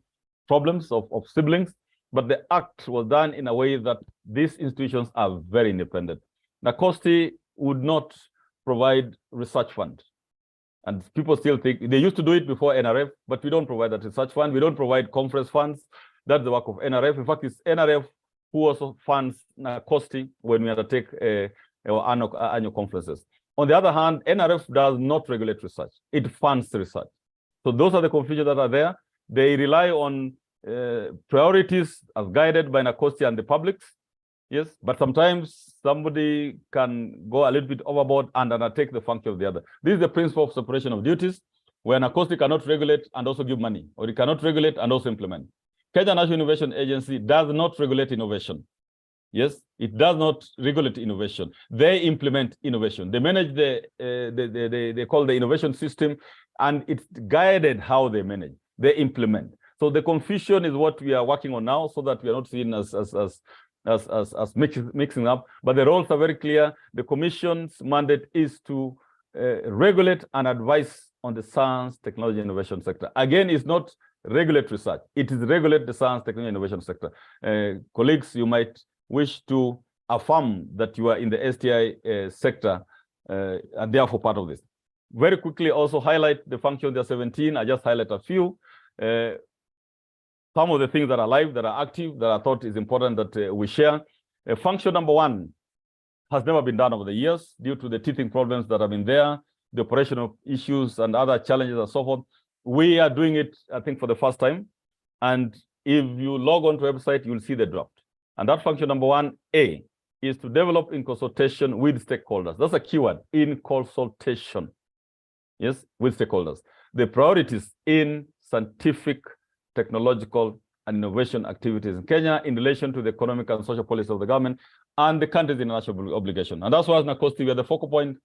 [SPEAKER 4] problems of siblings, but the act was done in a way that these institutions are very independent. NACOSTI would not provide research fund. And people still think, they used to do it before NRF, but we don't provide that research fund. We don't provide conference funds. That's the work of NRF. In fact, it's NRF who also funds NACOSTI when we undertake our annual conferences. On the other hand, NRF does not regulate research. It funds research. So those are the confusions that are there. They rely on priorities as guided by NACOSTI and the publics. Yes, but sometimes somebody can go a little bit overboard and undertake the function of the other. This is the principle of separation of duties, where NACOSTI cannot regulate and also give money, or it cannot regulate and also implement. Kenya National Innovation Agency does not regulate innovation. Yes, it does not regulate innovation. They implement innovation. They manage they call the innovation system, and it's guided how they manage. They implement. So the confusion is what we are working on now, so that we are not seen as mixing up. But the roles are very clear. The Commission's mandate is to regulate and advise on the science, technology, innovation sector. Again, it's not regulate research. It is regulate the science, technology, innovation sector. Colleagues, you might wish to affirm that you are in the STI sector and therefore part of this. Very quickly, also highlight the function. There are 17. I just highlight a few. Some of the things that are live, that are active, that I thought is important that we share. Function number 1 has never been done over the years due to the teething problems that have been there, the operational issues and other challenges and so forth. We are doing it, I think, for the first time. And if you log on to the website, you'll see the draft. And that function number 1A is to develop in consultation with stakeholders. That's a keyword, in consultation. Yes, with stakeholders. The priorities in scientific, technological, and innovation activities in Kenya in relation to the economic and social policy of the government and the country's international obligation. And that's why, as NACOSTI, we are the focal point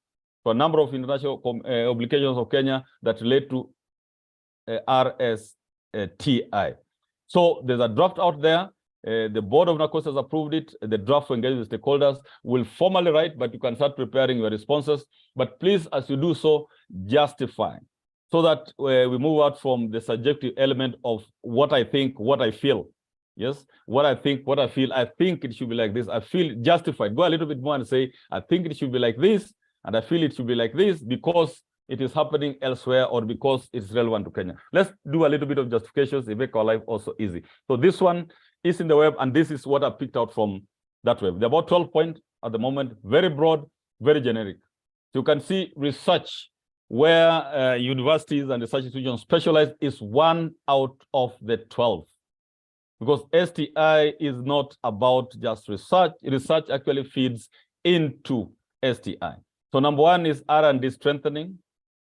[SPEAKER 4] for a number of international obligations of Kenya that relate to RSTI. So there's a draft out there. The board of NACOSTI has approved it. The draft for engaging with stakeholders will formally write, but you can start preparing your responses. But please, as you do so, justify, so that we move out from the subjective element of what I think, what I feel. Yes, what I think, what I feel. I think it should be like this. I feel justified. Go a little bit more and say, I think it should be like this, and I feel it should be like this because it is happening elsewhere or because it's relevant to Kenya. Let's do a little bit of justifications. It make our life also easy. So this one is in the web, and this is what I picked out from that web. There are about 12 points at the moment, very broad, very generic. So you can see research where universities and research institutions specialize is 1 out of the 12. Because STI is not about just research. Research actually feeds into STI. So number 1 is R&D strengthening.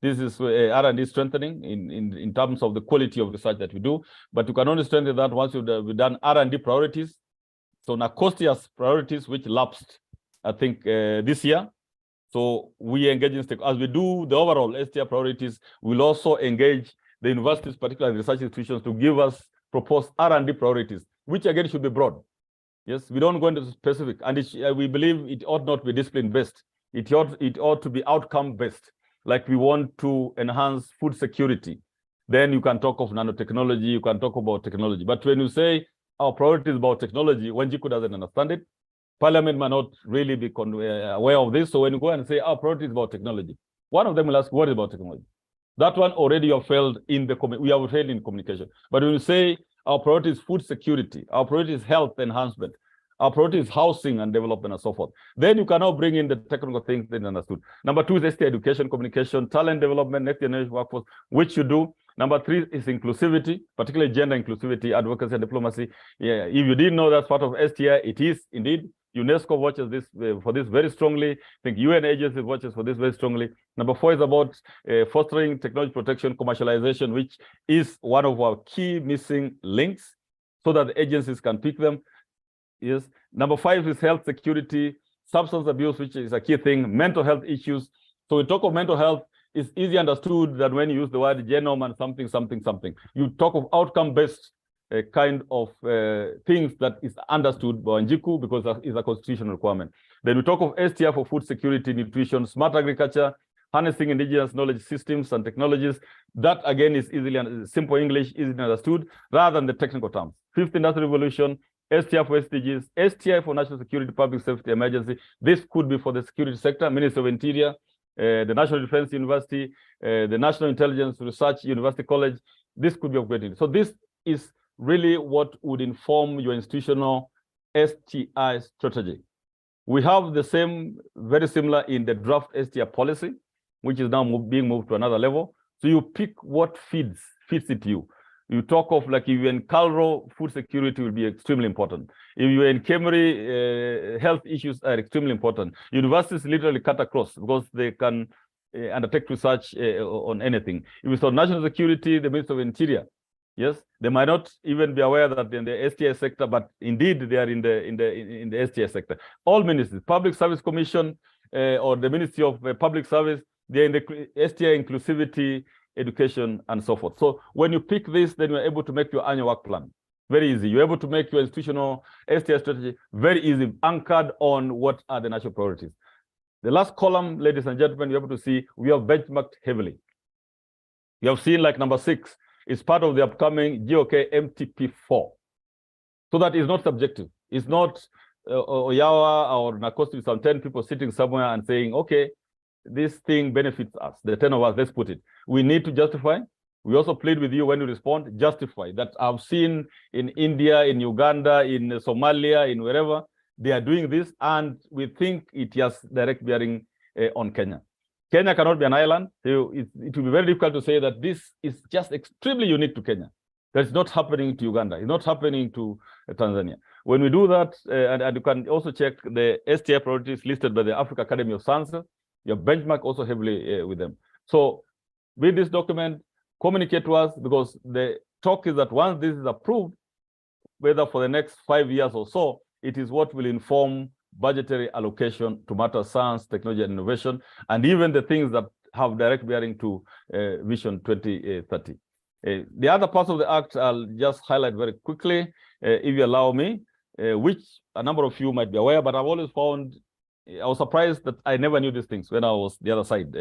[SPEAKER 4] This is R&D strengthening in terms of the quality of research that we do. But you can only strengthen that once we've done R&D priorities. So NACOSTI has priorities which lapsed, I think, this year. So we engage in, as we do the overall STI priorities, we'll also engage the universities, particularly research institutions, to give us proposed R&D priorities, which again should be broad. Yes, we don't go into specific, and we believe it ought not be discipline-based. It ought to be outcome-based. Like we want to enhance food security, then you can talk of nanotechnology, you can talk about technology. But when you say our priority is about technology, when Jiku doesn't understand it, Parliament might not really be aware of this. So when you go and say our priority is about technology, one of them will ask, what is about technology? That one already you have failed in we have failed in communication. But when you say our priority is food security, our priority is health enhancement, our priority is housing and development and so forth, then you cannot bring in the technical things that are understood. Number 2 is STI education, communication, talent development, next generation workforce, which you do. Number 3 is inclusivity, particularly gender inclusivity, advocacy, and diplomacy. Yeah, if you didn't know that's part of STI, it is indeed. UNESCO watches this for this very strongly. I think UN agency watches for this very strongly. Number 4 is about fostering technology protection, commercialization, which is one of our key missing links so that the agencies can pick them. Yes. Number 5 is health security, substance abuse, which is a key thing, mental health issues. So we talk of mental health, it's easy understood that when you use the word genome and something, something, something, you talk of outcome-based kind of things that is understood by Njiku because that is a constitutional requirement. Then we talk of STI for food security, nutrition, smart agriculture, harnessing indigenous knowledge systems and technologies. That again is easily, simple English, easily understood rather than the technical terms. 5th Industrial Revolution, STI for SDGs, STI for national security, public safety, emergency. This could be for the security sector, Ministry of Interior, the National Defense University, the National Intelligence Research University College. This could be of great need. So this is really what would inform your institutional STI strategy. We have the same, very similar in the draft STI policy, which is now being moved to another level. So you pick what fits it to you. You talk of, like, if you're in Calro, food security will be extremely important. If you're in Kemri, health issues are extremely important. Universities literally cut across because they can undertake research on anything. If it's on national security, the Ministry of Interior Yes, they might not even be aware that they're in the STI sector, but indeed they are in the STI sector. All ministries, Public Service Commission or the Ministry of Public Service, they're in the STI inclusivity, education, and so forth. So when you pick this, then you're able to make your annual work plan. Very easy. You're able to make your institutional STI strategy very easy, anchored on what are the national priorities. The last column, ladies and gentlemen, you're able to see we have benchmarked heavily. You have seen like number 6 is part of the upcoming GOK MTP4. So that is not subjective. It's not Oyawa or Nakosti, some 10 people sitting somewhere and saying, okay, this thing benefits us, the 10 of us, let's put it. We need to justify. We also plead with you when you respond, justify that I've seen in India, in Uganda, in Somalia, in wherever, they are doing this, and we think it has direct bearing on Kenya. Kenya cannot be an island. So it will be very difficult to say that this is just extremely unique to Kenya. That's not happening to Uganda. It's not happening to Tanzania. When we do that, and you can also check the STI priorities listed by the Africa Academy of Sciences, your benchmark also heavily with them. So with this document, communicate to us, because the talk is that once this is approved, whether for the next 5 years or so, it is what will inform budgetary allocation to matter science, technology, and innovation, and even the things that have direct bearing to Vision 2030. The other parts of the Act, I'll just highlight very quickly, if you allow me, which a number of you might be aware, but I've always found, I was surprised that I never knew these things when I was the other side,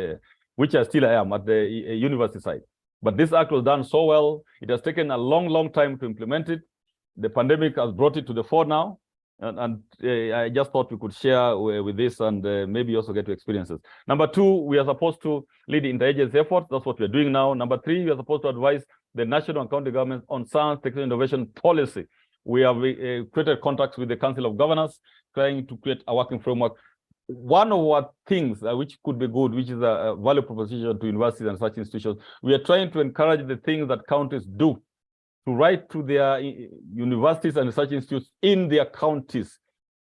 [SPEAKER 4] which I still am at the university side. But this Act was done so well. It has taken a long, long time to implement it. The pandemic has brought it to the fore now. And I just thought we could share with this and maybe also get to experiences. Number 2, we are supposed to lead interagency efforts. That's what we're doing now. Number 3, we are supposed to advise the national and county governments on science, technology, innovation policy. We have created contacts with the Council of Governors, trying to create a working framework. One of our things which could be good, which is a value proposition to universities and such institutions, we are trying to encourage the things that counties do, to write to their universities and research institutes in their counties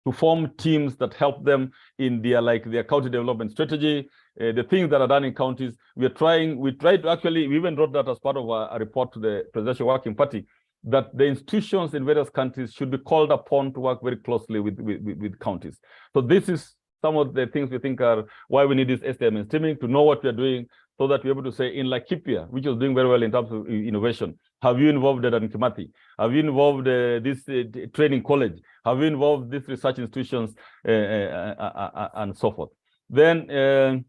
[SPEAKER 4] to form teams that help them in their county development strategy, the things that are done in counties. We try to actually, we even wrote that as part of a report to the Presidential Working Party, that the institutions in various countries should be called upon to work very closely with counties. So this is some of the things we think are why we need this STI mainstreaming, to know what we are doing, so that we're able to say in Laikipia, which was doing very well in terms of innovation, have you involved in Kimathi? Have you involved this training college? Have you involved these research institutions and so forth? Then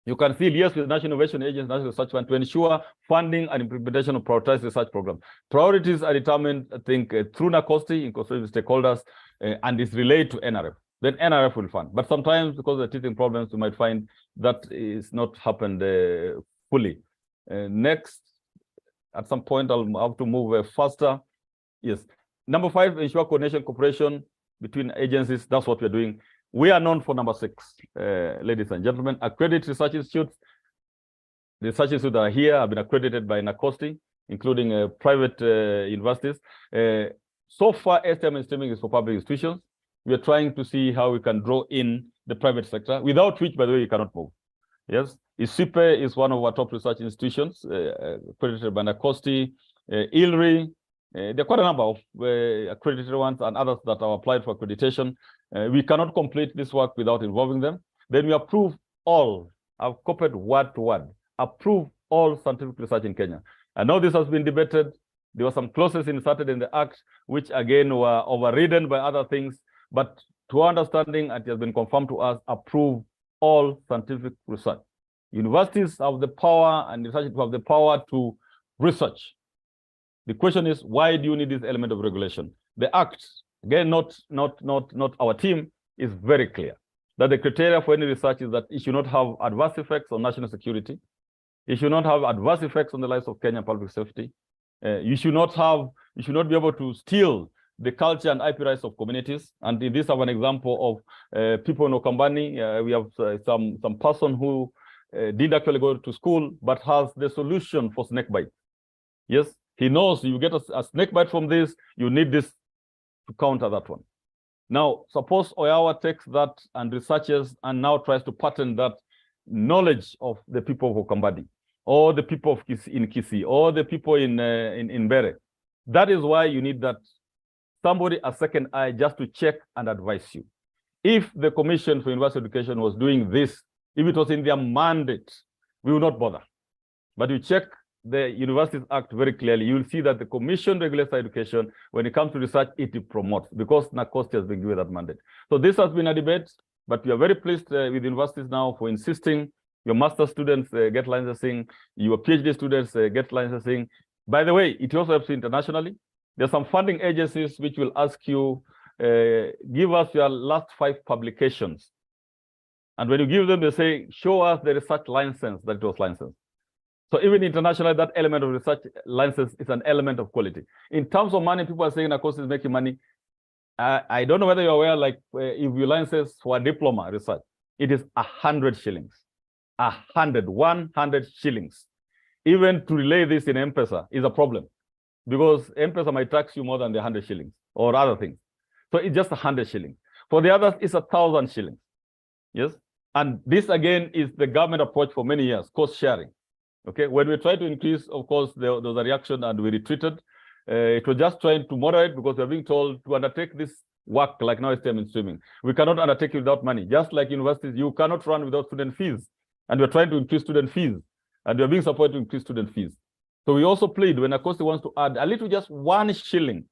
[SPEAKER 4] you can see yes with National Innovation Agency, National Research Fund to ensure funding and implementation of prioritized research programs. Priorities are determined, I think, through NACOSTI, in consultation with stakeholders, and is relayed to NRF. Then NRF will fund. But sometimes, because of the teething problems, you might find that is not happened fully. Next, at some point, I'll have to move faster. Yes. Number 5, ensure coordination, cooperation between agencies. That's what we're doing. We are known for number 6, ladies and gentlemen. Accredited research institutes. The research institutes that are here have been accredited by NACOSTI, including private universities. So far, STI mainstreaming is for public institutions. We are trying to see how we can draw in the private sector, without which, by the way, you cannot move. Yes, ISIPE is one of our top research institutions, accredited by NACOSTI, ILRI. There are quite a number of accredited ones and others that are applied for accreditation. We cannot complete this work without involving them. Then we approve all, I've copied word to word, approve all scientific research in Kenya. I know this has been debated. There were some clauses inserted in the Act, which again were overridden by other things. But to our understanding, and it has been confirmed to us, approve all scientific research. Universities have the power and research have the power to research. The question is, why do you need this element of regulation? The Act, again, not our team, is very clear that the criteria for any research is that it should not have adverse effects on national security. It should not have adverse effects on the lives of Kenyan public safety. You should not be able to steal the culture and IP rights of communities. And in this, I have an example of people in Okambani. We have some person who did actually go to school, but has the solution for snake bite. Yes, he knows you get a snake bite from this, you need this to counter that one. Now, suppose Oyawa takes that and researches and now tries to patent that knowledge of the people of Okambani. or the people of in Kisii, or the people in Bere. That is why you need that somebody, a second eye, just to check and advise you. If the Commission for University Education was doing this, if it was in their mandate, we would not bother. But you check the Universities Act very clearly, you will see that the Commission regulates education. When it comes to research, it promotes, because NACOST has been given that mandate. So this has been a debate, but we are very pleased with universities now for insisting your master's students get licensing, your PhD students get licensing. By the way, it also helps internationally. There are some funding agencies which will ask you, give us your last 5 publications. And when you give them, they say, show us the research license that it was licensed. So even internationally, that element of research license is an element of quality. In terms of money, people are saying NACOST is making money. I don't know whether you're aware, like if you license for a diploma research, it is 100 shillings. 100 shillings. Even to relay this in M-Pesa is a problem, because M-Pesa might tax you more than the 100 shillings or other things. So it's just 100 shillings. For the others, it's 1,000 shillings. Yes. And this again is the government approach for many years, cost sharing. Okay. When we tried to increase, of course, there was a reaction and we retreated. It was just trying to moderate, because we're being told to undertake this work like now Sti Mainstreaming. We cannot undertake it without money. Just like universities, you cannot run without student fees. And we're trying to increase student fees. And we're being supported to increase student fees. So we also plead when NACOST wants to add a little, just 1 shilling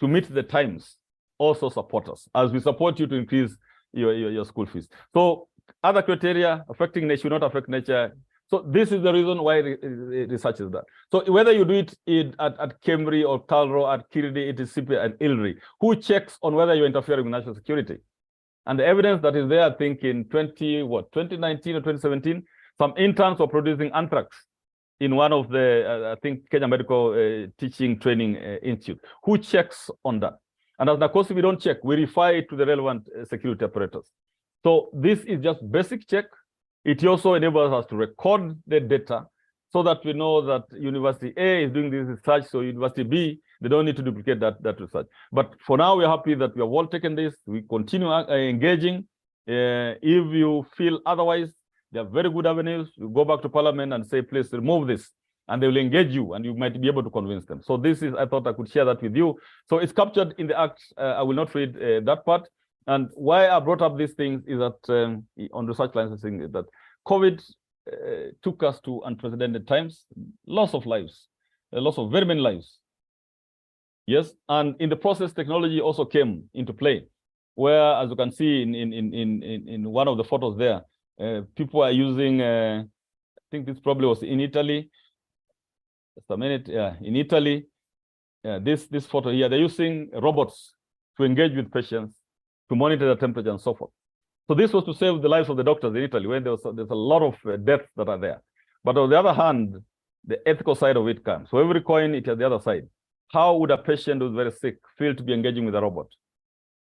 [SPEAKER 4] to meet the times, also support us as we support you to increase your school fees. So other criteria affecting nature will not affect nature. So this is the reason why research is done. So whether you do it at Cambridge or Calro, at Kiridi, it is simply an ILRI. Who checks on whether you're interfering with national security? And the evidence that is there, I think in 2019 or 2017, some interns were producing anthrax in one of the, I think, Kenya Medical Teaching Training Institute. Who checks on that? And as NACOST, we don't check, we refer it to the relevant security operators. So this is just basic check. It also enables us to record the data so that we know that University A is doing this research, so University B, they don't need to duplicate that research. But for now, we're happy that we have all taken this. We continue engaging. If you feel otherwise, there are very good avenues. You go back to Parliament and say, please remove this, and they will engage you, and you might be able to convince them. So this is, I thought I could share that with you. So it's captured in the Act. I will not read that part. And why I brought up these things is that on research licensing, that COVID took us to unprecedented times, loss of lives, loss of very many lives. Yes, and in the process, technology also came into play, where, as you can see in one of the photos there, people are using, I think this probably was in Italy. Just a minute, in Italy, this photo here, they're using robots to engage with patients, to monitor the temperature and so forth. So this was to save the lives of the doctors in Italy, when there's a lot of deaths that are there. But on the other hand, the ethical side of it comes. So every coin, it has the other side. How would a patient who's very sick feel to be engaging with a robot?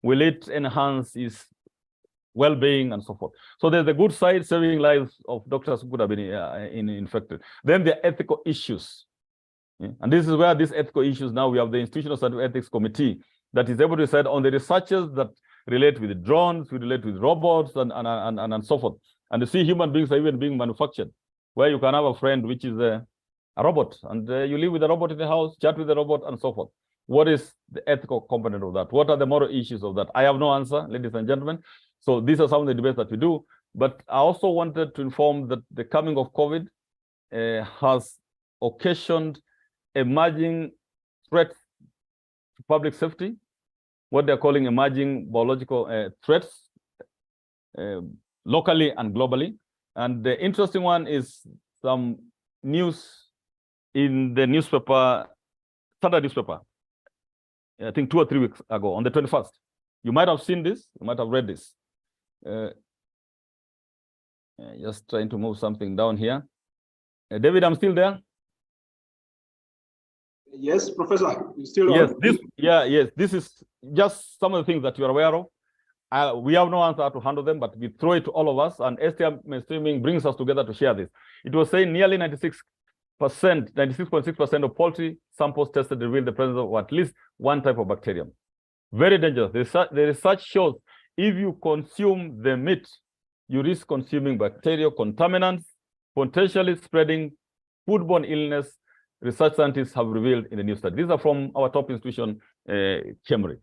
[SPEAKER 4] Will it enhance his well-being and so forth? So there's the good side, saving lives of doctors who could have been infected. Then the ethical issues. Yeah? And this is where these ethical issues, now we have the Institutional Scientific Ethics Committee that is able to decide on the researchers that relate with drones, we relate with robots and so forth. And you see human beings are even being manufactured, where you can have a friend which is a robot, and you live with a robot in the house, chat with the robot and so forth. What is the ethical component of that? What are the moral issues of that? I have no answer, ladies and gentlemen. So these are some of the debates that we do. But I also wanted to inform that the coming of COVID has occasioned emerging threats to public safety, what they're calling emerging biological threats, locally and globally. And the interesting one is some news in the newspaper, Standard newspaper, I think 2 or 3 weeks ago, on the 21st. You might have seen this, you might have read this. Just trying to move something down here. David, I'm still there.
[SPEAKER 2] Yes, Professor, you still
[SPEAKER 4] yes,
[SPEAKER 2] on?
[SPEAKER 4] Yes, this is just some of the things that you are aware of. We have no answer to handle them, but we throw it to all of us, and Sti Mainstreaming brings us together to share this. It was saying nearly 96.6% of poultry samples tested revealed the presence of at least one type of bacterium. Very dangerous. The research shows if you consume the meat, you risk consuming bacterial contaminants, potentially spreading foodborne illness research scientists have revealed in the new study. These are from our top institution, KEMRI.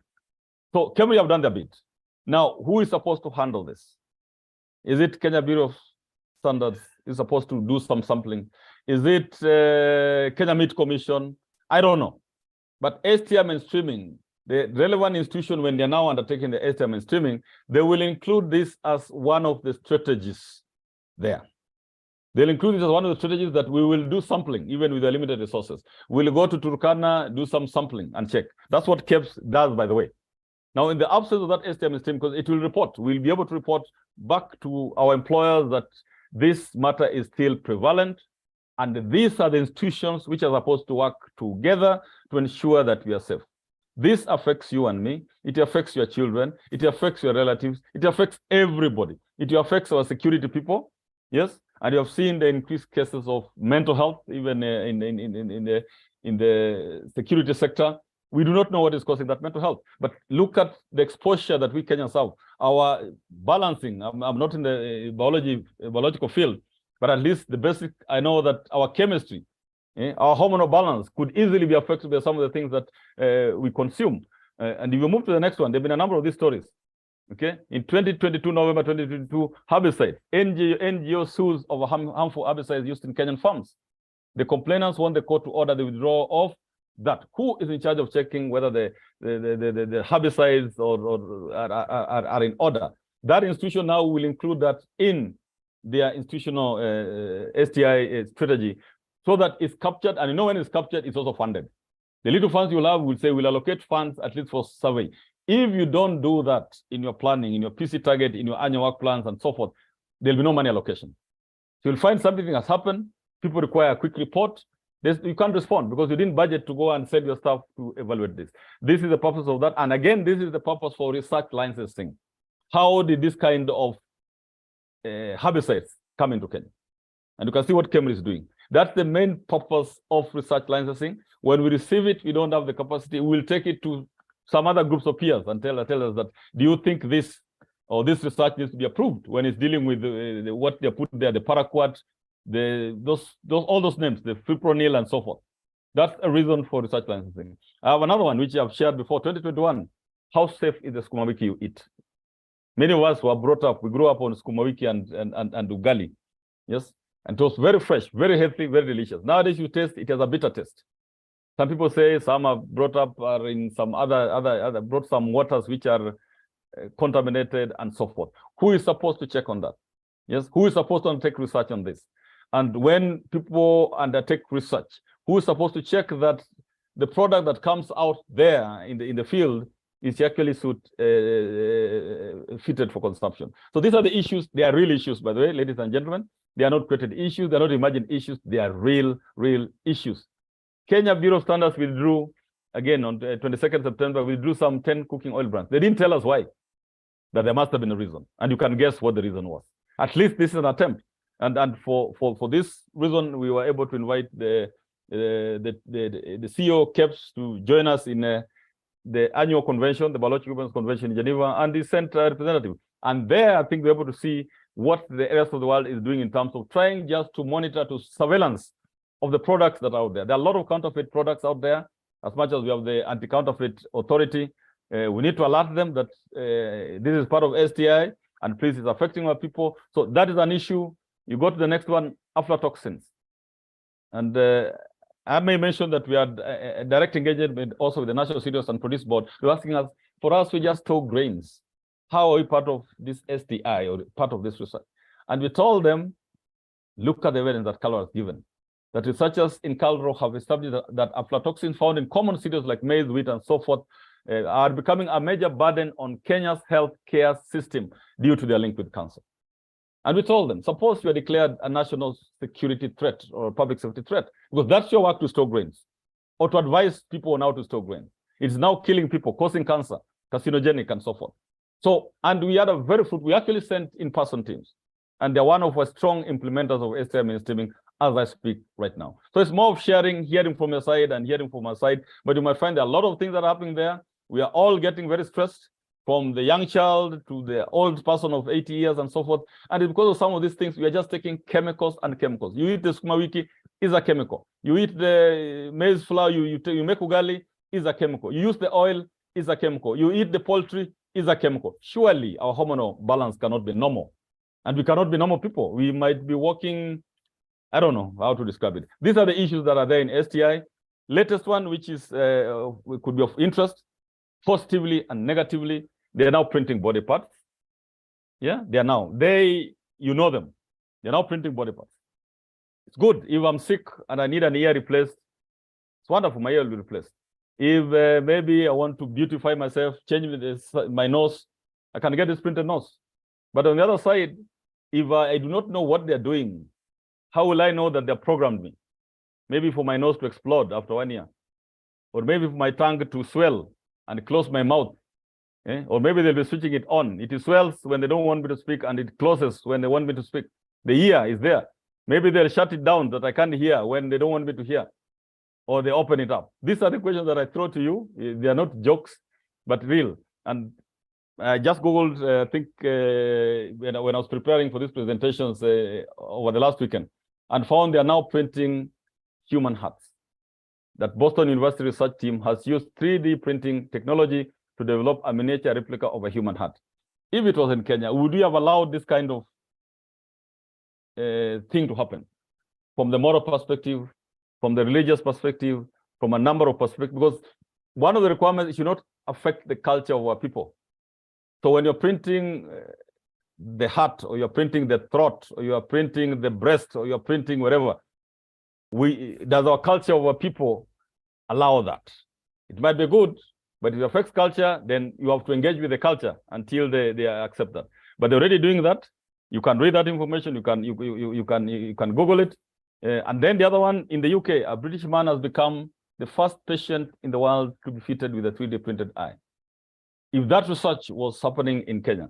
[SPEAKER 4] So KEMRI have done their bit. Now, who is supposed to handle this? Is it Kenya Bureau of Standards is supposed to do some sampling? Is it Kenya Meat Commission? I don't know. But STI mainstreaming, the relevant institution, when they're now undertaking the STI mainstreaming, they will include this as one of the strategies there. They'll include this as one of the strategies that we will do sampling, even with the limited resources. We'll go to Turkana, do some sampling and check. That's what KEBS does, by the way. Now, in the absence of that STI mainstream, because it will report, we'll be able to report back to our employers that this matter is still prevalent. And these are the institutions which are supposed to work together to ensure that we are safe. This affects you and me. It affects your children. It affects your relatives. It affects everybody. It affects our security people. Yes. And you have seen the increased cases of mental health, even in the security sector. We do not know what is causing that mental health. But look at the exposure that we Kenyans have. Our balancing, I'm not in the biological field, but at least the basic, I know that our chemistry, our hormonal balance could easily be affected by some of the things that we consume. And if you move to the next one, there have been a number of these stories. Okay, in 2022, November 2022, herbicides, NGO sues over harmful herbicides used in Kenyan farms. The complainants want the court to order the withdrawal of that. Who is in charge of checking whether the herbicides are in order? That institution now will include that in their institutional STI strategy, so that it's captured, and you know when it's captured, it's also funded. The little funds you'll have will say we'll allocate funds at least for survey. If you don't do that in your planning, in your PC target, in your annual work plans, and so forth, there'll be no money allocation. So you'll find something has happened, people require a quick report, you can't respond because you didn't budget to go and send your staff to evaluate this. This is the purpose of that. And again, this is the purpose for research licensing. How did this kind of herbicides come into Kenya? And you can see what KEMRI is doing. That's the main purpose of research licensing. When we receive it, we don't have the capacity, we'll take it to some other groups of peers and tell us that, do you think this or this research needs to be approved when it's dealing with what they put there, the paraquat, all those names, the fipronil and so forth. That's a reason for research licensing. I have another one which I've shared before, 2021. How safe is the sukuma wiki you eat? Many of us were brought up, we grew up on sukuma wiki and ugali. Yes, and it was very fresh, very healthy, very delicious. Nowadays you taste, it has a bitter taste. Some people say some are brought up are in some other brought some waters which are contaminated and so forth. Who is supposed to check on that? Yes, who is supposed to undertake research on this? And when people undertake research, who is supposed to check that the product that comes out there in the field is actually fitted for consumption? So these are the issues. They are real issues, by the way, ladies and gentlemen. They are not created issues. They are not imagined issues. They are real issues. Kenya Bureau of Standards withdrew, again, on 22nd September, withdrew some 10 cooking oil brands. They didn't tell us why, that there must have been a reason. And you can guess what the reason was. At least this is an attempt. And for this reason, we were able to invite the CEO KEBS to join us in the annual convention, the Biological Weapons Convention in Geneva, and he sent a representative. And there, I think we're able to see what the rest of the world is doing in terms of trying just to monitor, to surveillance of the products that are out there. There are a lot of counterfeit products out there. As much as we have the anti-counterfeit authority, we need to alert them that this is part of STI, and please, it's affecting our people. So that is an issue. You go to the next one, aflatoxins. And I may mention that we are direct engagement also with the National Cereals and Produce Board. They're asking us, for us, we just store grains. How are we part of this STI or part of this research? And we told them, look at the evidence that Carlo has given. That researchers in Calro have established that aflatoxins found in common cereals like maize, wheat, and so forth are becoming a major burden on Kenya's healthcare system due to their link with cancer. And we told them, suppose you are declared a national security threat or a public safety threat, because that's your work to store grains, or to advise people on how to store grains. It's now killing people, causing cancer, carcinogenic, and so forth. So, and we had a very fruitful, we actually sent in-person teams, and they're one of our strong implementers of STI mainstreaming as I speak right now. So it's more of sharing, hearing from your side and hearing from our side, but you might find there are a lot of things that are happening there. We are all getting very stressed. from the young child to the old person of 80 years and so forth. And because of some of these things, we are just taking chemicals and chemicals. You eat the sukuma wiki, is a chemical. You eat the maize flour, you make ugali, is a chemical. You use the oil, is a chemical. You eat the poultry, is a chemical. Surely our hormonal balance cannot be normal. And we cannot be normal people. We might be walking, I don't know how to describe it. These are the issues that are there in STI. Latest one, which is could be of interest, positively and negatively, they are now printing body parts. Yeah, they are now. You know them. They're now printing body parts. It's good. If I'm sick and I need an ear replaced, it's wonderful, my ear will be replaced. If maybe I want to beautify myself, change my nose, I can get this printed nose. But on the other side, if I do not know what they're doing, how will I know that they're programmed me? Maybe for my nose to explode after 1 year, or maybe for my tongue to swell and close my mouth. Or maybe they'll be switching it on. It swells when they don't want me to speak, and it closes when they want me to speak. The ear is there. Maybe they'll shut it down that I can't hear when they don't want me to hear, or they open it up. These are the questions that I throw to you. They are not jokes, but real. And I just Googled, I think, when I was preparing for these presentations over the last weekend, and found they are now printing human hearts. That Boston University research team has used 3D printing technology to develop a miniature replica of a human heart. If it was in Kenya, would we have allowed this kind of thing to happen? From the moral perspective, from the religious perspective, from a number of perspectives, because one of the requirements is should not affect the culture of our people. So when you're printing the heart, or you're printing the throat, or you're printing the breast, or you're printing whatever, does our culture of our people allow that? It might be good, but if it affects culture, then you have to engage with the culture until they accept that. But they're already doing that. You can read that information. You can Google it. And then the other one, in the UK, a British man has become the first patient in the world to be fitted with a 3D printed eye. If that research was happening in Kenya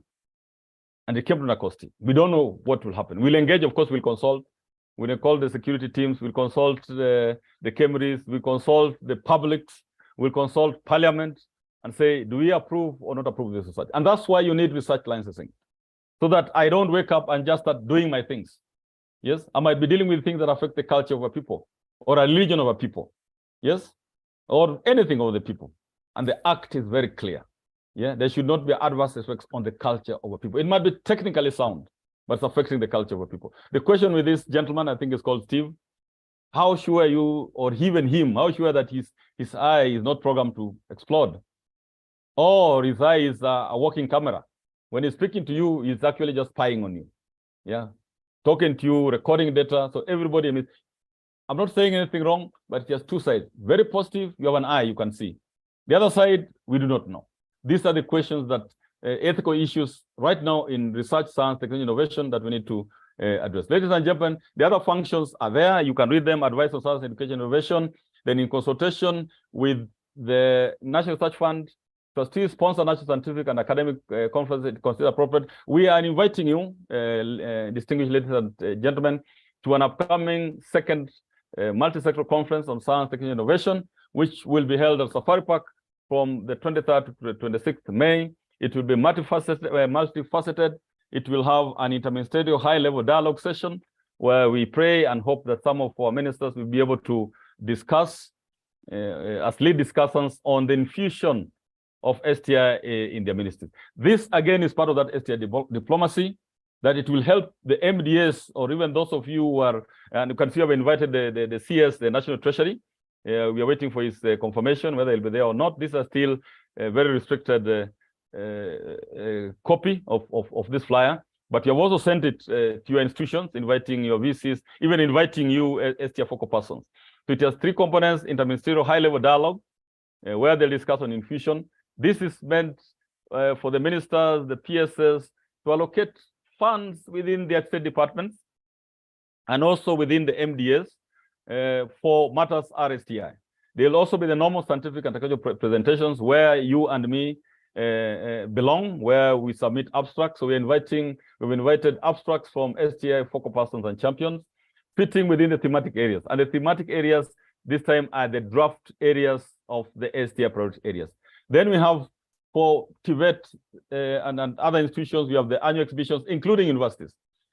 [SPEAKER 4] and it came to Nakosti, we don't know what will happen. We'll engage, of course, we'll consult. We'll call the security teams, we'll consult the Kemris, we'll consult the publics, we'll consult parliament and say, do we approve or not approve this research? And that's why you need research licensing, so that I don't wake up and just start doing my things. Yes, I might be dealing with things that affect the culture of a people, or a religion of a people. Yes, or anything of the people. And the act is very clear. Yeah, there should not be adverse effects on the culture of a people. It might be technically sound, but it's affecting the culture of a people. The question with this gentleman, I think is called Steve. How sure are you, or even him, how sure that his eye is not programmed to explode? Or his eye is a working camera. When he's speaking to you, he's actually just spying on you. Yeah, talking to you, recording data. So everybody, I'm not saying anything wrong, but it's just two sides. Very positive, you have an eye, you can see. The other side, we do not know. These are the questions that ethical issues right now in research, science, technology, innovation that we need to address. Ladies and gentlemen, the other functions are there. You can read them: advice on science, education, innovation. Then in consultation with the National Research Fund, trustees sponsor national scientific and academic conferences considered appropriate. We are inviting you, distinguished ladies and gentlemen, to an upcoming second multi-sector conference on science, technology, innovation, which will be held at Safari Park from the 23rd to the 26th May. It will be multifaceted. It will have an interministerial high-level dialogue session where we pray and hope that some of our ministers will be able to discuss as lead discussants on the infusion of STI in their ministries. This, again, is part of that STI diplomacy, that it will help the MDS, or even those of you who are, and you can see I've invited the CS, the National Treasury. We are waiting for his confirmation, whether he'll be there or not. These are still a very restricted copy of this flyer, but you have also sent it to your institutions, inviting your VCs, even inviting you STI focal persons. So it has three components: interministerial high-level dialogue, where they'll discuss on infusion. This is meant for the ministers, the PSS, to allocate funds within the state departments and also within the MDS for matters RSTI. There'll also be the normal scientific and technical presentations where you and me belong, where we submit abstracts. So we've invited abstracts from STI focal persons and champions, fitting within the thematic areas. And the thematic areas this time are the draft areas of the STI priority areas. Then we have for TVET and other institutions, we have the annual exhibitions, including universities.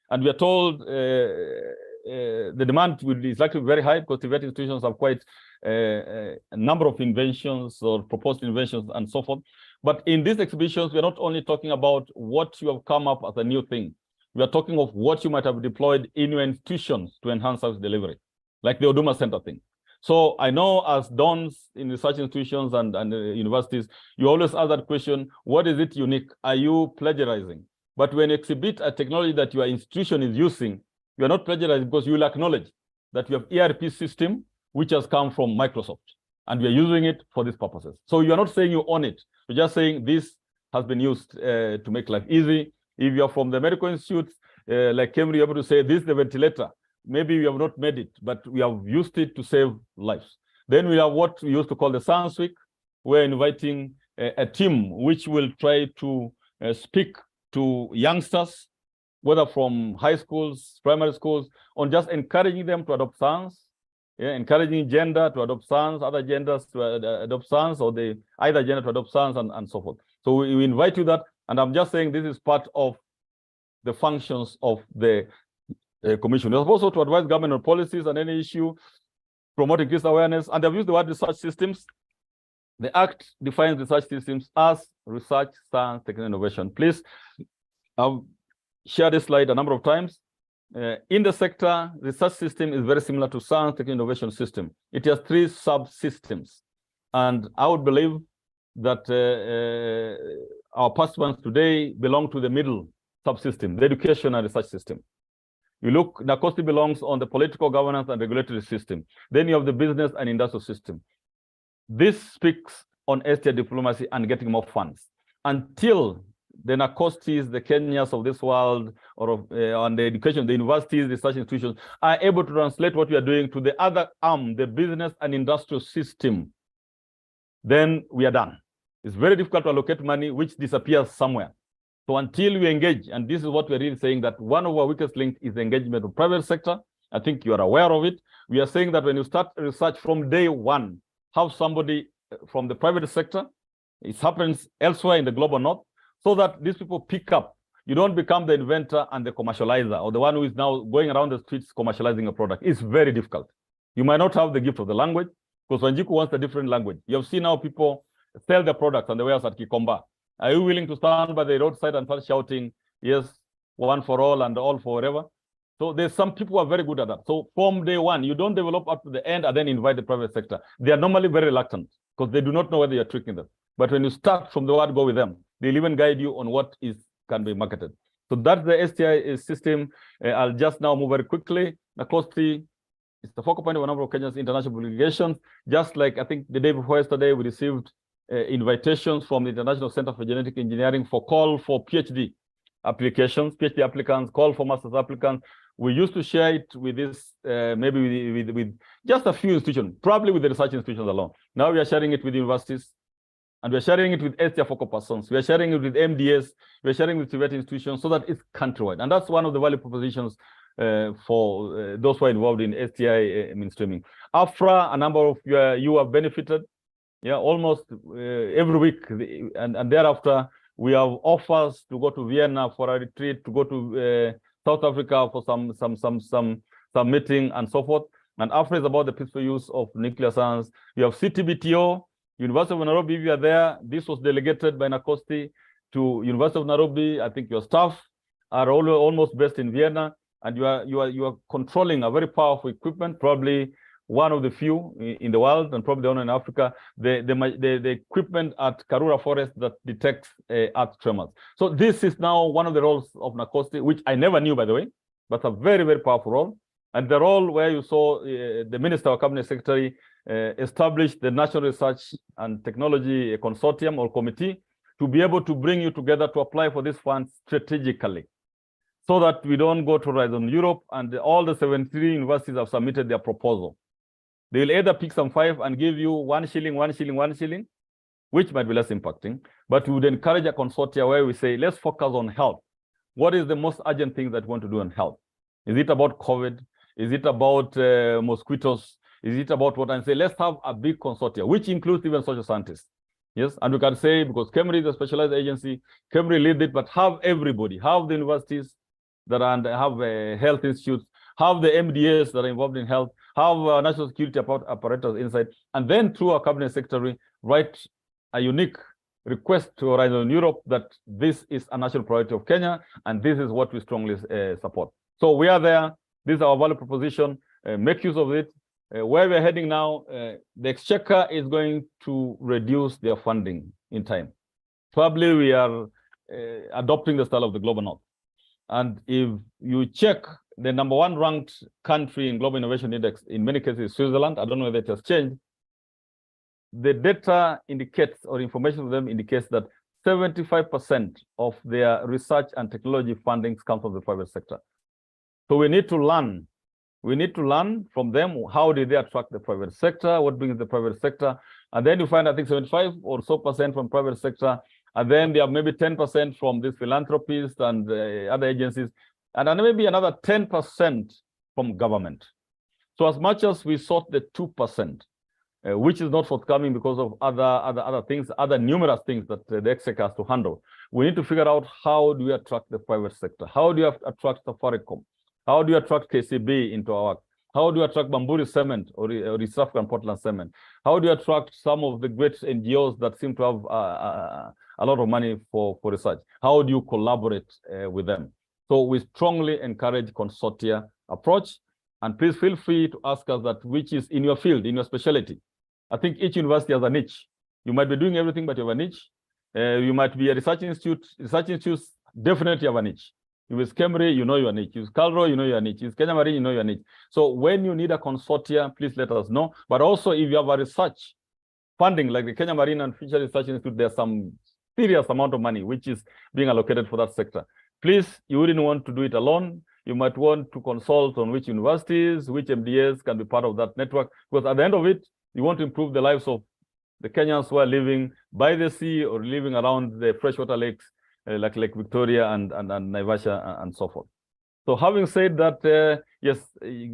[SPEAKER 4] And we are told the demand is likely to be very high because TVET institutions have quite a number of inventions or proposed inventions and so forth. But in these exhibitions, we're not only talking about what you have come up as a new thing. We are talking of what you might have deployed in your institutions to enhance service delivery, like the Oduma Center thing. So I know as dons in research institutions and universities, you always ask that question, what is it unique? Are you plagiarizing? But when you exhibit a technology that your institution is using, you are not plagiarizing because you will acknowledge that you have ERP system, which has come from Microsoft, and we are using it for these purposes. So you are not saying you own it. You're just saying this has been used to make life easy. If you are from the medical institute, like Cambridge, you're able to say, this is the ventilator. Maybe we have not made it, but we have used it to save lives. Then we have what we used to call the Science Week. We're inviting a team which will try to speak to youngsters, whether from high schools, primary schools, on just encouraging them to adopt science, encouraging gender to adopt science, other genders to adopt science, or either gender to adopt science, and so forth. So we invite you that, and I'm just saying this is part of the functions of the commission. It's also to advise government on policies and any issue, promote increased awareness, and they've used the word research systems. The Act defines research systems as research, science, technology, innovation. Please, I've shared this slide a number of times. In the sector, research system is very similar to science, technology, innovation system. It has 3 subsystems. And I would believe that our participants today belong to the middle subsystem, the education and research system. You look, NACOSTI belongs on the political governance and regulatory system. Then you have the business and industrial system. This speaks on STI diplomacy and getting more funds. Until the NACOSTIs, the Kenyas of this world, or on the education, the universities, research institutions, are able to translate what we are doing to the other arm, the business and industrial system, then we are done. It's very difficult to allocate money which disappears somewhere. So until we engage, and this is what we're really saying, that one of our weakest links is the engagement of private sector. I think you are aware of it. We are saying that when you start research from day one, have somebody from the private sector, it happens elsewhere in the global north, so that these people pick up. You don't become the inventor and the commercializer, or the one who is now going around the streets commercializing a product. It's very difficult. You might not have the gift of the language, because Wanjiku wants a different language. You have seen how people sell their products and the wares at Kikomba. Are you willing to stand by the roadside and start shouting, yes, one for all and all for whatever? So there's some people who are very good at that. So from day one, you don't develop up to the end and then invite the private sector. They are normally very reluctant because they do not know whether you're tricking them. But when you start from the word go with them, they'll even guide you on what can be marketed. So that's the STI system. I'll just now move very quickly. NACOSTI is the focal point of a number of Kenya's international obligations. Just like I think the day before yesterday, we received invitations from the International Center for Genetic Engineering for call for PhD applications, PhD applicants, call for master's applicants. We used to share it with this, maybe with just a few institutions, probably with the research institutions alone. Now we are sharing it with universities, and we're sharing it with STI focal persons. We're sharing it with MDS. We're sharing it with TVET institutions so that it's countrywide. And that's one of the value propositions for those who are involved in STI mainstreaming. AFRA, a number of you have benefited. Yeah, almost every week, and thereafter we have offers to go to Vienna for a retreat, to go to South Africa for some meeting and so forth. And AFRA is about the peaceful use of nuclear science. You have CTBTO, University of Nairobi. If you are there, this was delegated by NACOSTI to University of Nairobi. I think your staff are almost based in Vienna, and you are controlling a very powerful equipment, probably one of the few in the world, and probably the only in Africa, the equipment at Karura Forest that detects earth tremors. So this is now one of the roles of NACOSTI, which I never knew, by the way, but a very, very powerful role. And the role where you saw the Minister or Cabinet Secretary establish the National Research and Technology Consortium or Committee to be able to bring you together to apply for these funds strategically, so that we don't go to Horizon Europe and all the 73 universities have submitted their proposal. They will either pick some 5 and give you 1 shilling, 1 shilling, 1 shilling, which might be less impacting. But we would encourage a consortia where we say, let's focus on health. What is the most urgent thing that we want to do on health? Is it about COVID? Is it about mosquitoes? Is it about what? And say, let's have a big consortia, which includes even social scientists. Yes, and we can say, because KEMRI is a specialized agency, KEMRI leads it, but have everybody, have the universities that are, have health institutes, have the MDAs that are involved in health, have national security apparatus inside, and then through our cabinet secretary, write a unique request to Horizon Europe that this is a national priority of Kenya, and this is what we strongly support. So we are there. This is our value proposition. Make use of it. Where we're heading now, the Exchequer is going to reduce their funding in time. Probably we are adopting the style of the Global North. And if you check, the #1 ranked country in Global Innovation Index, in many cases, is Switzerland. I don't know whether it has changed. The data indicates, or information from them indicates, that 75% of their research and technology fundings come from the private sector. So we need to learn. We need to learn from them. How did they attract the private sector? What brings the private sector? And then you find, I think, 75% or so from private sector. And then there are maybe 10% from these philanthropists and other agencies. And then maybe another 10% from government. So as much as we sought the 2%, which is not forthcoming because of other things, other numerous things that the Exchequer has to handle, we need to figure out, how do we attract the private sector? How do you attract Safaricom? How do you attract KCB into our work? How do you attract Bamburi Cement or East African Portland Cement? How do you attract some of the great NGOs that seem to have a lot of money for research? How do you collaborate with them? So we strongly encourage consortia approach. And please feel free to ask us that which is in your field, in your specialty. I think each university has a niche. You might be doing everything, but you have a niche. You might be a research institute. Research institutes definitely have a niche. You use KEMRI, you know your niche. You use CalRO, you know your niche. You use Kenya Marine, you know your niche. So when you need a consortia, please let us know. But also, if you have a research funding, like the Kenya Marine and Fisheries Research Institute, there's some serious amount of money which is being allocated for that sector. Please, you wouldn't want to do it alone. You might want to consult on which universities, which MDAs can be part of that network, because at the end of it, you want to improve the lives of the Kenyans who are living by the sea or living around the freshwater lakes, like Lake Victoria and Naivasha and so forth. So having said that, yes,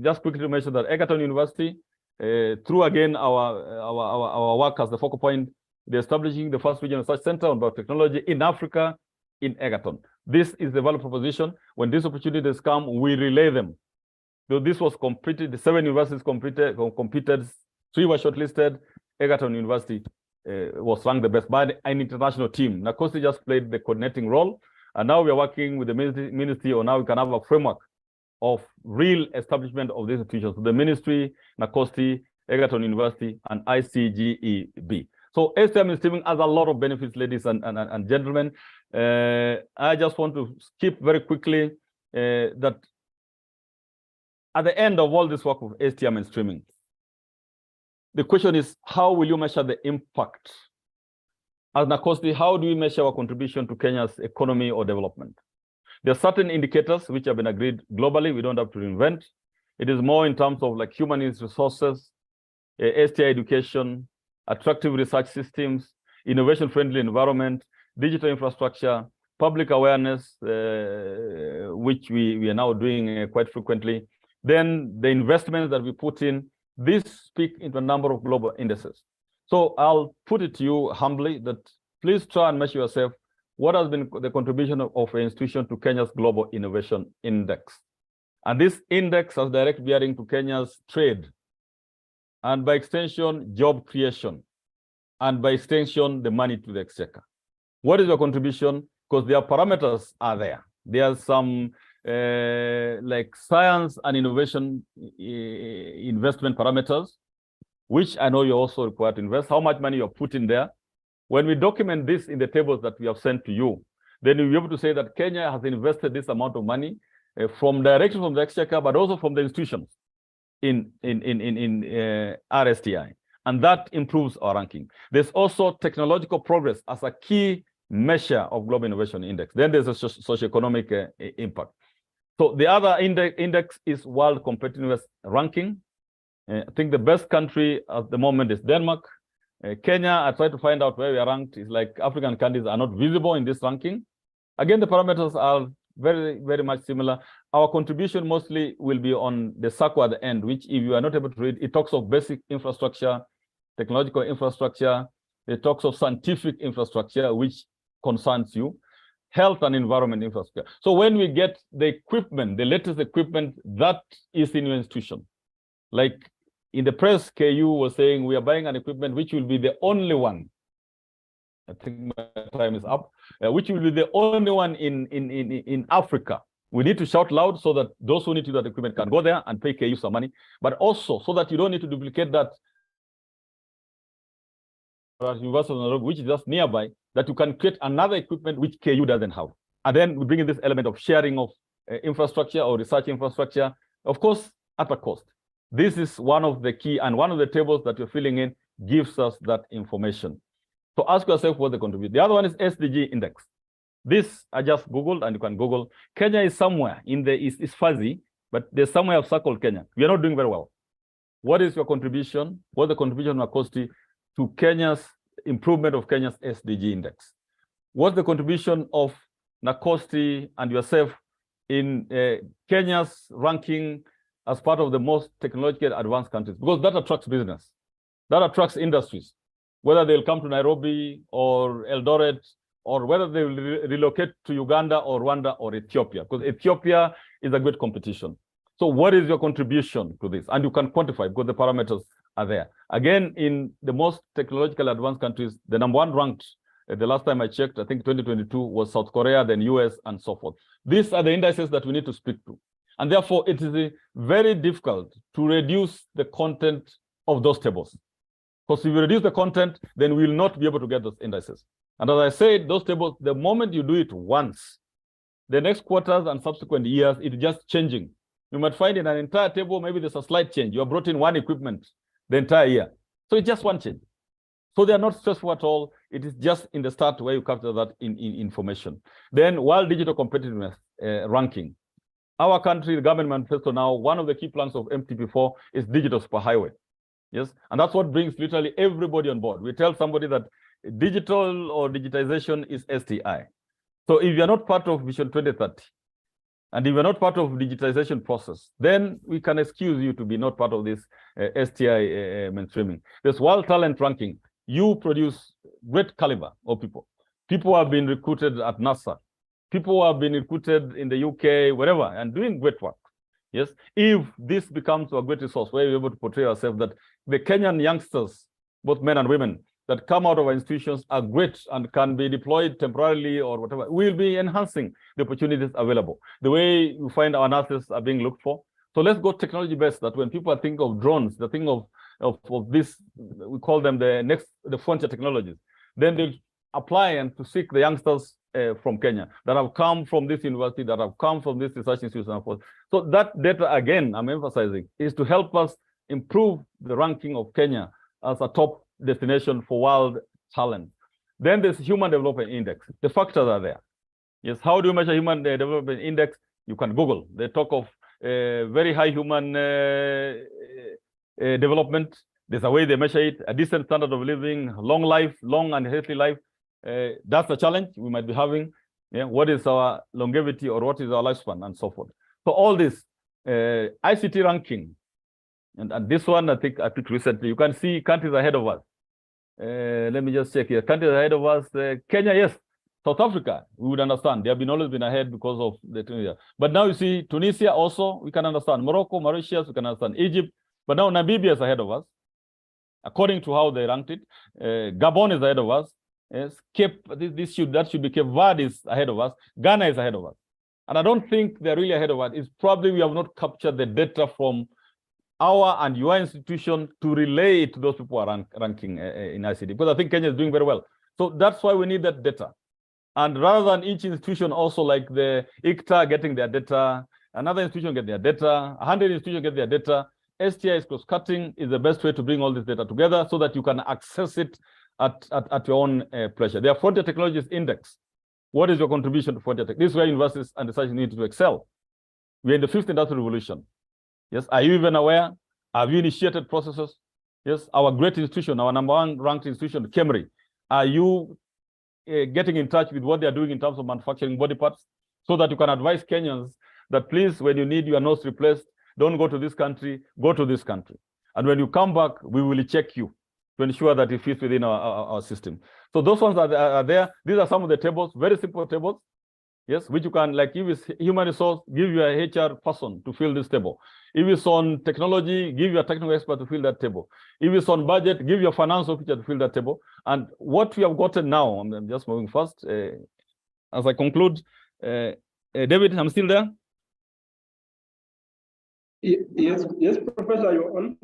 [SPEAKER 4] just quickly to mention that Egerton University, through again our work as the focal point, they're establishing the first regional research center on biotechnology in Africa, in Egerton. This is the value proposition. When these opportunities come, we relay them. So this was completed, the 7 universities competed, 3 were shortlisted. Egerton University was ranked the best by an international team. Nakosti just played the coordinating role. And now we are working with the ministry on how we can have a framework of real establishment of these institutions. So the ministry, Nakosti, Egerton University, and ICGEB. So Sti Mainstreaming has a lot of benefits, ladies and gentlemen. I just want to skip very quickly that at the end of all this work of Sti Mainstreaming, the question is, how will you measure the impact? As Nakosti, how do we measure our contribution to Kenya's economy or development? There are certain indicators which have been agreed globally. We don't have to reinvent. It is more in terms of like human resources, STI education, attractive research systems, innovation-friendly environment, digital infrastructure, public awareness, which we are now doing quite frequently. Then the investments that we put in, these speak into a number of global indices. So I'll put it to you humbly that please try and measure yourself. What has been the contribution of an institution to Kenya's Global Innovation Index? And this index has direct bearing to Kenya's trade, and by extension, job creation, and by extension, the money to the Exchequer. What is your contribution? Because their parameters are there. There are some like science and innovation investment parameters, which I know you're also required to invest, how much money you're putting there. When we document this in the tables that we have sent to you, then you'll be able to say that Kenya has invested this amount of money directly from the Exchequer, but also from the institutions in RSTI. And that improves our ranking. There's also technological progress as a key measure of Global Innovation Index. Then there's a socioeconomic impact. So the other index is World Competitiveness Ranking. I think the best country at the moment is Denmark. Kenya, I tried to find out where we are ranked. It's like African countries are not visible in this ranking. Again, the parameters are very, very much similar. Our contribution mostly will be on the circle at the end, which if you are not able to read, it talks of basic infrastructure, technological infrastructure, It talks of scientific infrastructure, which concerns you, health and environment infrastructure. So when we get the equipment, the latest equipment that is in your institution, like in the press, KU was saying we are buying an equipment which will be the only one. I think my time is up. Which will be the only one in Africa. We need to shout loud so that those who need to do that equipment can go there and pay KU some money, but also so that you don't need to duplicate that University of Nairobi, which is just nearby, that you can create another equipment which KU doesn't have. And then we bring in this element of sharing of infrastructure or research infrastructure, of course, at a cost. This is one of the key, and one of the tables that you're filling in gives us that information. So ask yourself what they contribute. The other one is SDG index. This I just Googled, and you can Google. Kenya is somewhere in the, it's fuzzy, but there's somewhere I've circled Kenya. We are not doing very well. What is your contribution? What's the contribution of Nacosti to Kenya's improvement of Kenya's SDG index? What's the contribution of Nacosti and yourself in Kenya's ranking as part of the most technologically advanced countries? Because that attracts business, that attracts industries, whether they'll come to Nairobi or Eldoret, or whether they will relocate to Uganda or Rwanda or Ethiopia, because Ethiopia is a great competition. So what is your contribution to this? And you can quantify because the parameters are there. Again, in the most technologically advanced countries, the number one ranked, the last time I checked, I think 2022, was South Korea, then US, and so forth. These are the indices that we need to speak to. And therefore, it is very difficult to reduce the content of those tables. Because if you reduce the content, then we will not be able to get those indices. And as I said, those tables, the moment you do it once, the next quarters and subsequent years, it's just changing. You might find in an entire table, maybe there's a slight change. You have brought in one equipment the entire year. So it's just one change. So they are not stressful at all. It is just in the start where you capture that in information. Then World Digital Competitiveness ranking. Our country, the government manifesto now, one of the key plans of MTP4 is digital superhighway. Yes, and that's what brings literally everybody on board. We tell somebody that digital or digitization is STI. So if you're not part of Vision 2030, and if you're not part of digitization process, then we can excuse you to be not part of this STI mainstreaming. There's World Talent Ranking. You produce great caliber of people. People have been recruited at NASA. People have been recruited in the UK, wherever, and doing great work. Yes, if this becomes a great resource where we're able to portray ourselves that the Kenyan youngsters, both men and women, that come out of our institutions are great and can be deployed temporarily or whatever, we'll be enhancing the opportunities available. The way you find our nurses are being looked for. So let's go technology-based, that when people think of drones, they think of this, we call them the frontier technologies, then they apply and to seek the youngsters from Kenya that have come from this university, that have come from this research institution and forth. So that data, again, I'm emphasizing, is to help us improve the ranking of Kenya as a top destination for world talent. Then there's Human Development Index. The factors are there. Yes, how do you measure Human Development Index? You can Google. They talk of very high human development. There's a way they measure it, a decent standard of living, long life, long and healthy life. That's the challenge we might be having. Yeah, what is our longevity or what is our lifespan and so forth. So all this ICT ranking, and this one I think recently, you can see countries ahead of us. Let me just check here. Countries ahead of us, Kenya, yes. South Africa, we would understand. They have always been ahead because of the Tunisia. But now you see Tunisia also, we can understand. Morocco, Mauritius, we can understand. Egypt, but now Namibia is ahead of us, according to how they ranked it. Gabon is ahead of us. Yes, that should be Cape Verde is ahead of us. Ghana is ahead of us. And I don't think they're really ahead of us. It's probably we have not captured the data from our and your institution to relay it to those people who are ranking in ICT. Because I think Kenya is doing very well. So that's why we need that data. And rather than each institution also like the ICTA getting their data, another institution get their data, 100 institutions get their data, STI cross-cutting is the best way to bring all this data together so that you can access it at your own pleasure. There are Frontier Technologies Index. What is your contribution to frontier tech? This is where universities and research need to excel. We're in the 5th industrial revolution. Yes, are you even aware? Have you initiated processes? Yes, our great institution, our number one ranked institution, Kemri, are you getting in touch with what they are doing in terms of manufacturing body parts so that you can advise Kenyans that please, when you need your nose replaced, don't go to this country, go to this country. And when you come back, we will check you. to ensure that it fits within our system. So those ones are there. These are some of the tables, very simple tables, yes, which you can, like if it's human resource, give you a HR person to fill this table. If it's on technology, give you a technical expert to fill that table. If it's on budget, give you a finance officer to fill that table. And what we have gotten now, I'm just moving fast, as I conclude, David, I'm still there?
[SPEAKER 2] Yes, Professor, you're on.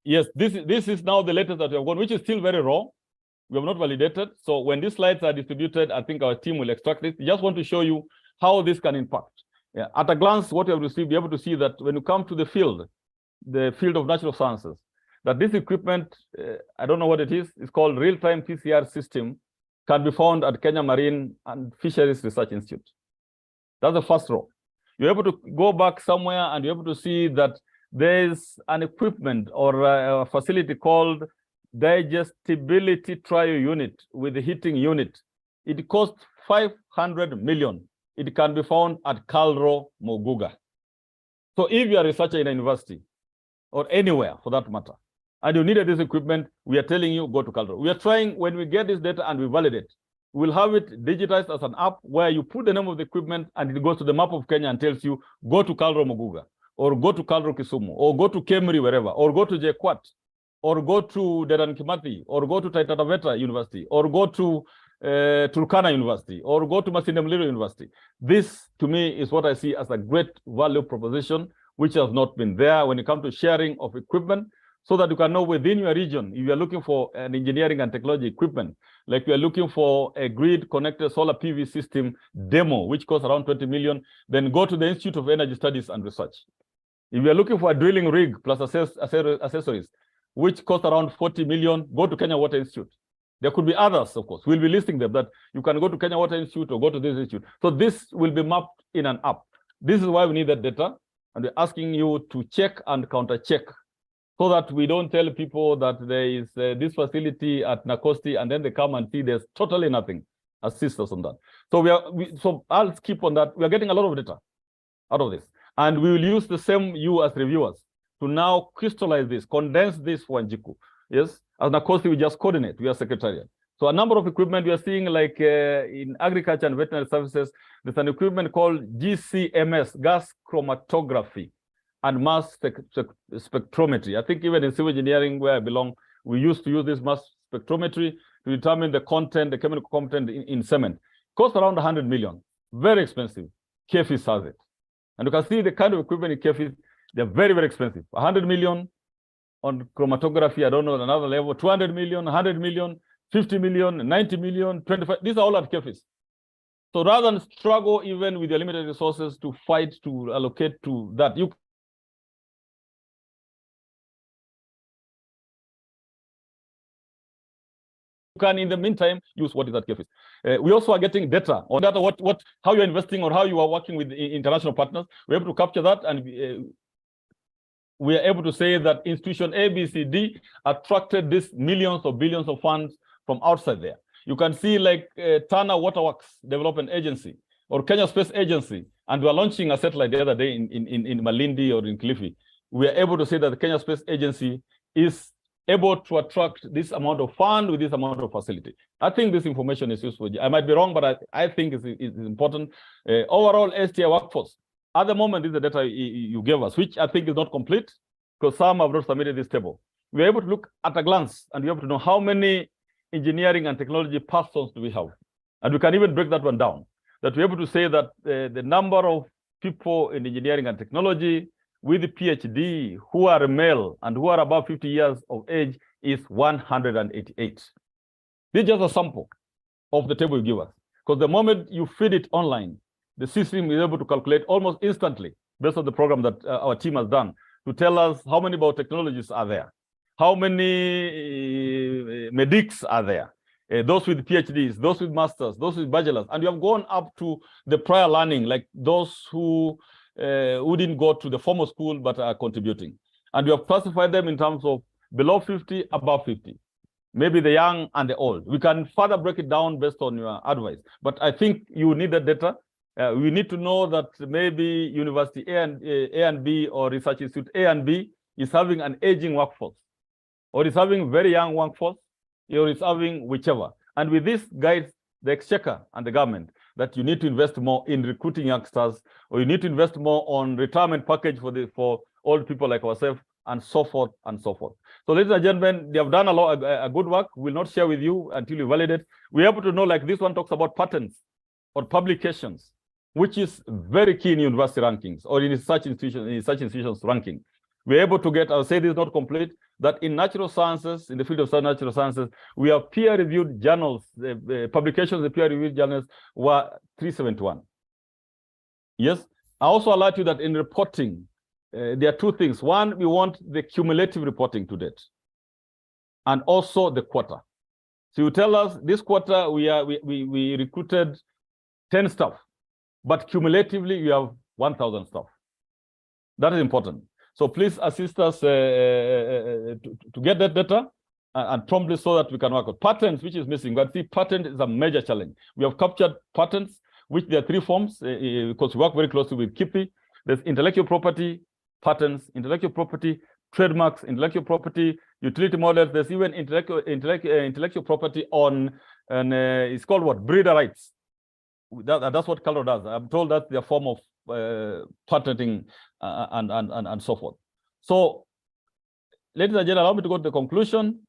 [SPEAKER 4] Yes, this is now the latest that we have got, which is still very raw. We have not validated. So when these slides are distributed, I think our team will extract it. Just want to show you how this can impact. Yeah. At a glance, what you have received, be able to see that when you come to the field of natural sciences, that this equipment, I don't know what it is, it's called real-time PCR system, can be found at Kenya Marine and Fisheries Research Institute. That's the first row. You're able to go back somewhere and you're able to see that there's an equipment or a facility called digestibility trial unit with the heating unit. It costs 500 million. It can be found at Kalro, Moguga. So if you are a researcher in a university or anywhere for that matter, and you needed this equipment, we are telling you, go to Kalro. We are trying, when we get this data and we validate, we'll have it digitized as an app where you put the name of the equipment and it goes to the map of Kenya and tells you, go to Kalro, Moguga, or go to Kalro, Kisumu, or go to Kemri, wherever, or go to JKUAT, or go to Dedan Kimathi, or go to Taita Taveta University, or go to Turkana University, or go to Masinde Muliro University. This, to me, is what I see as a great value proposition, which has not been there when it comes to sharing of equipment, so that you can know within your region, if you are looking for an engineering and technology equipment, like you are looking for a grid-connected solar PV system demo, which costs around 20 million, then go to the Institute of Energy Studies and Research. If you are looking for a drilling rig plus accessories, which cost around 40 million, go to Kenya Water Institute. There could be others, of course. We'll be listing them, that you can go to Kenya Water Institute or go to this institute. So this will be mapped in an app. This is why we need that data. And we're asking you to check and counter-check so that we don't tell people that there is this facility at Nakosti and then they come and see there's totally nothing. Assist us on that. So so I'll keep on that. We are getting a lot of data out of this. And we will use the same you as reviewers to now crystallize this, condense this for Njiku. Yes, as Nakosti, we just coordinate, we are secretariat. So a number of equipment we are seeing, like in agriculture and veterinary services, there's an equipment called GCMS, gas chromatography, and mass spectrometry. I think even in civil engineering, where I belong, we used to use this mass spectrometry to determine the content, the chemical content in cement. Costs around 100 million, very expensive. KFIS has it. And you can see the kind of equipment in KFIS, they're very, very expensive. 100 million on chromatography, I don't know, another level, 200 million, 100 million, 50 million, 90 million, 25, these are all at KFIS. So rather than struggle even with your limited resources to fight, to allocate to that, you can, in the meantime, use what is at KFIS. We also are getting data on data, how you're investing or how you are working with international partners. We're able to capture that, and we are able to say that institution A, B, C, D attracted this millions or billions of funds from outside there. You can see like Tana Waterworks Development Agency or Kenya Space Agency, and we are launching a satellite the other day in Malindi or in Kilifi. We are able to say that the Kenya Space Agency is able to attract this amount of fund with this amount of facility. I think this information is useful. I might be wrong, but I think it's important. Overall, STI workforce. At the moment, this is the data you gave us, which I think is not complete, because some have not submitted this table. We're able to look at a glance, and we're able to know how many engineering and technology persons do we have. And we can even break that one down, that we're able to say that the number of people in engineering and technology with the PhD who are male and who are above 50 years of age is 188. This is just a sample of the table you give us. Because the moment you feed it online, the system is able to calculate almost instantly, based on the program that our team has done, to tell us how many biotechnologists are there, how many medics are there, those with PhDs, those with masters, those with bachelors, and you have gone up to the prior learning, like those who didn't go to the formal school but are contributing. And you have classified them in terms of below 50, above 50, maybe the young and the old. We can further break it down based on your advice, but I think you need the data. We need to know that maybe University A and B or Research Institute A and B is having an aging workforce, or is having very young workforce, you're reserving whichever. And with this guides the exchequer and the government that you need to invest more in recruiting youngsters, or you need to invest more on retirement package for old people like ourselves, and so forth and so forth. So, ladies and gentlemen, they have done a good work. We'll not share with you until you validate. We're able to know, like this one talks about patents or publications, which is very key in university rankings or in such institutions ranking. We're able to get, I'll say this is not complete, that in natural sciences, in the field of natural sciences, we have peer-reviewed journals, publications of peer-reviewed journals were 371. Yes, I also alert you that in reporting, there are two things. One, we want the cumulative reporting to date, and also the quarter. So you tell us this quarter we recruited 10 staff, but cumulatively you have 1,000 staff. That is important. So please assist us to get that data and promptly so that we can work on patents, which is missing. But see, patent is a major challenge. We have captured patents, which there are three forms, because we work very closely with KIPI. There's intellectual property, patents, intellectual property, trademarks, intellectual property, utility models. There's even intellectual property on, and it's called what? Breeder rights. That's what Calro does. I'm told that's their form of patenting and so forth. So, ladies and gentlemen, allow me to go to the conclusion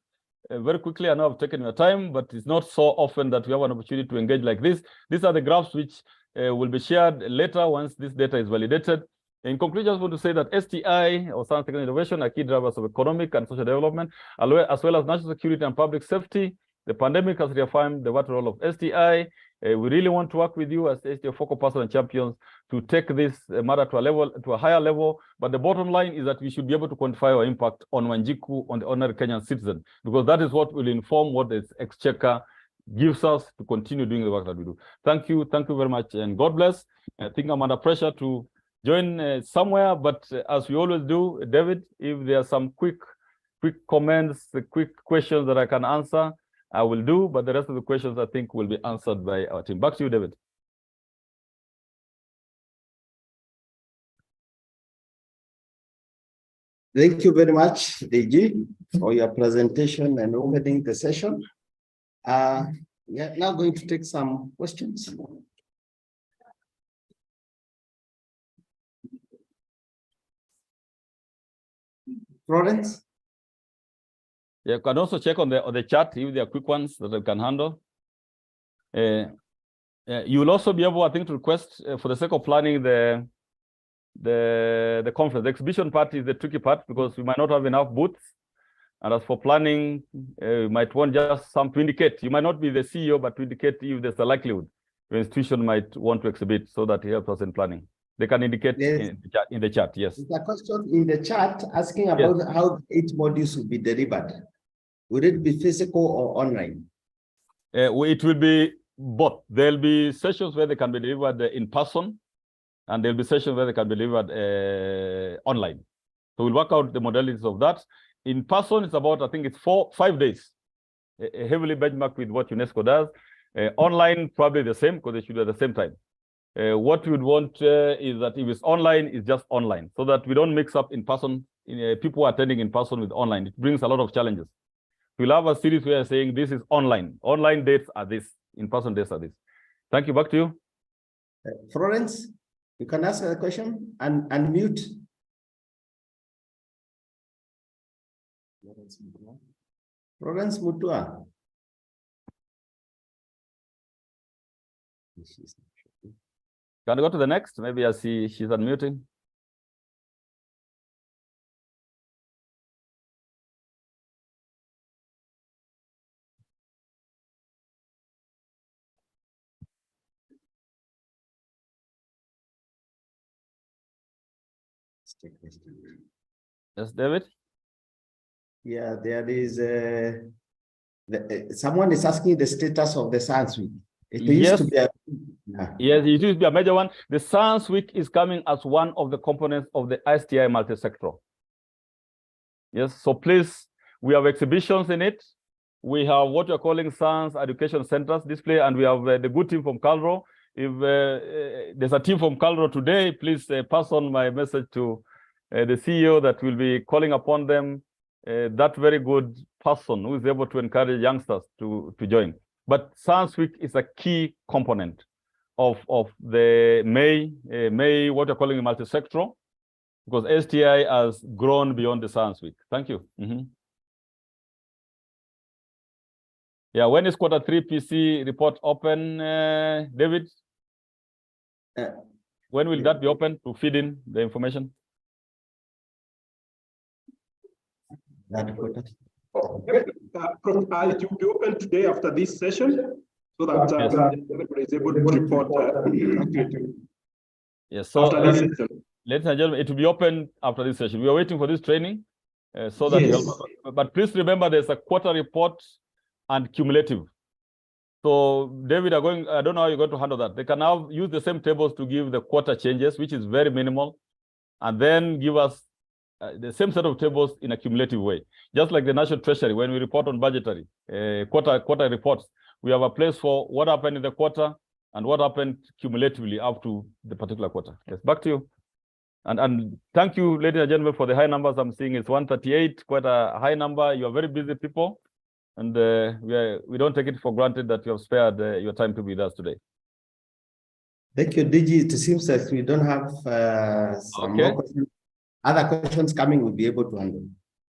[SPEAKER 4] very quickly. I know I've taken your time, but it's not so often that we have an opportunity to engage like this. These are the graphs which will be shared later once this data is validated. In conclusion, I just want to say that STI, or science, technology, innovation, are key drivers of economic and social development, as well as national security and public safety. The pandemic has reaffirmed the vital role of STI. We really want to work with you as STI focal person and champions to take this matter to a higher level. But the bottom line is that we should be able to quantify our impact on Wanjiku, on the ordinary Kenyan citizen, because that is what will inform what the exchequer gives us to continue doing the work that we do. Thank you very much, and God bless. I think I'm under pressure to join somewhere, but as we always do, David, if there are some quick comments, quick questions that I can answer, I will do, but the rest of the questions I think will be answered by our team. Back to you, David.
[SPEAKER 5] Thank you very much, DG, for your presentation and opening the session. We are now going to take some questions. Florence?
[SPEAKER 4] Yeah, you can also check on the chat if there are quick ones that I can handle. You will also be able, I think, to request for the sake of planning the conference. The exhibition part is the tricky part because we might not have enough booths. And as for planning, you might want just some to indicate. You might not be the CEO, but to indicate if there's a likelihood the institution might want to exhibit so that it helps us in planning. They can indicate in the chat, yes.
[SPEAKER 5] There's a question in the chat asking about how 8 modules will be delivered. Would it be physical or online?
[SPEAKER 4] It will be both. There'll be sessions where they can be delivered in person, and there'll be sessions where they can be delivered online. So we'll work out the modalities of that. In person, it's about, I think it's 5 days, heavily benchmarked with what UNESCO does. Online, probably the same, because they should be at the same time. What we would want is that if it's online, it's just online, so that we don't mix up in person, people attending in person with online. It brings a lot of challenges. We'll have a series where I'm saying this is online. Online dates are this, in-person dates are this. Thank you. Back to you.
[SPEAKER 5] Florence, you can ask a question and unmute. Florence Mutua.
[SPEAKER 4] Can I go to the next? Maybe I see she's unmuting. Yes, David?
[SPEAKER 5] Yeah, there is someone is asking the status of the Science Week. It used to be
[SPEAKER 4] yes, it used to be a major one. The Science Week is coming as one of the components of the STI multi-sectoral. Yes, so please, we have exhibitions in it. We have what we're calling science education centers display, and we have the good team from Calro. If there's a team from Calro today, please pass on my message to the CEO that will be calling upon them. That very good person who is able to encourage youngsters to join. But Science Week is a key component of the May, what you're calling multi-sectoral, because STI has grown beyond the Science Week. Thank you. Yeah, when is Q3 PC report open, David? When will that be open to feed in the information?
[SPEAKER 2] It will be open today after this session, so that everybody is able to report accurately.
[SPEAKER 4] Yes, so
[SPEAKER 2] after this session.
[SPEAKER 4] Ladies and gentlemen, it will be open after this session. We are waiting for this training so that
[SPEAKER 2] Yes.
[SPEAKER 4] but please remember there's a quarter report and cumulative. So David, I don't know how you're going to handle that. They can now use the same tables to give the quarter changes, which is very minimal, and then give us the same set of tables in a cumulative way. Just like the National Treasury, when we report on budgetary quarter reports, we have a place for what happened in the quarter and what happened cumulatively up to the particular quarter. Yes, back to you. And thank you, ladies and gentlemen, for the high numbers I'm seeing. It's 138, quite a high number. You are very busy people, and we don't take it for granted that you have spared your time to be with us today.
[SPEAKER 5] Thank you, DG. It seems that we don't have some more questions. Other questions coming, we'll be able to handle.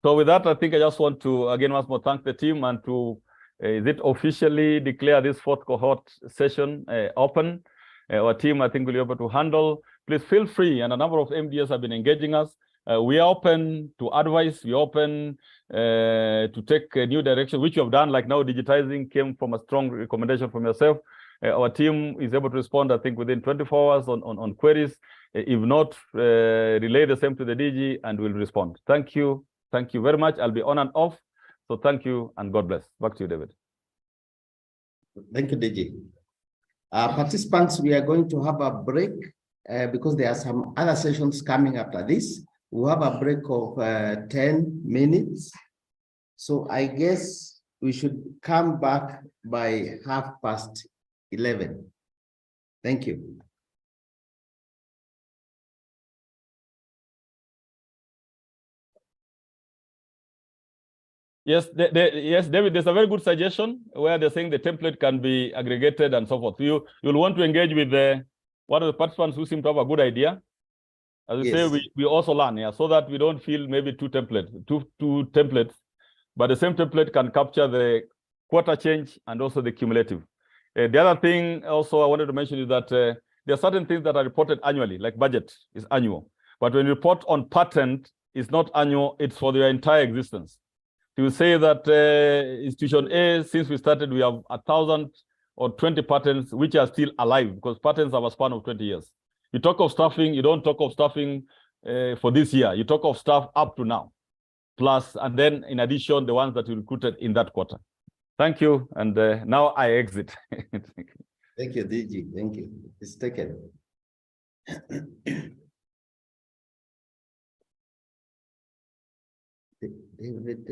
[SPEAKER 4] So with that, I think I just want to, again, once more thank the team and to, is it officially declare this fourth cohort session open? Our team, I think, will be able to handle. Please feel free, and a number of MDS have been engaging us. We are open to advice. We are open to take a new direction, which you have done, like now digitizing came from a strong recommendation from yourself. Our team is able to respond, I think, within 24 hours on queries. If not, relay the same to the DG and we'll respond. Thank you. Thank you very much. I'll be on and off. So thank you and God bless. Back to you, David.
[SPEAKER 5] Thank you, DG. Participants, we are going to have a break because there are some other sessions coming after this. We'll have a break of 10 minutes. So I guess we should come back by 11:30. Thank you.
[SPEAKER 4] Yes, yes, David, there's a very good suggestion where they're saying the template can be aggregated and so forth. You'll want to engage with one of the participants who seem to have a good idea. As you say, we also learn, yeah, so that we don't feel maybe two templates, but the same template can capture the quarter change and also the cumulative. The other thing also I wanted to mention is that there are certain things that are reported annually, like budget is annual. But when you report on patent, it's not annual, it's for their entire existence. To say that institution A, since we started, we have 1,020 patents which are still alive because patents have a span of 20 years. You talk of staffing, you don't talk of staffing for this year. You talk of staff up to now, plus, and then in addition, the ones that you recruited in that quarter. Thank you. And now I exit.
[SPEAKER 5] Thank you, DG. Thank you. It's taken. David,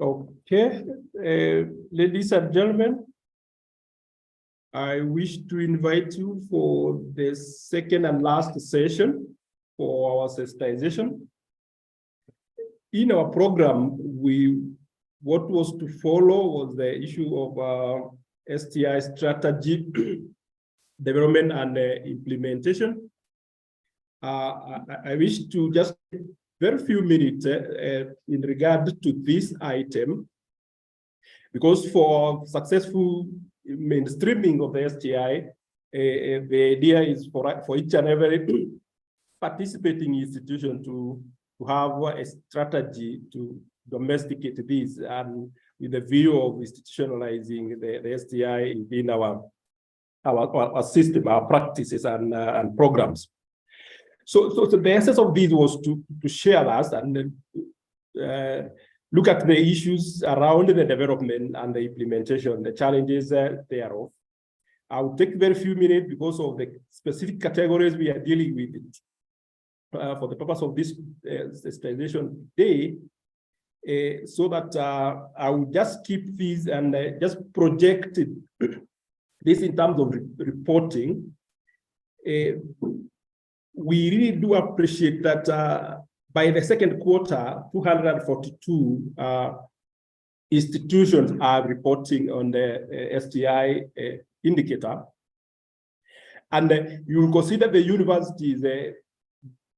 [SPEAKER 6] Okay, ladies and gentlemen, I wish to invite you for the second and last session for our sensitization. In our program, what was to follow was the issue of STI strategy development and implementation. I wish to just very few minutes in regard to this item, because for successful mainstreaming of the STI, the idea is for each and every participating institution to have a strategy to domesticate this, and with the view of institutionalizing the STI in our system, our practices and programs. So the essence of this was to share that and look at the issues around the development and the implementation, the challenges thereof. I will take very few minutes because of the specific categories we are dealing with for the purpose of this sensitization day, so that I will just keep these and just project this in terms of reporting. We really do appreciate that by the second quarter, 242 institutions are reporting on the STI indicator. And you will consider the universities,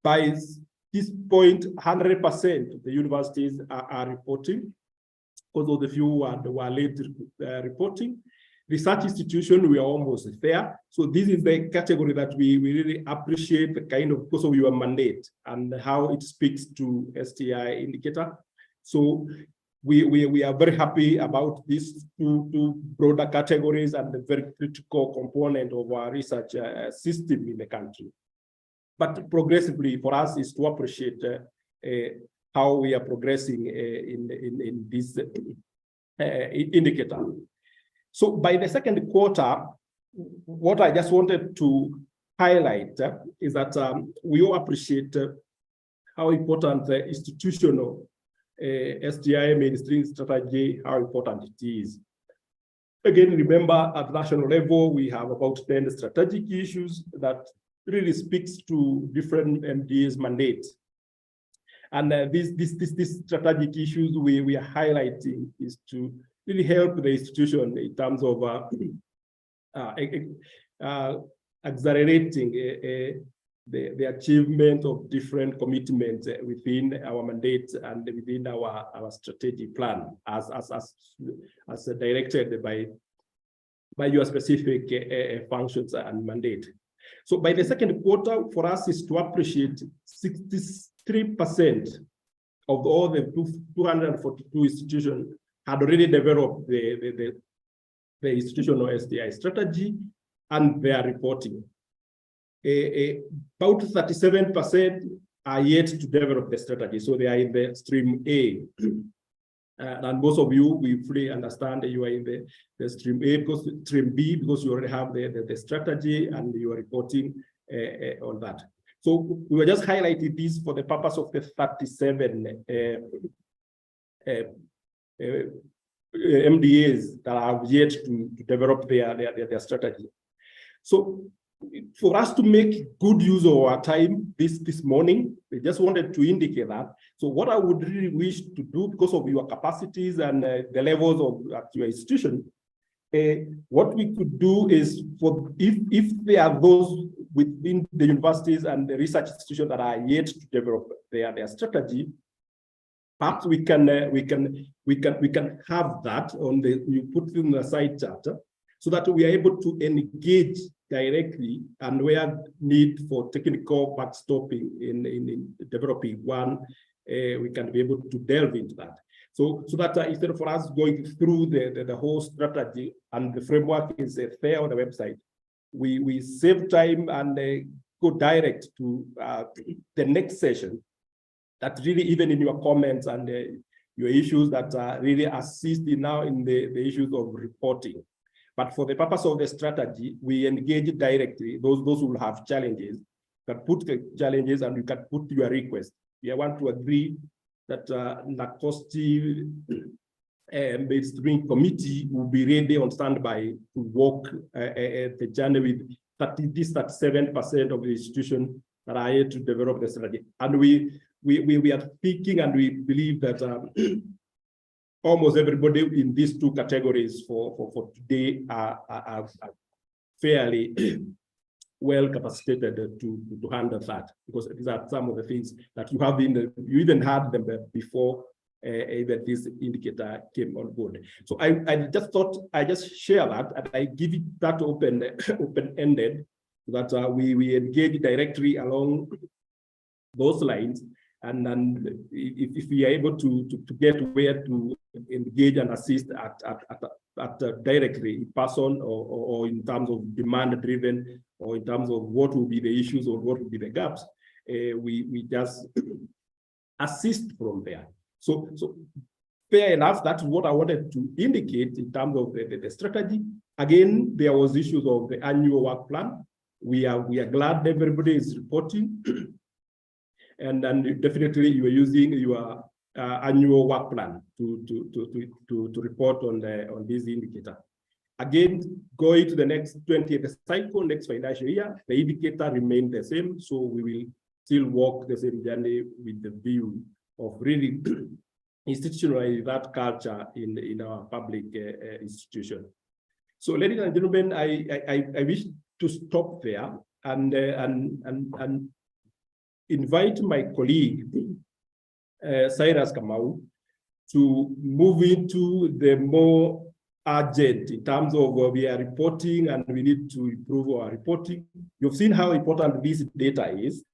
[SPEAKER 6] by this point, 100% of the universities are reporting, although the few were late reporting. Research institution, we are almost there. So this is the category that we really appreciate, the kind of, because of your mandate and how it speaks to STI indicator. So we are very happy about these two broader categories and the very critical component of our research system in the country. But progressively for us is to appreciate how we are progressing in this indicator. So by the second quarter, what I just wanted to highlight is that we all appreciate how important the institutional STI mainstream strategy, how important it is. Again, remember at national level, we have about 10 strategic issues that really speaks to different MDA's mandates. And these strategic issues we are highlighting is to really help the institution in terms of accelerating the achievement of different commitments within our mandates and within our strategic plan as directed by your specific functions and mandate. So by the second quarter, for us is to appreciate 63% of all the 242 institutions had already developed the institutional STI strategy, and they are reporting. About 37% are yet to develop the strategy, so they are in the stream A. And most of you, we fully understand that you are in the stream A, because stream B, because you already have the strategy and you are reporting on that. So we were just highlighting this for the purpose of the 37 MDAs that have yet to develop their strategy. So for us to make good use of our time this morning, we just wanted to indicate that. So what I would really wish to do, because of your capacities and the levels of at your institution, what we could do is, for if there are those within the universities and the research institutions that are yet to develop their strategy, perhaps we can have that on you put it in the side chart, so that we are able to engage directly, and where need for technical backstopping in developing one, we can be able to delve into that. So that instead of us going through the whole strategy, and the framework is there on the website, we save time and go direct to the next session. That really, even in your comments and your issues, that really assist now in the issues of reporting. But for the purpose of the strategy, we engage directly. Those who will have challenges, can put the challenges and you can put your request. we want to agree that NACOSTI Mainstreaming Committee will be ready on standby to walk the journey with 37% of the institutions that are here to develop the strategy. And we are thinking and we believe that almost everybody in these two categories for today are fairly well capacitated to handle that, because these are some of the things that you have you even had them before even this indicator came on board. So I just thought I just share that and I give it that open-ended, that we engage directly along those lines. And then if we are able to get where to engage and assist at directly in person or in terms of demand driven, or in terms of what will be the issues or what will be the gaps, we just assist from there. So fair enough, that's what I wanted to indicate in terms of the strategy. Again, there was issues of the annual work plan. We are glad everybody is reporting. And then definitely you are using your annual work plan to report on this indicator. Again, going to the next 20th cycle, next financial year, the indicator remains the same. So we will still walk the same journey with the view of really institutionalize that culture in our public institution. So, ladies and gentlemen, I wish to stop there and invite my colleague, Cyrus Kamau, to move into the more urgent in terms of we are reporting and we need to improve our reporting. You've seen how important this data is.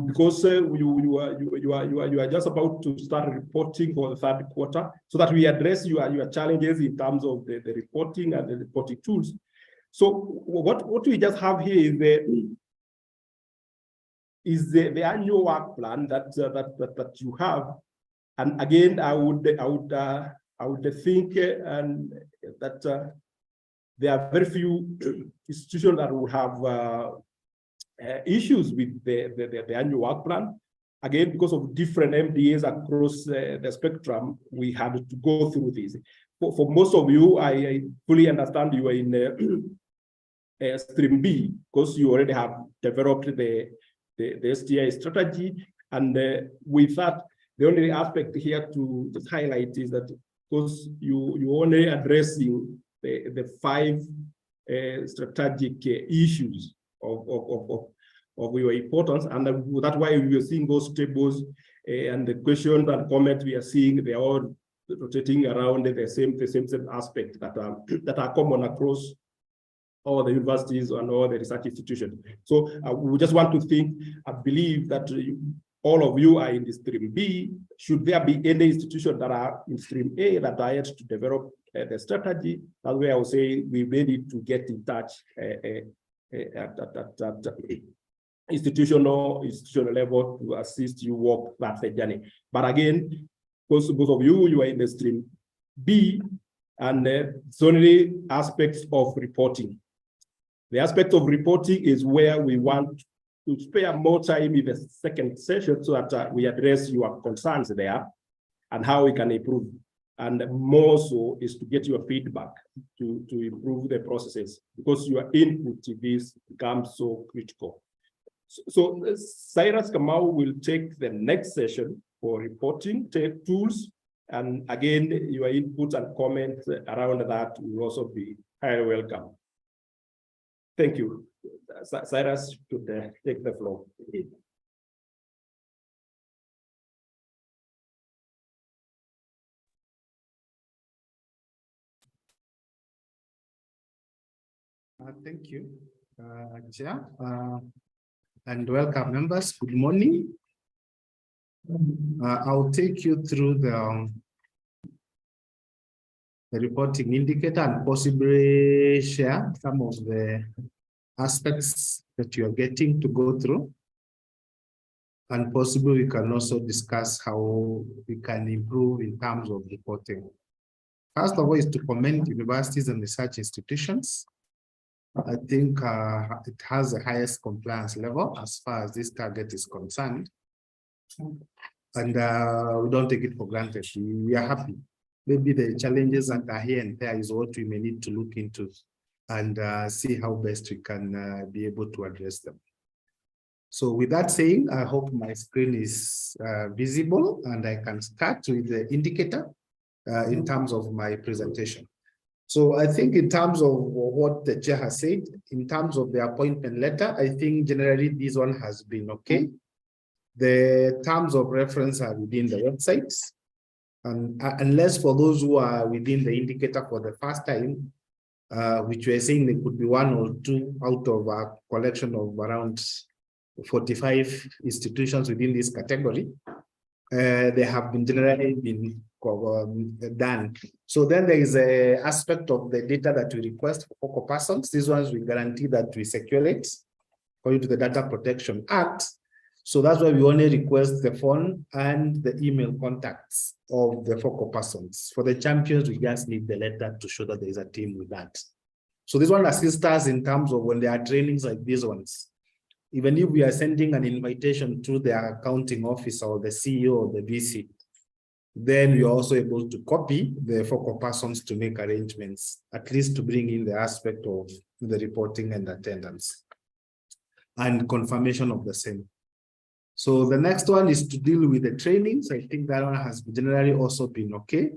[SPEAKER 6] Because you are just about to start reporting for the third quarter, so that we address your challenges in terms of the reporting and the reporting tools. So what we just have here is the annual work plan that you have. And again, I would think that there are very few institutions that will have issues with the annual work plan. Again, because of different MDAs across the spectrum, we had to go through this. For most of you, I fully understand you are in stream B, because you already have developed the STI strategy. And with that, the only aspect here to just highlight is that because you only addressing the 5 strategic issues of your importance, and that's why we are seeing those tables and the questions and comments we are seeing. They are all rotating around the same aspect that are common across all the universities and all the research institutions. So we just want to think and believe that all of you are in the stream B. Should there be any institution that are in stream A that are yet to develop the strategy, that's where I would say we really need to get in touch at institutional level to assist you walk that journey. But again, both of you are in the stream B, and it's only aspects of reporting. The aspect of reporting is where we want to spare more time in the second session so that we address your concerns there and how we can improve. And more so is to get your feedback to improve the processes, because your input to this becomes so critical. So Cyrus Kamau will take the next session for reporting tools. And again, your input and comments around that will also be highly welcome. Thank you. Cyrus should take the floor.
[SPEAKER 5] Thank you, Chair, and welcome members. Good morning. I'll take you through the reporting indicator and possibly share some of the aspects that you are getting to go through. And possibly we can also discuss how we can improve in terms of reporting. First of all is to commend universities and research institutions
[SPEAKER 7] I think it has the highest compliance level as far as this target is concerned. And we don't take it for granted. We are happy. Maybe the challenges that are here and there is what we may need to look into and see how best we can be able to address them. So with that saying, I hope my screen is visible and I can start with the indicator in terms of my presentation. So I think in terms of what the chair has said, in terms of the appointment letter, I think generally this one has been okay. The terms of reference are within the websites. And unless for those who are within the indicator for the first time, which we're saying there could be one or two out of a collection of around 45 institutions within this category, they have been generally been done. So then there is a aspect of the data that we request for focal persons. These ones we guarantee that we securate according to the Data Protection Act. So that's why we only request the phone and the email contacts of the focal persons. For the champions, we just need the letter to show that there is a team with that. So this one assists us in terms of when there are trainings like these ones. Even if we are sending an invitation to the accounting officer or the CEO or the VC, then we are also able to copy the focal persons to make arrangements, at least to bring in the aspect of the reporting and attendance and confirmation of the same. So the next one is to deal with the trainings. I think that one has generally also been okay.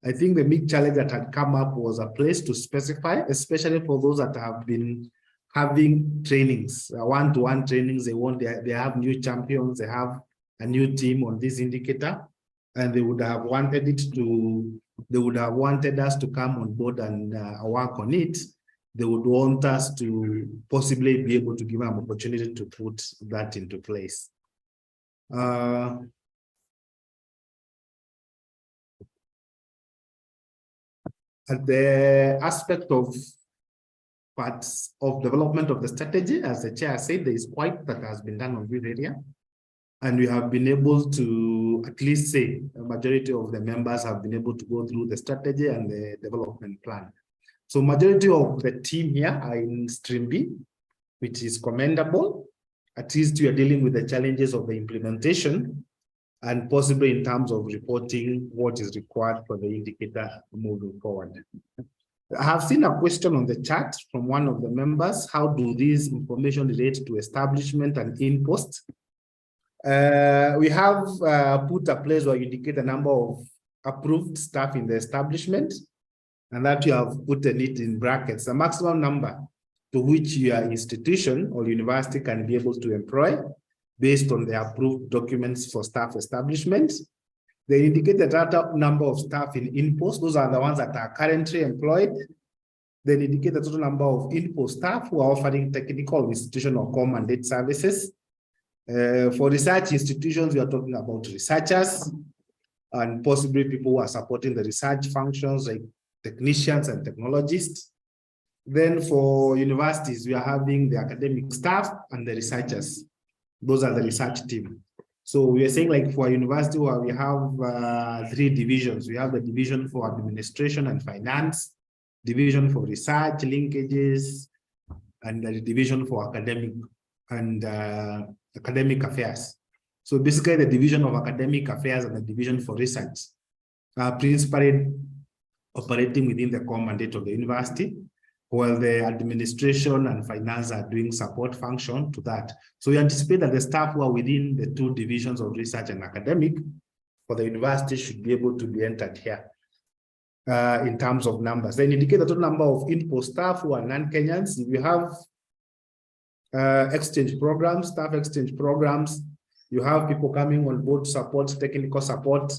[SPEAKER 7] I think the big challenge that had come up was a place to specify, especially for those that have been having trainings, one-to-one trainings. They have new champions, they have a new team on this indicator, and they would have wanted us to come on board and work on it. They would want us to possibly be able to give them an opportunity to put that into place. At the aspect of parts of development of the strategy, as the chair said, there is quite that has been done on this area. And we have been able to at least say a majority of the members have been able to go through the strategy and the development plan. So majority of the team here are in stream B, which is commendable. At least we are dealing with the challenges of the implementation and possibly in terms of reporting what is required for the indicator moving forward. I have seen a question on the chat from one of the members. How do these information relate to establishment and in-post? We have put a place where you indicate the number of approved staff in the establishment, and that you have put it in brackets, the maximum number to which your institution or university can be able to employ based on the approved documents for staff establishment. They indicate the total number of staff in post. Those are the ones that are currently employed. They indicate the total number of in-post staff who are offering technical, institutional, or mandate services. For research institutions, we are talking about researchers and possibly people who are supporting the research functions like technicians and technologists. Then for universities, we are having the academic staff and the researchers. Those are the research team. So we are saying like for a university where we have 3 divisions. We have the division for administration and finance, division for research, linkages, and the division for academic and academic affairs. So basically the division of academic affairs and the division for research are principally operating within the core mandate of the university, while the administration and finance are doing support function to that. So we anticipate that the staff who are within the 2 divisions of research and academic for the university should be able to be entered here in terms of numbers. Then indicate the total number of in-post staff who are non-Kenyans. If you have exchange programs, staff exchange programs, you have people coming on board to support technical support,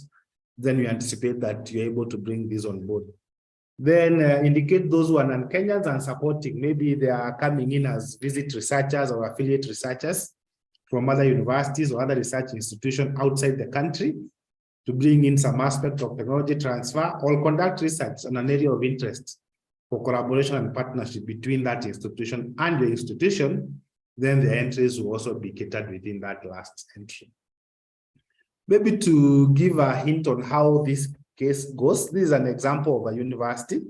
[SPEAKER 7] then we anticipate that you're able to bring these on board. Then indicate those who are non-Kenyans and supporting. Maybe they are coming in as visit researchers or affiliate researchers from other universities or other research institutions outside the country to bring in some aspect of technology transfer or conduct research on an area of interest for collaboration and partnership between that institution and the institution. Then the entries will also be catered within that last entry. Maybe to give a hint on how this case goes, this is an example of a university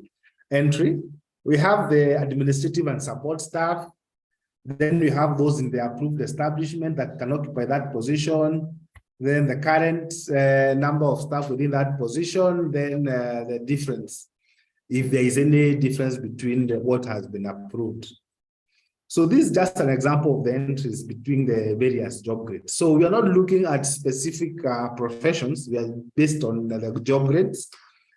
[SPEAKER 7] entry We have the administrative and support staff. Then we have those in the approved establishment that can occupy that position. Then the current number of staff within that position, then the difference, if there is any difference between what has been approved. So this is just an example of the entries between the various job grades. So we are not looking at specific professions. We are based on the job grades.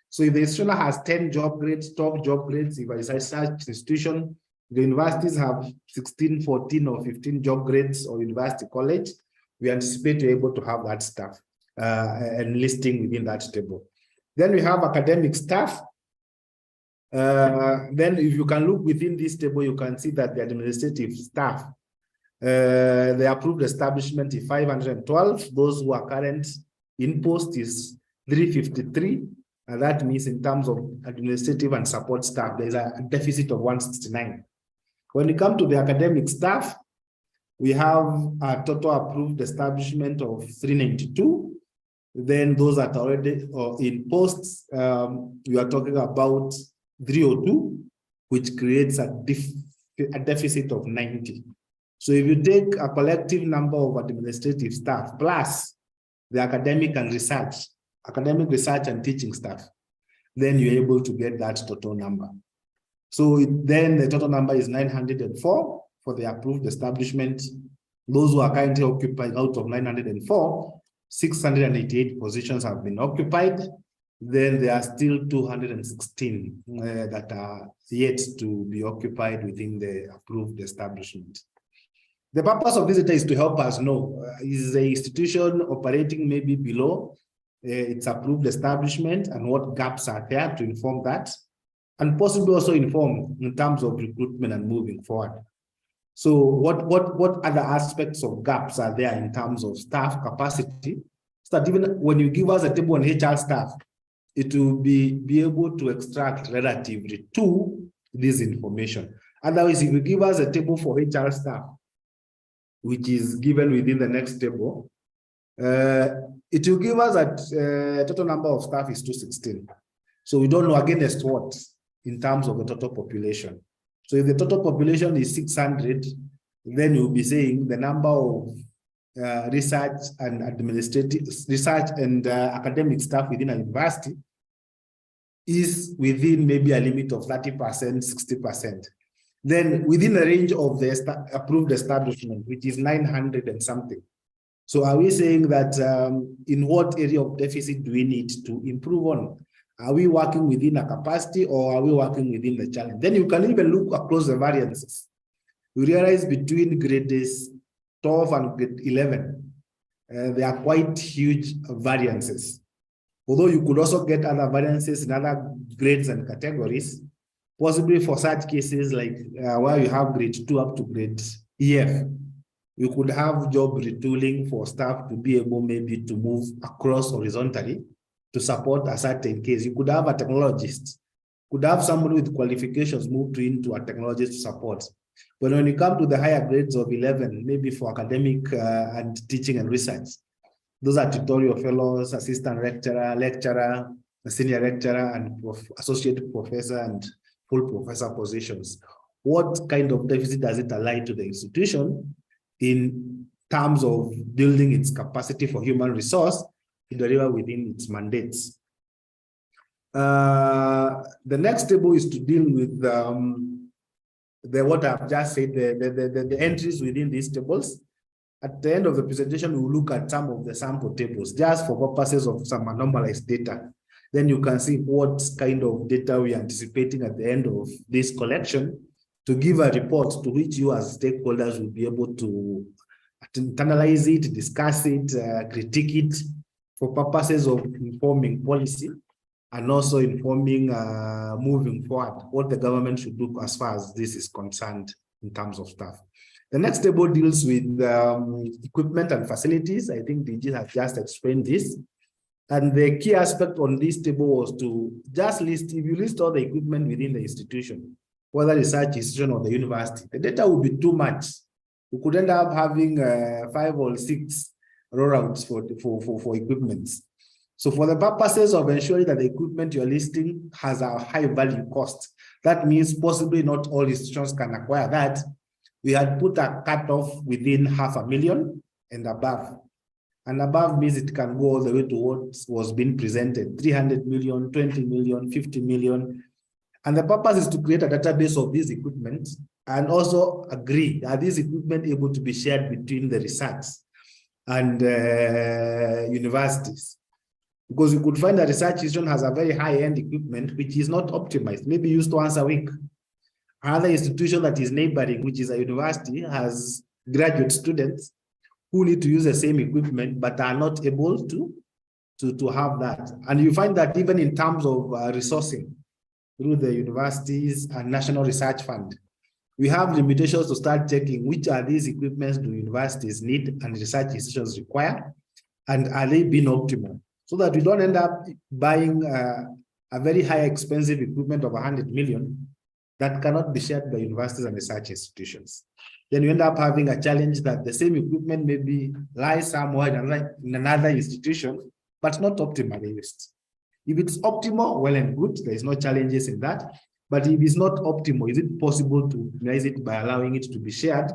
[SPEAKER 7] So if the institution has 10 job grades, top job grades, if it's a research institution, the universities have 16, 14, or 15 job grades or university college, we anticipate to be able to have that staff and listing within that table. Then we have academic staff. Then if you can look within this table, you can see that the administrative staff, the approved establishment is 512. Those who are current in post is 353. And that means in terms of administrative and support staff, there's a deficit of 169. When it comes to the academic staff, we have a total approved establishment of 392. Then those that are already in posts, we are talking about 302, which creates a deficit of 90. So if you take a collective number of administrative staff plus the academic research and teaching staff, then you're able to get that total number. So then the total number is 904 for the approved establishment. Those who are currently occupied out of 904, 688 positions have been occupied. Then there are still 216 that are yet to be occupied within the approved establishment. The purpose of this data is to help us know, is the institution operating maybe below its approved establishment and what gaps are there to inform that, and possibly also inform in terms of recruitment and moving forward. So what other aspects of gaps are there in terms of staff capacity, so that even when you give us a table on HR staff, it will be able to extract relatively to this information. Otherwise, if you give us a table for HR staff, which is given within the next table, it will give us that total number of staff is 216. So we don't know against what in terms of the total population. So if the total population is 600, then you'll be saying the number of research and academic staff within a university is within maybe a limit of 30%, 60%. Then within the range of the approved establishment, which is 900 and something. So are we saying that in what area of deficit do we need to improve on? Are we working within a capacity or are we working within the challenge? Then you can even look across the variances. You realize between grades 12 and grade 11, there are quite huge variances. Although you could also get other variances in other grades and categories, possibly for such cases like where you have grade 2 up to grade EF, you could have job retooling for staff to be able maybe to move across horizontally to support a certain case. You could have a technologist, could have somebody with qualifications moved into a technologist to support. But when you come to the higher grades of 11, maybe for academic and teaching and research, those are tutorial fellows, assistant lecturer, senior lecturer, and associate professor and full professor positions. What kind of deficit does it align to the institution in terms of building its capacity for human resource to deliver within its mandates? The next table is to deal with what I've just said, the entries within these tables. At the end of the presentation, we'll look at some of the sample tables just for purposes of some anomalized data. Then you can see what kind of data we are anticipating at the end of this collection to give a report to which you as stakeholders will be able to internalize it, discuss it, critique it for purposes of informing policy and also informing moving forward what the government should do as far as this is concerned in terms of staff. The next table deals with equipment and facilities. I think DG has just explained this. And the key aspect on this table was to just list, if you list all the equipment within the institution, whether research institution or the university, the data would be too much. We could end up having 5 or 6 rollouts for equipments. So for the purposes of ensuring that the equipment you're listing has a high value cost, that means possibly not all institutions can acquire that. We had put a cutoff within 500,000 and above. And above means it can go all the way to what was being presented, 300 million, 20 million, 50 million. And the purpose is to create a database of these equipment and also agree, are these equipment able to be shared between the research and universities? Because you could find a research institution has a very high-end equipment which is not optimized, maybe used once a week. Another institution that is neighboring, which is a university, has graduate students who need to use the same equipment but are not able to have that. And you find that even in terms of resourcing through the universities and National Research Fund, we have limitations to start checking which are these equipments do universities need and research institutions require, and are they being optimal? So that we don't end up buying a very high expensive equipment of 100 million that cannot be shared by universities and research institutions. Then you end up having a challenge that the same equipment maybe lies somewhere in another institution, but not optimally used. If it's optimal, well and good, there is no challenges in that. But if it's not optimal, is it possible to optimize it by allowing it to be shared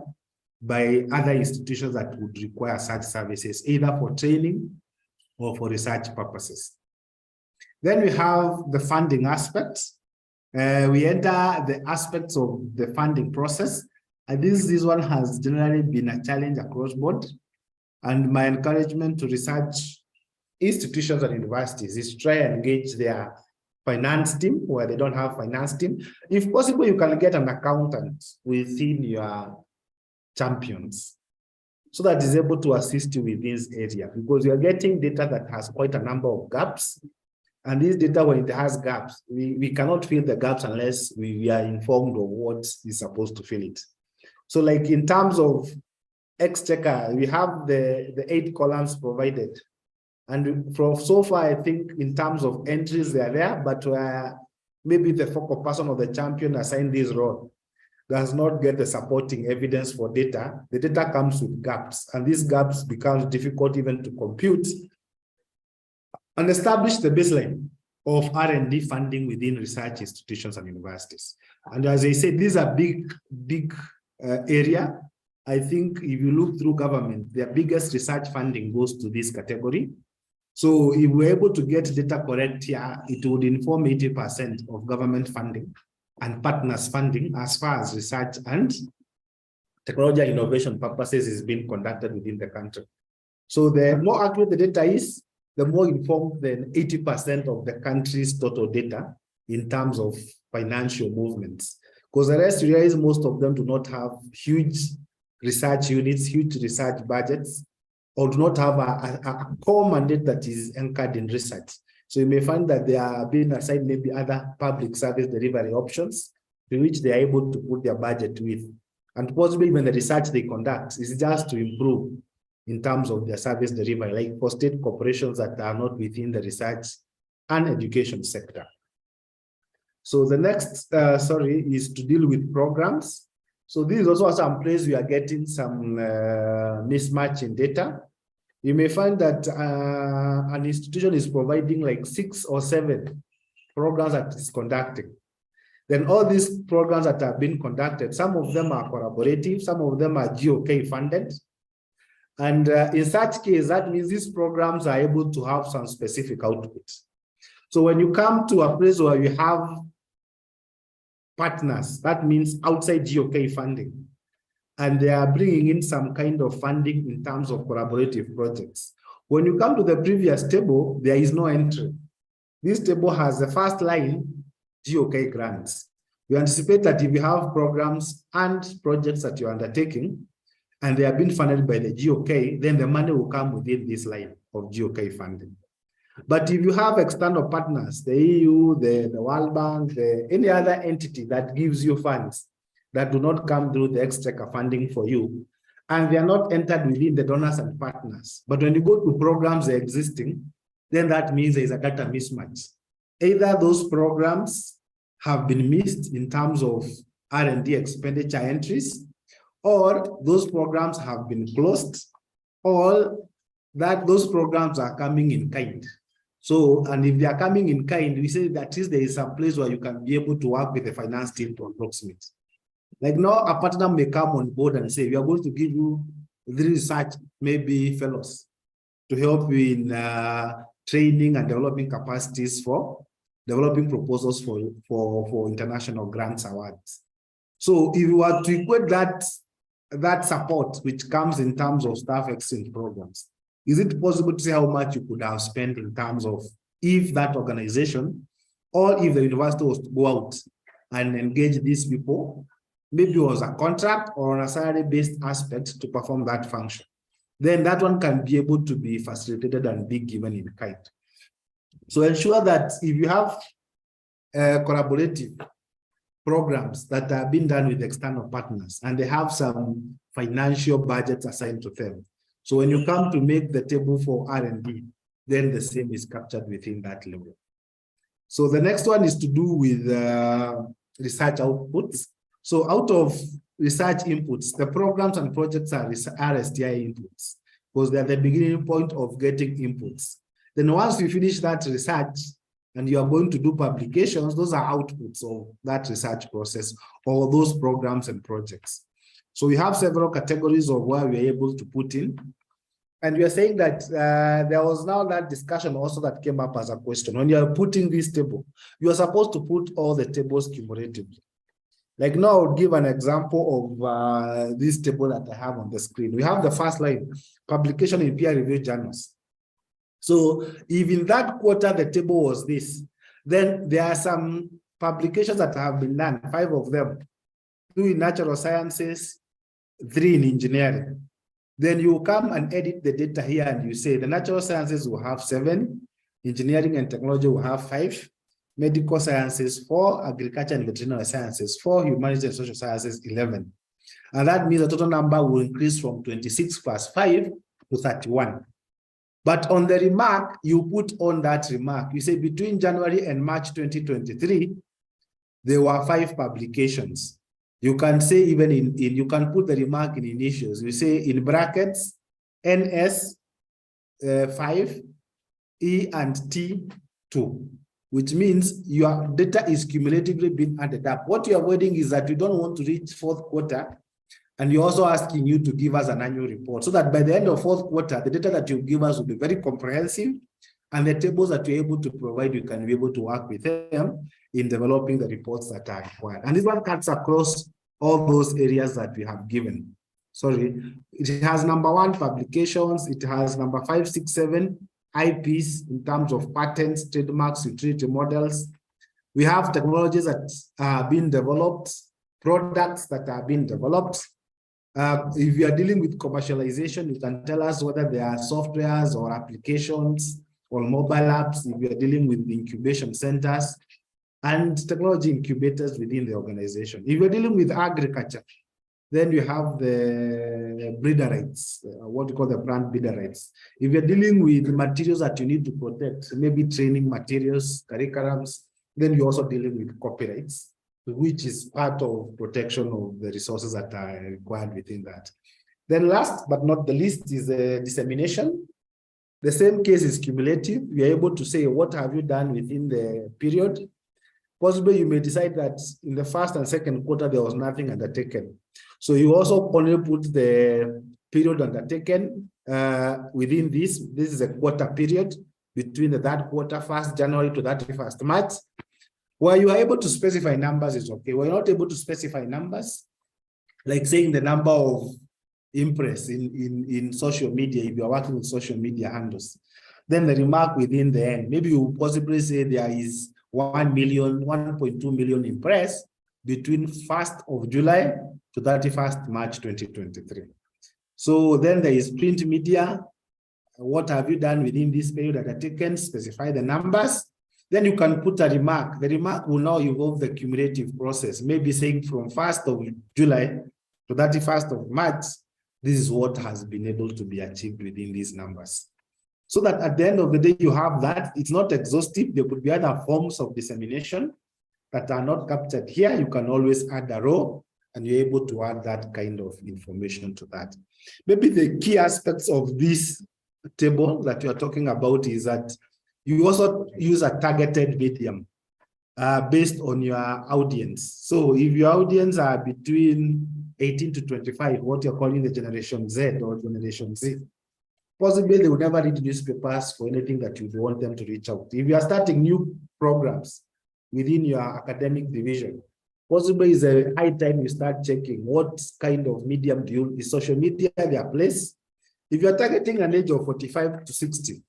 [SPEAKER 7] by other institutions that would require such services, either for training or for research purposes? Then we have the funding aspects. We enter the aspects of the funding process. And this one has generally been a challenge across board. And my encouragement to research institutions and universities is try and engage their finance team where they don't have finance team. If possible, you can get an accountant within your champions so that is able to assist you with this area, because you are getting data that has quite a number of gaps. And this data, when it has gaps, we cannot fill the gaps unless we are informed of what is supposed to fill it. So like in terms of Exchequer, we have the 8 columns provided. And from so far, I think in terms of entries, they are there, but maybe the focal person of the champion assigned this role does not get the supporting evidence for data. The data comes with gaps, and these gaps becomes difficult even to compute and establish the baseline of R&D funding within research institutions and universities. And as I said, these are big area. I think if you look through government, their biggest research funding goes to this category. So if we're able to get data correct here, it would inform 80% of government funding and partners funding as far as research and technology and innovation purposes is being conducted within the country. So the more accurate the data is, the more informed than 80% of the country's total data in terms of financial movements. Because the rest, you realize most of them do not have huge research units, huge research budgets, or do not have a core mandate that is anchored in research. So you may find that they are being assigned maybe other public service delivery options to which they are able to put their budget with. And possibly even the research they conduct is just to improve in terms of their service delivery, like for state corporations that are not within the research and education sector. So the next, is to deal with programs. So this is also some place we are getting some mismatch in data. You may find that an institution is providing like 6 or 7 programs that it's conducting. Then all these programs that have been conducted, some of them are collaborative, some of them are GOK funded. And in such case, that means these programs are able to have some specific outputs. So when you come to a place where you have partners, that means outside GOK funding, and they are bringing in some kind of funding in terms of collaborative projects. When you come to the previous table, there is no entry. This table has the first line, GOK grants. We anticipate that if you have programs and projects that you're undertaking, and they are being funded by the GOK, then the money will come within this line of GOK funding. But if you have external partners, the EU, the World Bank, any other entity that gives you funds that do not come through the Exchequer funding for you, and they are not entered within the donors and partners, but when you go to programs that are existing, then that means there is a data mismatch. Either those programs have been missed in terms of R&D expenditure entries, or those programs have been closed, or that those programs are coming in kind. So, and if they are coming in kind, we say that at least there is some place where you can be able to work with the finance team to approximate. Like now, a partner may come on board and say, we are going to give you the research, maybe fellows, to help you in training and developing capacities for developing proposals for international grants awards. So if you were to equate that support, which comes in terms of staff exchange programs, is it possible to say how much you could have spent in terms of if that organization or if the university was to go out and engage these people, maybe it was a contract or on a salary-based aspect to perform that function? Then that one can be able to be facilitated and be given in kind. So ensure that if you have collaborative programs that are being done with external partners and they have some financial budgets assigned to them, so when you come to make the table for R&D, then the same is captured within that level. So the next one is to do with research outputs. So out of research inputs, the programs and projects are STI inputs because they're the beginning point of getting inputs. Then once you finish that research and you are going to do publications, those are outputs of that research process or those programs and projects. So we have several categories of where we are able to put in. And we are saying that there was now that discussion also that came up as a question. When you are putting this table, you are supposed to put all the tables cumulatively. Like now, I'll give an example of this table that I have on the screen. We have the first line, publication in peer-reviewed journals. So if in that quarter the table was this, then there are some publications that have been done, 5 of them, 2 in natural sciences, 3 in engineering. Then you come and edit the data here and you say the natural sciences will have 7, engineering and technology will have 5, medical sciences 4, agriculture and veterinary sciences 4, humanities and social sciences 11. And that means the total number will increase from 26 plus 5 to 31. But on the remark, you put on that remark, you say between January and March 2023, there were 5 publications. You can say even you can put the remark in initials. You say in brackets, NS 5, E and T 2, which means your data is cumulatively being added up. What you're avoiding is that you don't want to reach 4th quarter, and you're also asking you to give us an annual report so that by the end of 4th quarter, the data that you give us will be very comprehensive, and the tables that you're able to provide, you can be able to work with them in developing the reports that are required. And this one cuts across all those areas that we have given. Sorry, it has number 1, publications. It has number 5, 6, 7, IPs in terms of patents, trademarks, utility models. We have technologies that are being developed, products that are being developed. If you are dealing with commercialization, you can tell us whether there are softwares or applications or mobile apps. If you are dealing with incubation centers and technology incubators within the organization. If you're dealing with agriculture, then you have the breeder rights, what you call the brand breeder rights. If you're dealing with materials that you need to protect, maybe training materials, curriculums, then you're also dealing with copyrights, which is part of protection of the resources that are required within that. Then last but not the least is the dissemination. The same case is cumulative. You're able to say, what have you done within the period? Possibly you may decide that in the 1st and 2nd quarter, there was nothing undertaken. So you also only put the period undertaken within this. This is a quarter period between the 3rd quarter, 1st January to 31st March. Where you are able to specify numbers is okay. We're not able to specify numbers, like saying the number of impress in social media, if you're working with social media handles. Then the remark within the end, maybe you possibly say there is 1 million, 1.2 million impress between 1st of July to 31st March 2023. So then there is print media. What have you done within this period that are taken? Specify the numbers. Then you can put a remark. The remark will now involve the cumulative process, maybe saying from 1st of July to 31st of March, this is what has been able to be achieved within these numbers. So that at the end of the day, you have that. It's not exhaustive. There could be other forms of dissemination that are not captured here. You can always add a row and you're able to add that kind of information to that. Maybe the key aspects of this table that you're talking about is that You also use a targeted medium based on your audience. So if your audience are between 18 to 25, what you're calling the Generation Z or Generation Z, possibly they would never read newspapers for anything that you want them to reach out. If you are starting new programs within your academic division, possibly is a high time you start checking what kind of medium do you, is social media their place? If you're targeting an age of 45 to 60,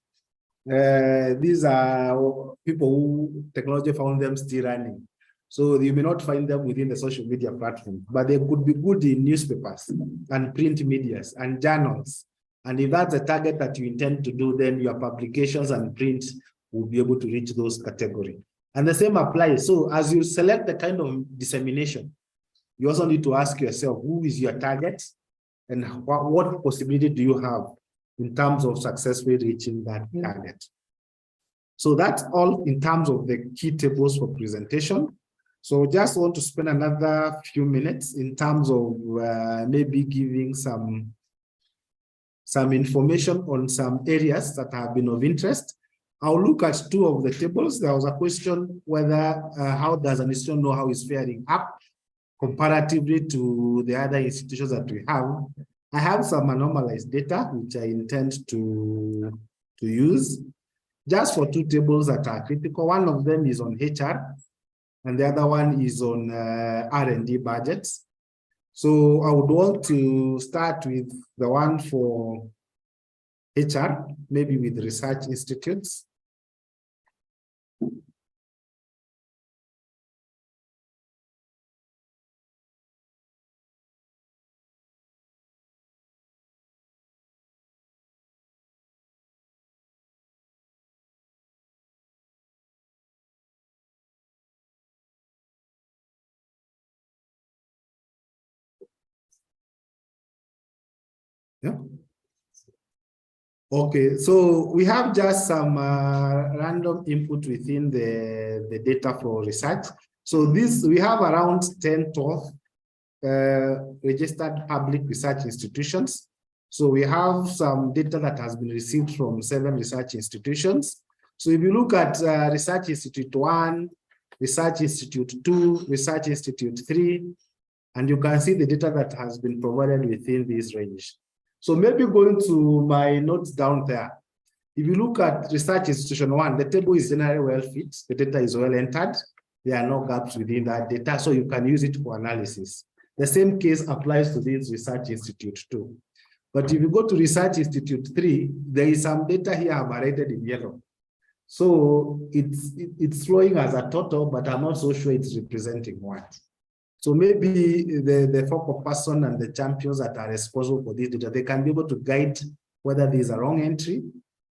[SPEAKER 7] these are people who technology found them still running. So you may not find them within the social media platform, but they could be good in newspapers and print medias and journals. And if that's a target that you intend to do, then your publications and print will be able to reach those categories. And the same applies. So as you select the kind of dissemination, you also need to ask yourself, who is your target and what possibility do you have in terms of successfully reaching that target? So that's all in terms of the key tables for presentation. So just want to spend another few minutes in terms of maybe giving some information on some areas that have been of interest. I'll look at two of the tables. There was a question whether how does an institution know how it's faring up comparatively to the other institutions that we have. I have some anomalized data which I intend to use just for two tables that are critical. One of them is on HR and the other one is on R&D budgets. So I would want to start with the one for HR, maybe with research institutes. Yeah. Okay, so we have just some random input within the data for research. So this, we have around 10 registered public research institutions. So we have some data that has been received from 7 research institutions. So if you look at Research Institute 1, Research Institute 2, Research Institute 3, and you can see the data that has been provided within this range. So maybe going to my notes down there, if you look at Research Institution 1, the table is generally well fit, the data is well entered, there are no gaps within that data, so you can use it for analysis. The same case applies to this Research Institute 2. But if you go to Research Institute 3, there is some data here highlighted in yellow. So it's flowing as a total, but I'm not so sure it's representing what. So maybe the focal person and the champions that are responsible for this data, they can be able to guide whether there is a wrong entry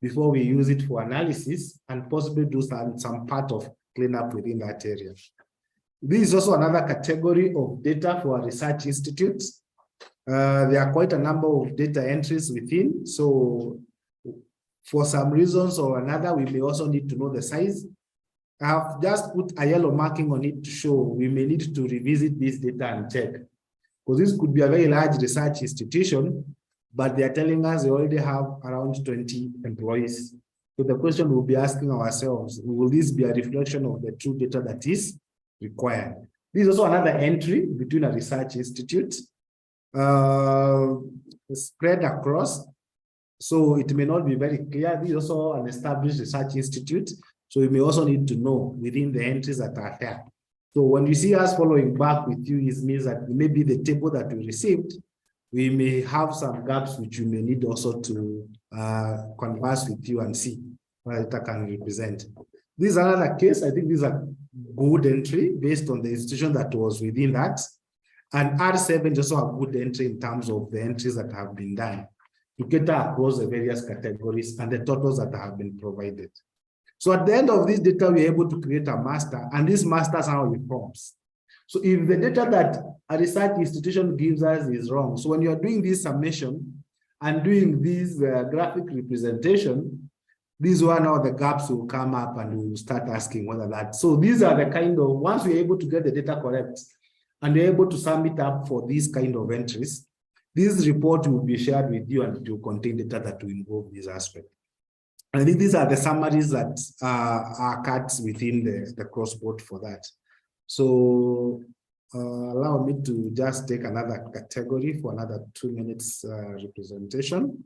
[SPEAKER 7] before we use it for analysis and possibly do some part of cleanup within that area. This is also another category of data for research institutes. There are quite a number of data entries within. So for some reasons or another, we may also need to know the size. I have just put a yellow marking on it to show we may need to revisit this data and check. Because this could be a very large research institution, but they are telling us they already have around 20 employees. So the question we'll be asking ourselves, will this be a reflection of the true data that is required? This is also another entry between a research institute spread across. So it may not be very clear. This is also an established research institute. So you may also need to know within the entries that are there. So when you see us following back with you, it means that maybe the table that we received, we may have some gaps which you may need also to converse with you and see what it can represent. This is another case. I think this is a good entry based on the institution that was within that. And R7 is also a good entry in terms of the entries that have been done to cater across the various categories and the totals that have been provided. So at the end of this data, we're able to create a master, and this master somehow reforms. So if the data that a research institution gives us is wrong, so when you're doing this summation and doing this graphic representation, these are now the gaps will come up and we'll start asking whether that. So these are the kind of, once we're able to get the data correct and we're able to sum it up for these kind of entries, this report will be shared with you and it will contain data that will involve this aspect. I think these are the summaries that are cut within the crossboard for that. So allow me to just take another category for another 2 minutes representation.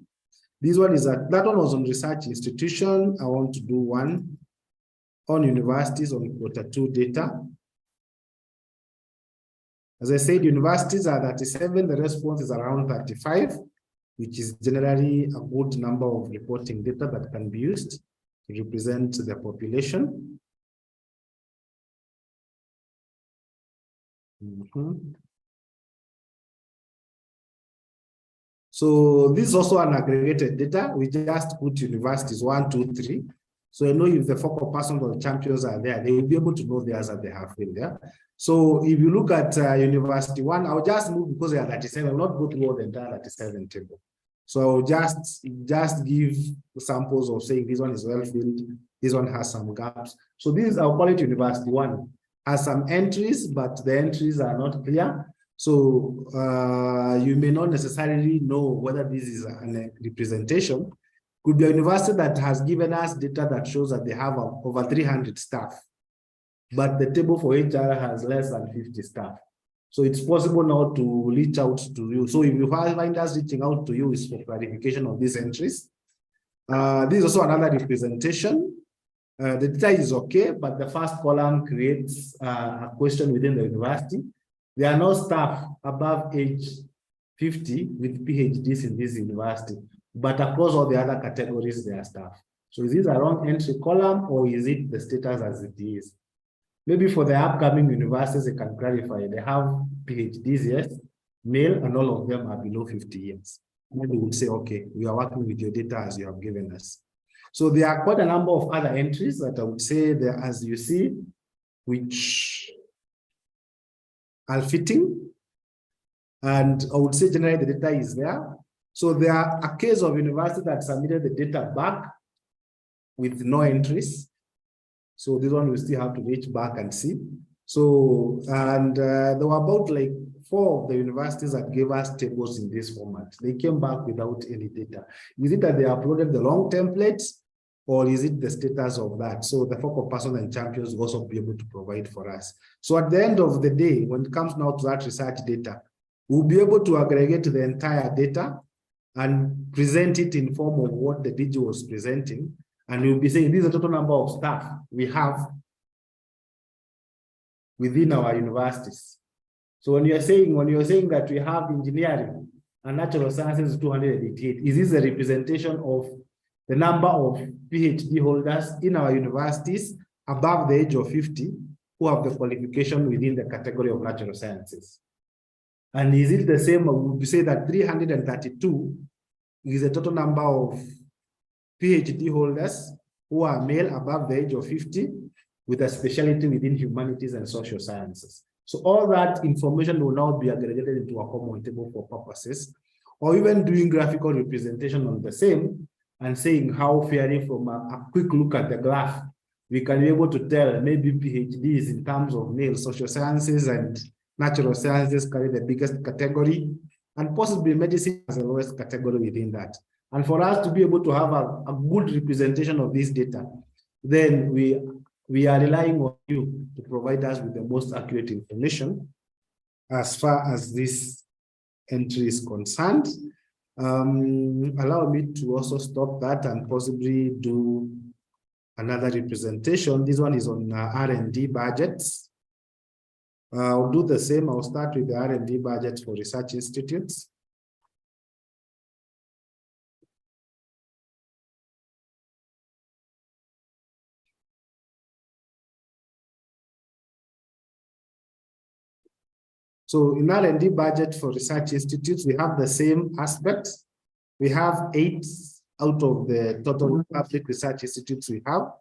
[SPEAKER 7] This one is that one was on research institution. I want to do one on universities on Q2 data. As I said, universities are 37, the response is around 35, which is generally a good number of reporting data that can be used to represent the population. So this is also an aggregated data. We just put universities 1, 2, 3. So I know if the focal persons or champions are there, they will be able to know theirs that they have filled there. So if you look at university 1, I'll just move because they are 37. I will not go through the entire 37 table. So I'll just give samples of saying this one is well filled, this one has some gaps. So this is, I'll call it university 1. Has some entries, but the entries are not clear. So you may not necessarily know whether this is a representation. Could be a university that has given us data that shows that they have over 300 staff, but the table for HR has less than 50 staff. So it's possible now to reach out to you. So if you find us reaching out to you is for clarification of these entries. This is also another representation. The data is okay, but the first column creates a question within the university. There are no staff above age 50 with PhDs in this university, but across all the other categories, there are staff. So is this a wrong entry column or is it the status as it is? Maybe for the upcoming universities, they can clarify. They have PhDs, yes, male, and all of them are below 50 years. Maybe we would say, okay, we are working with your data as you have given us. So there are quite a number of other entries that I would say there, as you see, which are fitting. And I would say generally the data is there. So there are a case of university that submitted the data back with no entries. So this one we still have to reach back and see. So, and there were about like 4 of the universities that gave us tables in this format. They came back without any data. Is it that they uploaded the wrong templates or is it the status of that? So the focal person and champions will also be able to provide for us. So at the end of the day, when it comes now to that research data, we'll be able to aggregate the entire data and present it in form of what the DG was presenting. And we'll be saying, this is the total number of staff we have within our universities. So when you're saying that we have engineering and natural sciences 288, is this a representation of the number of PhD holders in our universities above the age of 50 who have the qualification within the category of natural sciences? And is it the same? Would you say that 332 is the total number of PhD holders who are male above the age of 50 with a specialty within humanities and social sciences? So all that information will now be aggregated into a common table for purposes, or even doing graphical representation on the same and saying how fairly from a quick look at the graph, we can be able to tell maybe PhDs in terms of male social sciences and natural sciences carry the biggest category, and possibly medicine has the lowest category within that. And for us to be able to have a good representation of this data, then we are relying on you to provide us with the most accurate information as far as this entry is concerned. Allow me to also stop that and possibly do another representation. This one is on R&D budgets. I'll do the same. I'll start with the R&D budget for research institutes. So in R&D budget for research institutes, we have the same aspects. We have 8 out of the total public research institutes we have.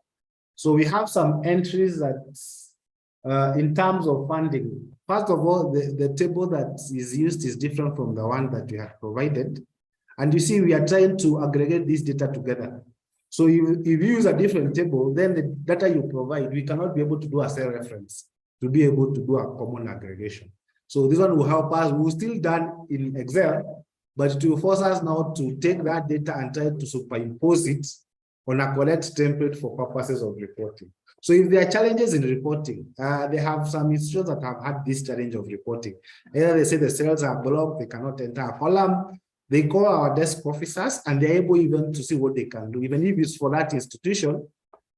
[SPEAKER 7] So we have some entries that in terms of funding. First of all, the table that is used is different from the one that we have provided. And you see, we are trying to aggregate this data together. So if you use a different table, then the data you provide, we cannot be able to do a cell reference to be able to do a common aggregation. So this one will help us. We'll still done in Excel, but it will force us now to take that data and try to superimpose it on a correct template for purposes of reporting. So if there are challenges in reporting, they have some institutions that have had this challenge of reporting. Either they say the cells are blocked, they cannot enter a column. They call our desk officers and they're able even to see what they can do, even if it's for that institution,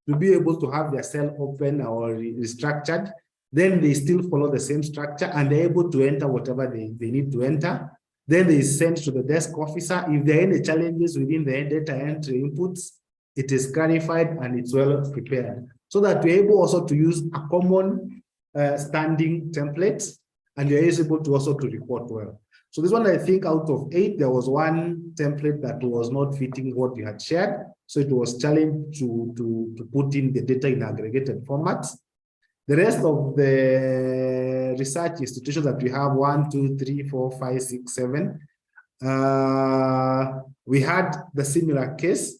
[SPEAKER 7] to be able to have their cell open or restructured. Then they still follow the same structure and they're able to enter whatever they need to enter. Then they send to the desk officer. If there are any challenges within the data entry inputs, it is clarified and it's well prepared, so that we're able also to use a common standing template, and you're able to also to report well. So this one, I think out of 8, there was one template that was not fitting what you had shared. So it was challenged to put in the data in aggregated formats. The rest of the research institutions that we have, 1, 2, 3, 4, 5, 6, 7, we had the similar case,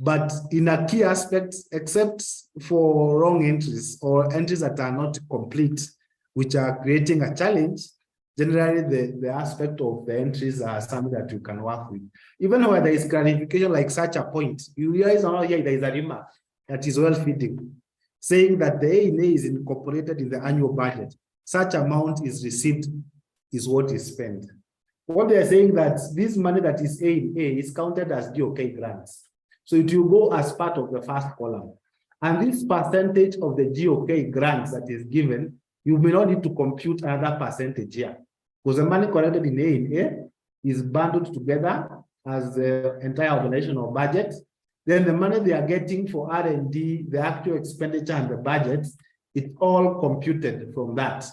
[SPEAKER 7] but in a key aspect, except for wrong entries or entries that are not complete, which are creating a challenge, generally the aspect of the entries are something that you can work with. Even when there is clarification like such a point, you realize here there is a remark that is well fitting, saying that the A&A is incorporated in the annual budget. Such amount is received is what is spent. What they are saying that this money that is A&A is counted as GOK grants. So it will go as part of the first column. And this percentage of the GOK grants that is given, you may not need to compute another percentage here, because the money collected in A&A is bundled together as the entire organizational budget. Then the money they are getting for R&D, the actual expenditure and the budget, it's all computed from that.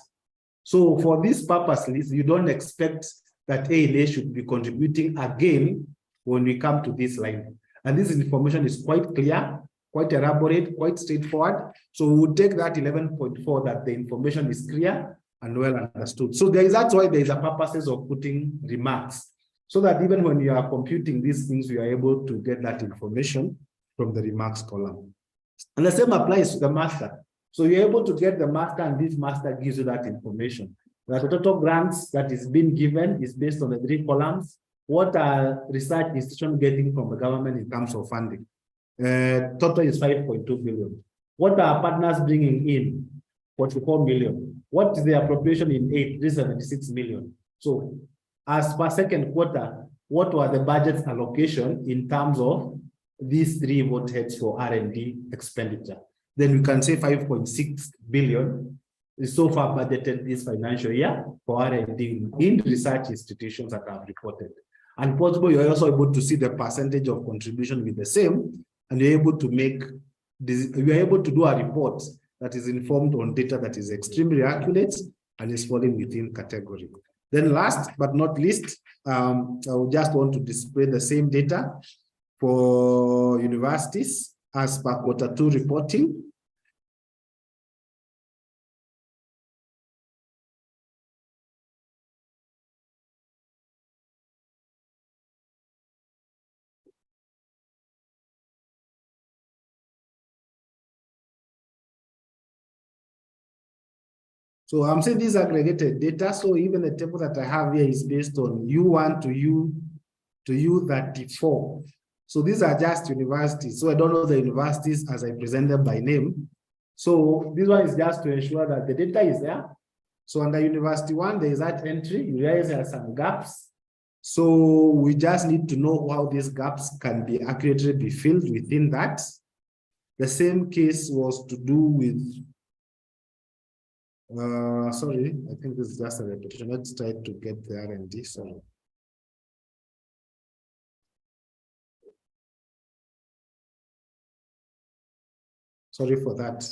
[SPEAKER 7] So for this purpose list, you don't expect that A&A should be contributing again when we come to this line. And this information is quite clear, quite elaborate, quite straightforward. So we'll take that 11.4 that the information is clear and well understood. So that's why there is a purposes of putting remarks, so that even when you are computing these things, you are able to get that information from the remarks column. And the same applies to the master. So you're able to get the master, and this master gives you that information. The total grants that is being given is based on the 3 columns. What are research institutions getting from the government in terms of funding? Total is 5.2 billion. What are partners bringing in? 44 million. What is the appropriation in 8? 376 million. So as per second quarter, what were the budget allocation in terms of these 3 vote heads for R&D expenditure? Then we can say 5.6 billion is so far budgeted this financial year for R&D in research institutions that have reported. And possible, you're also able to see the percentage of contribution with the same, and you're able to make this, you're able to do a report that is informed on data that is extremely accurate and is falling within category. Then last but not least, I would just want to display the same data for universities as per Q2 reporting. So I'm saying these aggregated data. So even the table that I have here is based on U1 to U34. So these are just universities. So I don't know the universities as I present them by name. So this one is just to ensure that the data is there. So under University 1, there is that entry. You realize there are some gaps. So we just need to know how these gaps can be accurately be filled within that. The same case was to do with sorry, I think this is just a repetition. Let's try to get the R&D. Sorry. Sorry for that.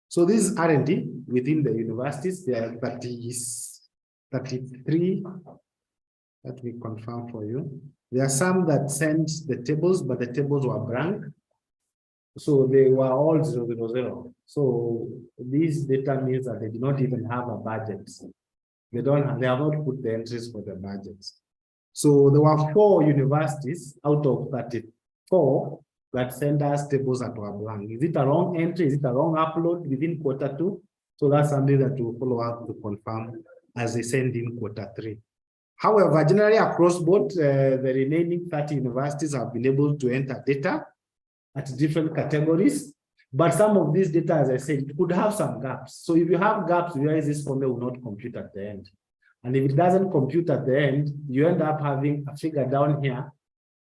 [SPEAKER 7] So this is R&D within the universities. There are 33. Let me confirm for you. There are some that sent the tables, but the tables were blank. So they were all 000. So this data means that they do not even have a budget. They have not put the entries for the budgets. So there were 4 universities out of 34 that sent us tables that were blank. Is it a wrong entry? Is it a wrong upload within Q2? So that's something that we'll follow up to confirm as they send in Q3. However, generally across board, the remaining 30 universities have been able to enter data at different categories. But some of these data, as I said, could have some gaps. So if you have gaps, you realize this formula will not compute at the end. And if it doesn't compute at the end, you end up having a figure down here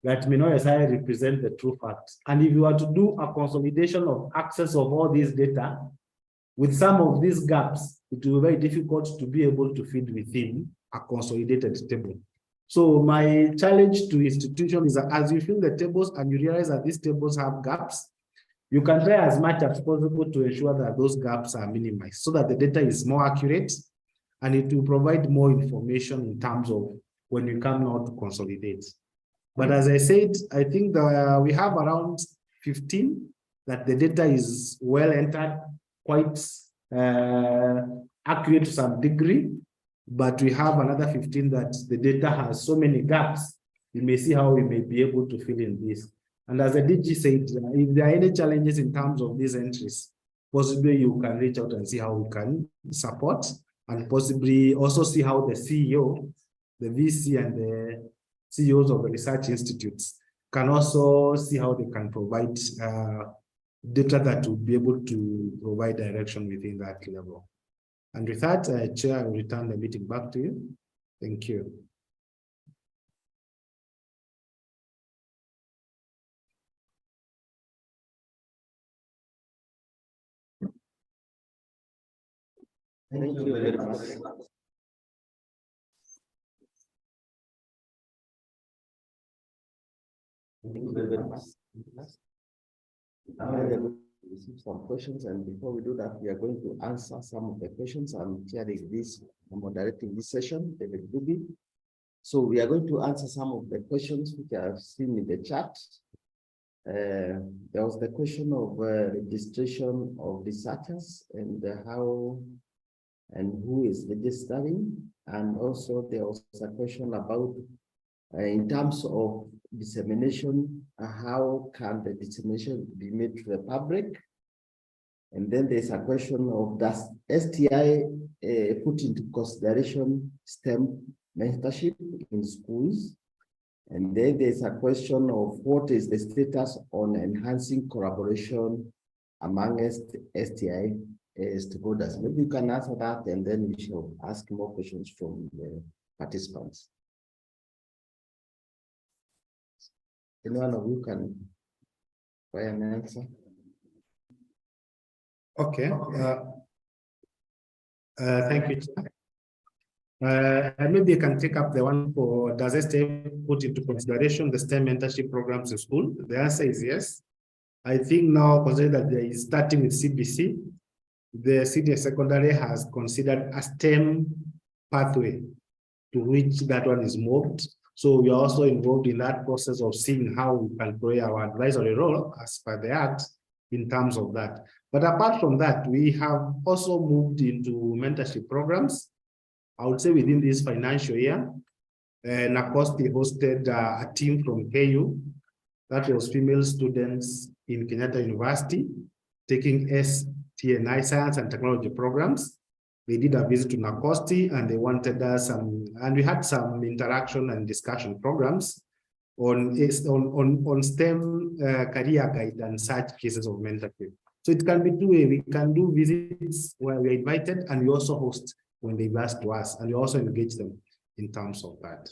[SPEAKER 7] that may not necessarily represent the true facts. And if you were to do a consolidation of access of all these data, with some of these gaps, it will be very difficult to be able to fit within a consolidated table. So my challenge to institutions is that as you fill the tables and you realize that these tables have gaps, you can try as much as possible to ensure that those gaps are minimized so that the data is more accurate and it will provide more information in terms of when you come now to consolidate. But as I said, I think we have around 15 that the data is well entered, quite accurate to some degree, but we have another 15 that the data has so many gaps. You may see how we may be able to fill in this. And as the DG said, if there are any challenges in terms of these entries, possibly you can reach out and see how we can support, and possibly also see how the CEO, the VC, and the CEOs of the research institutes can also see how they can provide data that will be able to provide direction within that level. And with that, Chair, I will return the meeting back to you. Thank you.
[SPEAKER 5] Thank you very much. Thank you very much. Now we are going to receive some questions, and before we do that, we are going to answer some of the questions. I'm chairing this, I'm moderating this session, David Duby. So we are going to answer some of the questions which I have seen in the chat. There was the question of registration of researchers and how and who is registering, and also there was a question about in terms of dissemination, how can the dissemination be made to the public? And then there's a question of, does STI put into consideration STEM mentorship in schools? And then there's a question of what is the status on enhancing collaboration among STI stakeholders. Maybe you can answer that, and then we shall ask more questions from the participants. Anyone of you can try an answer?
[SPEAKER 7] Okay. Thank you, Chair. Maybe you can take up the one for, does STM put into consideration the STEM mentorship programs in school? The answer is yes. I think now, considering that there is starting with CBC, the senior secondary has considered a STEM pathway to which that one is moved. So we are also involved in that process of seeing how we can play our advisory role as per the Act in terms of that. But apart from that, we have also moved into mentorship programs. I would say within this financial year, NACOSTI hosted a team from KU, that was female students in Kenyatta University, taking STNI Science and Technology programs. They did a visit to NACOSTI and they wanted us and we had some interaction and discussion programs on STEM career guide and such cases of mentorship. So it can be two ways. We can do visits where we're invited, and we also host when they ask to us, and we also engage them in terms of that.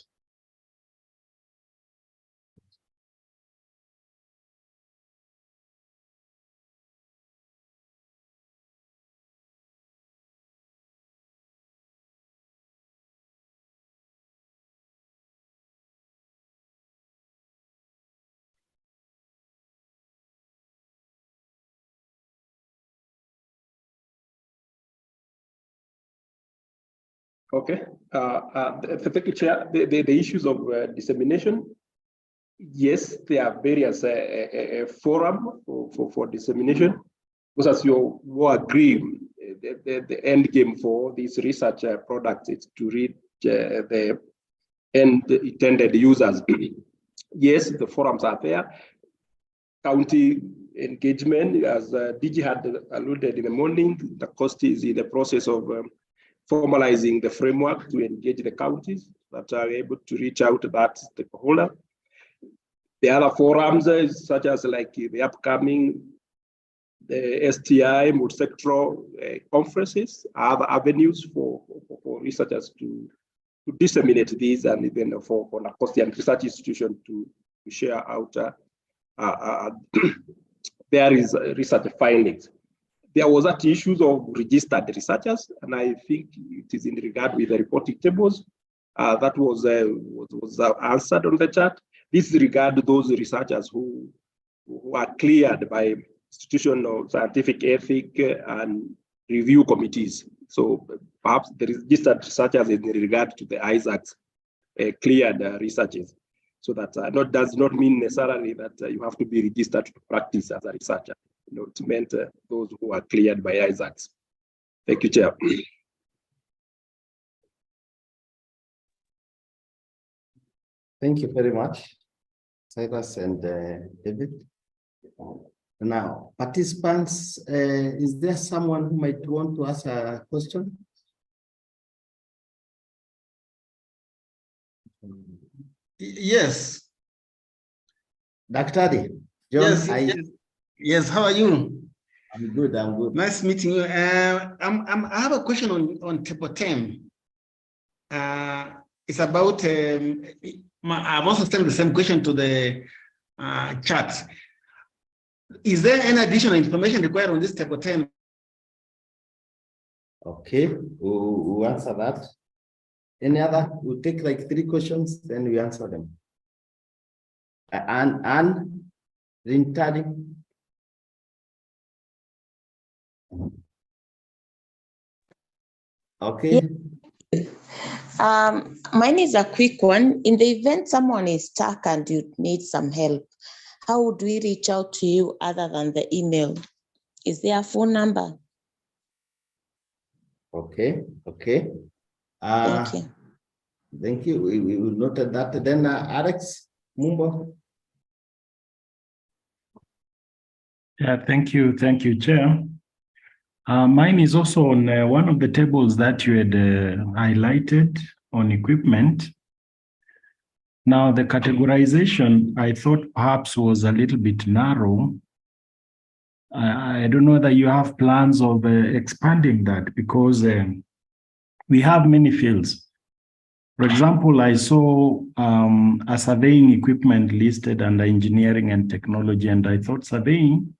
[SPEAKER 2] Okay, thank you, Chair. The issues of dissemination, yes, there are various forums for dissemination, because as you will agree, the end game for these research products is to reach the intended users. Yes, the forums are there. County engagement, as DG had alluded in the morning, the cost is in the process of formalizing the framework to engage the counties that are able to reach out to that stakeholder. The other forums, such as like the upcoming the STI multi-sectoral conferences, are other avenues for researchers to disseminate these, and even for NACOSTI and research institution to share out their research findings. There was that issues of registered researchers, and I think it is in regard with the reporting tables that was answered on the chat. This regard those researchers who are cleared by institutional scientific ethic and review committees. So perhaps the registered researchers in regard to the ISACs cleared researchers. So that does not mean necessarily that you have to be registered to practice as a researcher. You know, it meant those who are cleared by ISACs. Thank you, Chair.
[SPEAKER 5] Thank you very much, Cyrus and David. Now, participants, is there someone who might want to ask a question?
[SPEAKER 8] Yes.
[SPEAKER 5] Dr. John,
[SPEAKER 8] Yes. Yes. How are you?
[SPEAKER 5] I'm good. I'm good.
[SPEAKER 8] Nice meeting you. I have a question on table 10. It's about. I've also sent the same question to the chat. Is there any additional information required on this table 10?
[SPEAKER 5] Okay, we'll answer that. Any other? We'll take like 3 questions, then we answer them. And Rintadi. Okay.
[SPEAKER 9] Mine is a quick one. In the event someone is stuck and you need some help, how would we reach out to you other than the email? Is there a phone number?
[SPEAKER 5] Okay.
[SPEAKER 9] Thank you.
[SPEAKER 5] Thank you. We will note that. Then Alex Mumbo.
[SPEAKER 1] Yeah, thank you, Chair. Mine is also on one of the tables that you had highlighted on equipment. Now, the categorization, I thought perhaps was a little bit narrow. I don't know whether you have plans of expanding that, because we have many fields. For example, I saw a surveying equipment listed under engineering and technology, and I thought surveying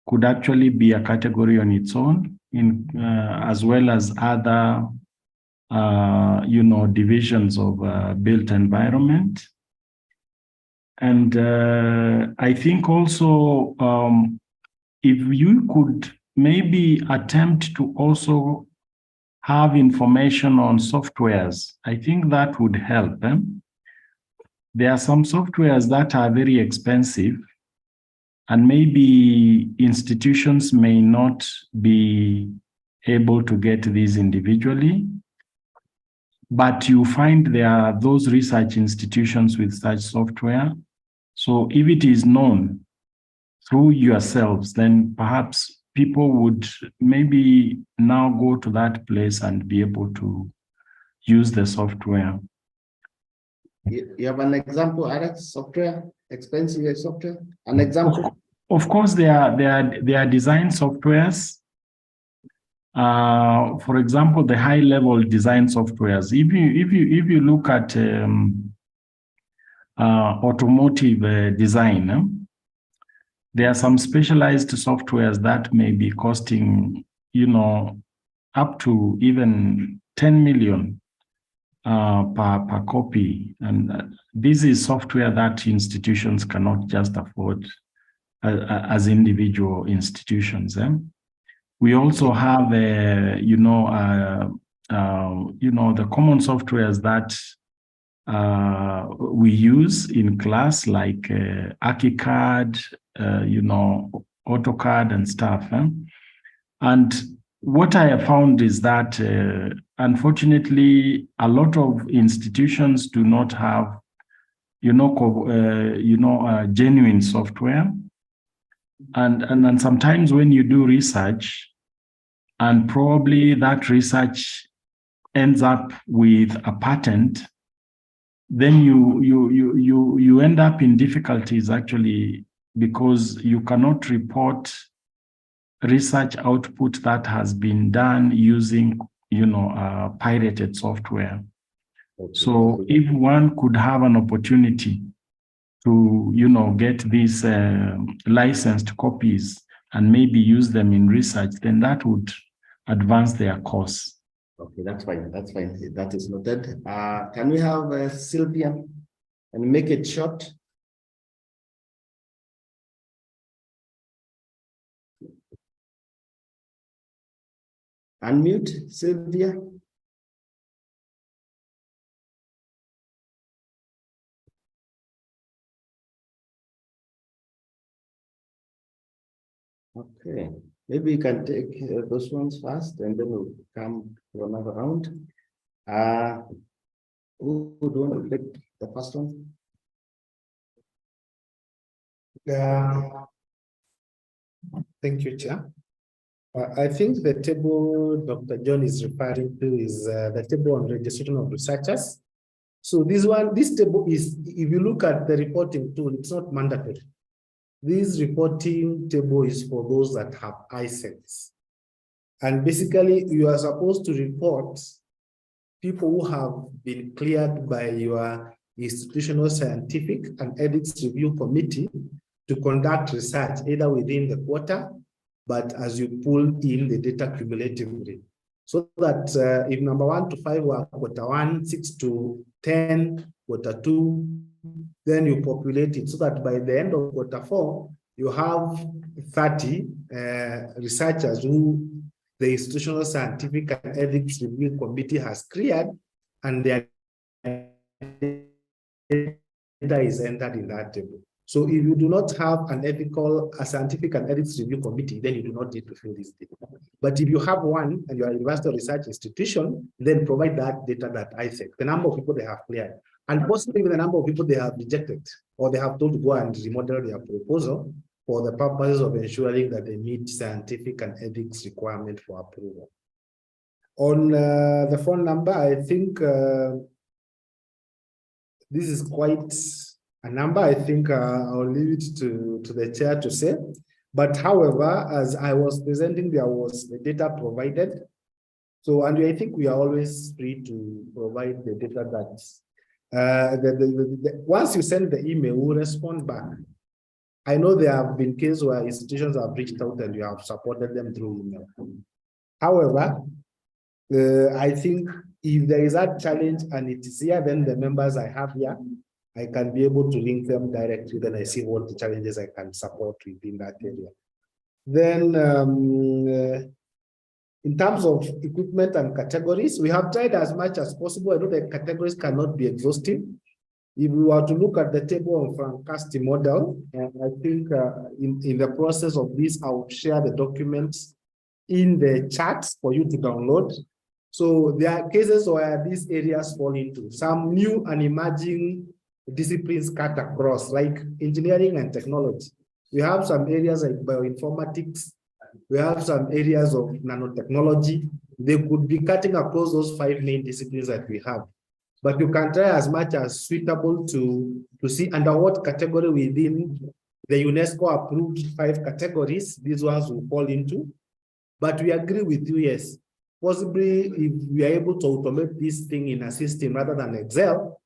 [SPEAKER 1] could actually be a category on its own, as well as other divisions of built environment. And I think also if you could maybe attempt to also have information on softwares, I think that would help them. There are some softwares that are very expensive, and maybe institutions may not be able to get these individually. But you find there are those research institutions with such software. So if it is known through yourselves, then perhaps people would maybe now go to that place and be able to use the software.
[SPEAKER 5] You have an example, Alex, software, expensive software? An example?
[SPEAKER 1] Of course, there are design softwares. For example, the high-level design softwares. If you look at automotive design, there are some specialized softwares that may be costing, up to even 10 million per copy, and this is software that institutions cannot just afford as individual institutions. We also have, the common softwares that we use in class, like ArchiCAD, AutoCAD and stuff. And what I have found is that, unfortunately, a lot of institutions do not have, genuine software. And sometimes when you do research, and probably that research ends up with a patent, then you end up in difficulties actually, because you cannot report research output that has been done using, pirated software.
[SPEAKER 5] Okay.
[SPEAKER 1] So if one could have an opportunity to, get these licensed copies and maybe use them in research, then that would advance their cause.
[SPEAKER 5] Okay, that's fine. That's fine. That is noted. Can we have Sylvia and make it short? Unmute, Sylvia. Okay, maybe you can take those ones first, and then we'll come to another round. Who do you want to take the first one?
[SPEAKER 7] Thank you, Chair. I think the table Dr. John is referring to is the table on registration of researchers. So this table is, if you look at the reporting tool, it's not mandatory. This reporting table is for those that have ISETs. And basically, you are supposed to report people who have been cleared by your institutional scientific and ethics review committee to conduct research either within the quarter, but as you pull in the data cumulatively. So that if number 1 to 5 were quarter 1, 6 to 10, quarter 2, then you populate it so that by the end of quarter 4, you have 30 researchers who the institutional scientific and ethics review committee has cleared, and their data is entered in that table. So if you do not have an scientific and ethics review committee, then you do not need to fill this data. But if you have one and you are a university or research institution, then provide that data that I said, the number of people they have cleared, and possibly the number of people they have rejected, or they have told to go and remodel their proposal for the purposes of ensuring that they meet scientific and ethics requirement for approval. On the phone number, I think this is quite a number. I think I'll leave it to the chair to say. But however, as I was presenting, there was the data provided. So, and I think we are always free to provide the data that once you send the email, we'll respond back. I know there have been cases where institutions have reached out and you have supported them through email. However, I think if there is a challenge and it is here, then the members I have here, I can be able to link them directly. Then I see what the challenges I can support within that area. Then in terms of equipment and categories, we have tried as much as possible. I know the categories cannot be exhaustive. If we were to look at the table of Francasti model, I think in the process of this, I will share the documents in the charts for you to download. So there are cases where these areas fall into some new and emerging disciplines cut across, like engineering and technology. We have some areas like bioinformatics. We have some areas of nanotechnology. They could be cutting across those 5 main disciplines that we have. But you can try as much as suitable to see under what category within the UNESCO approved 5 categories these ones will fall into. But we agree with you, yes. Possibly if we are able to automate this thing in a system rather than Excel,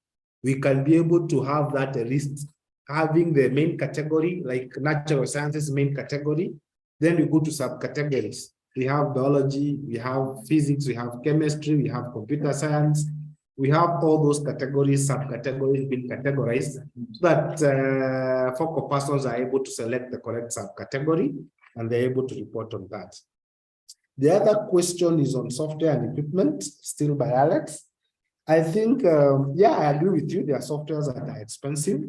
[SPEAKER 7] we can be able to have that list, having the main category, like natural sciences main category, then we go to subcategories. We have biology, we have physics, we have chemistry, we have computer science. We have all those categories, subcategories being categorized so that focal persons are able to select the correct subcategory and they're able to report on that. The other question is on software and equipment, still by Alex. I think, yeah, I agree with you. There are softwares that are expensive.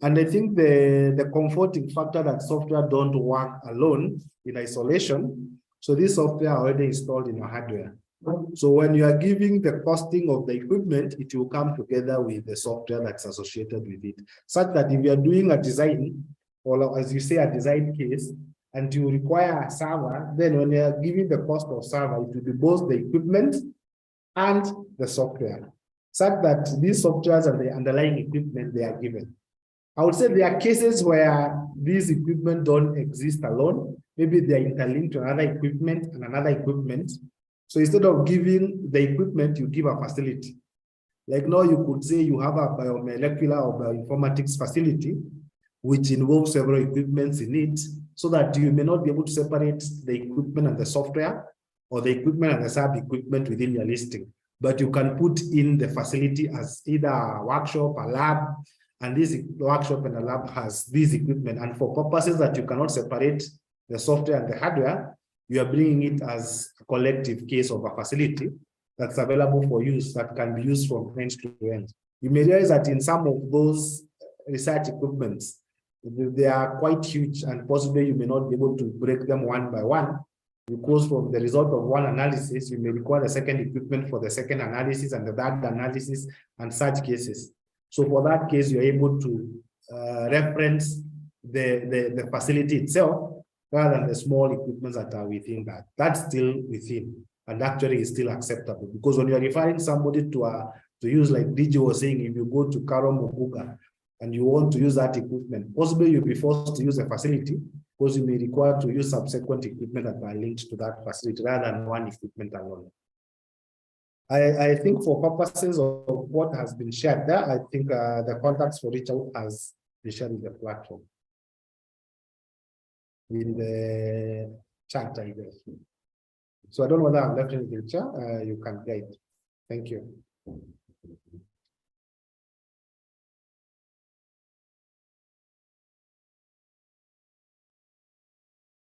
[SPEAKER 7] And I think the comforting factor that software don't work alone in isolation. So this software already installed in your hardware. So when you are giving the costing of the equipment, it will come together with the software that's associated with it. Such that if you are doing a design, or as you say, a design case, and you require a server, then when you are giving the cost of server, it will be both the equipment and the software, such that these softwares and the underlying equipment they are given. I would say there are cases where these equipment don't exist alone. Maybe they are interlinked to another equipment and another equipment. So instead of giving the equipment, you give a facility. Like now you could say you have a biomolecular or bioinformatics facility, which involves several equipments in it, so that you may not be able to separate the equipment and the software, or the equipment and the sub-equipment within your listing. But you can put in the facility as either a workshop, a lab, and this workshop and the lab has these equipment. And for purposes that you cannot separate the software and the hardware, you are bringing it as a collective case of a facility that's available for use, that can be used from end to end. You may realize that in some of those research equipments, they are quite huge, and possibly you may not be able to break them one by one, because from the result of one analysis, you may require the second equipment for the second analysis and the third analysis and such cases. So for that case, you're able to reference the facility itself rather than the small equipments that are within that. That's still within, and actually is still acceptable, because when you're referring somebody to use, like DJ was saying, if you go to Karo Mubuga and you want to use that equipment, possibly you'll be forced to use a facility, because you may require to use subsequent equipment that are linked to that facility rather than one equipment alone. I think for purposes of what has been shared there, I think the contacts for reach out has been shared in the platform, in the chat, I guess. So I don't know whether I've left anything, Chair. You can guide. Thank you.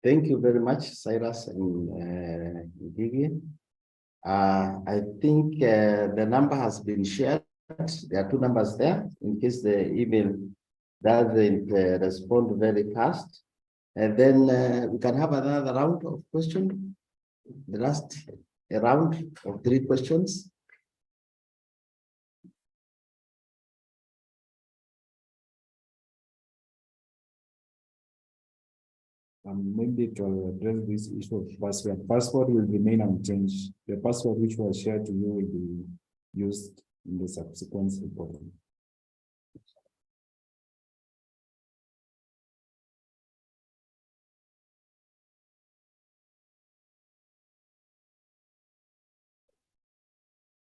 [SPEAKER 5] Thank you very much, Cyrus and Vivian. I think the number has been shared. There are two numbers there in case the email doesn't respond very fast. And then we can have another round of questions. The last round of 3 questions.
[SPEAKER 10] Maybe to address this issue of password. Password will remain unchanged. The password which was shared to you will be used in the subsequent reporting.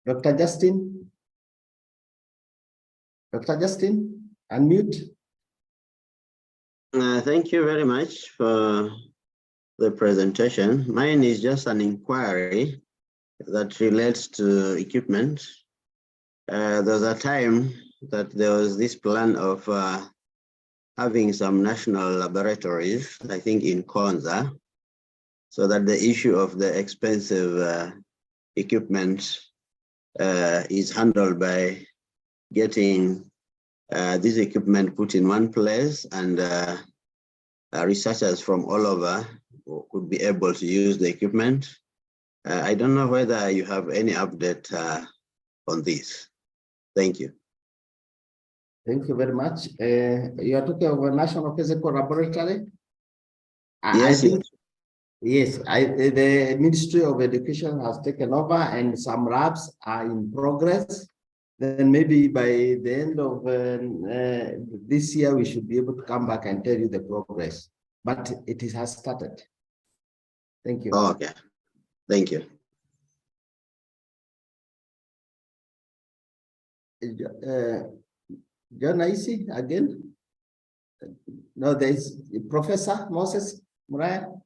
[SPEAKER 5] Dr. Justin? Dr. Justin, unmute.
[SPEAKER 11] Thank you very much for the presentation. Mine is just an inquiry that relates to equipment. There was a time that there was this plan of having some national laboratories, I think in Konza, so that the issue of the expensive equipment is handled by getting this equipment put in one place, and researchers from all over could be able to use the equipment. I don't know whether you have any update on this. Thank you.
[SPEAKER 5] Thank you very much. You are talking of a National Physical Laboratory?
[SPEAKER 11] Yes,
[SPEAKER 5] yes. The Ministry of Education has taken over, and some labs are in progress. Then maybe by the end of this year, we should be able to come back and tell you the progress. But it has started. Thank you.
[SPEAKER 11] Oh, okay. Thank you.
[SPEAKER 5] John Isi again? No, there's Professor Moses Muraya.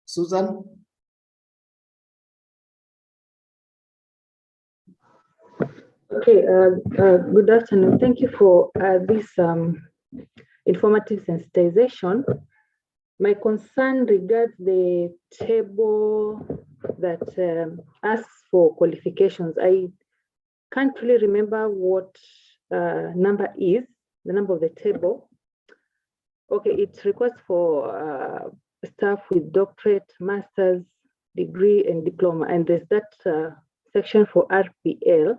[SPEAKER 5] Susan?
[SPEAKER 12] Okay, good afternoon. Thank you for this informative sensitization. My concern regards the table that asks for qualifications. I can't really remember what number is, the number of the table. Okay, it requests for staff with doctorate, master's degree, and diploma, and there's that section for RPL.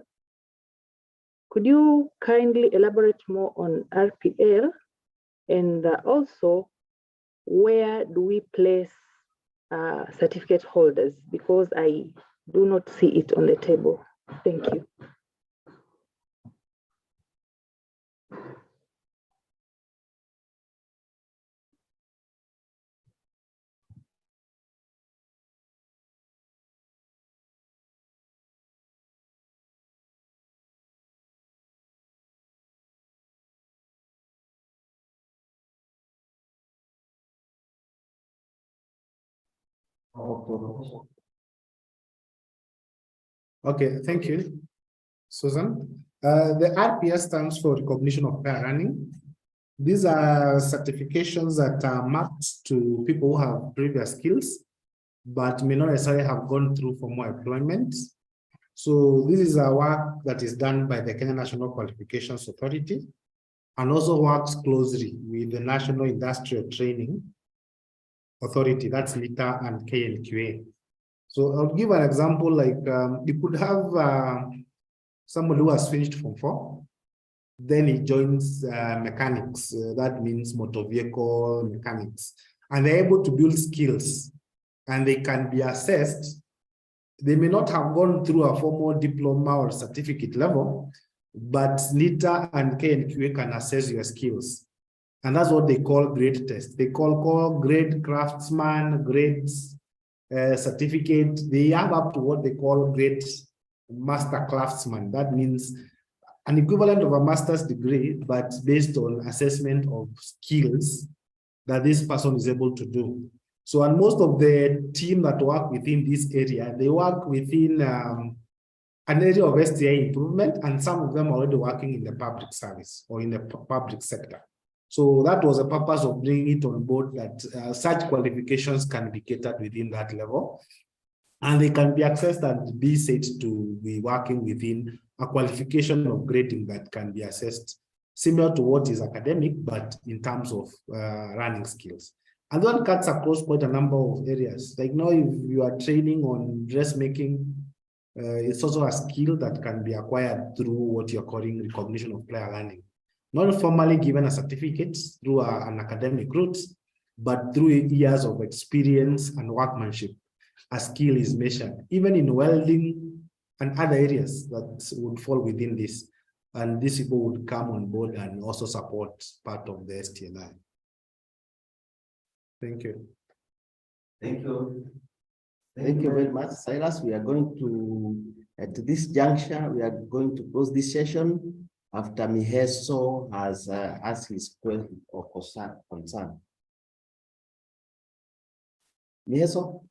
[SPEAKER 12] Could you kindly elaborate more on RPL, and also where do we place certificate holders? Because I do not see it on the table. Thank you.
[SPEAKER 7] Okay, thank you, Susan. The RPS stands for Recognition of Prior Learning. These are certifications that are mapped to people who have previous skills, but may not necessarily have gone through formal employment. So this is a work that is done by the Kenya National Qualifications Authority and also works closely with the National Industrial Training Authority, that's NITA and KNQA. So I'll give an example, like you could have someone who has finished Form 4, then he joins mechanics, that means motor vehicle mechanics, and they're able to build skills and they can be assessed. They may not have gone through a formal diploma or certificate level, but NITA and KNQA can assess your skills. And that's what they call grade test. They call grade craftsman, grades certificate. They have up to what they call grade master craftsman. That means an equivalent of a master's degree, but based on assessment of skills that this person is able to do. So, and most of the team that work within this area, they work within an area of STI improvement, and some of them are already working in the public service or in the public sector. So that was the purpose of bringing it on board, that such qualifications can be catered within that level, and they can be accessed and be said to be working within a qualification of grading that can be assessed similar to what is academic, but in terms of running skills. And that cuts across quite a number of areas. Like now, if you are training on dressmaking, it's also a skill that can be acquired through what you're calling recognition of prior learning. Not formally given a certificate through an academic route, but through years of experience and workmanship. A skill is measured, even in welding and other areas that would fall within this. And these people would come on board and also support part of the STNI. Thank you.
[SPEAKER 5] Thank you. Thank you very much, Silas. We are going to, at this juncture, we are going to close this session after Miheso has asked his question or concern. Miheso?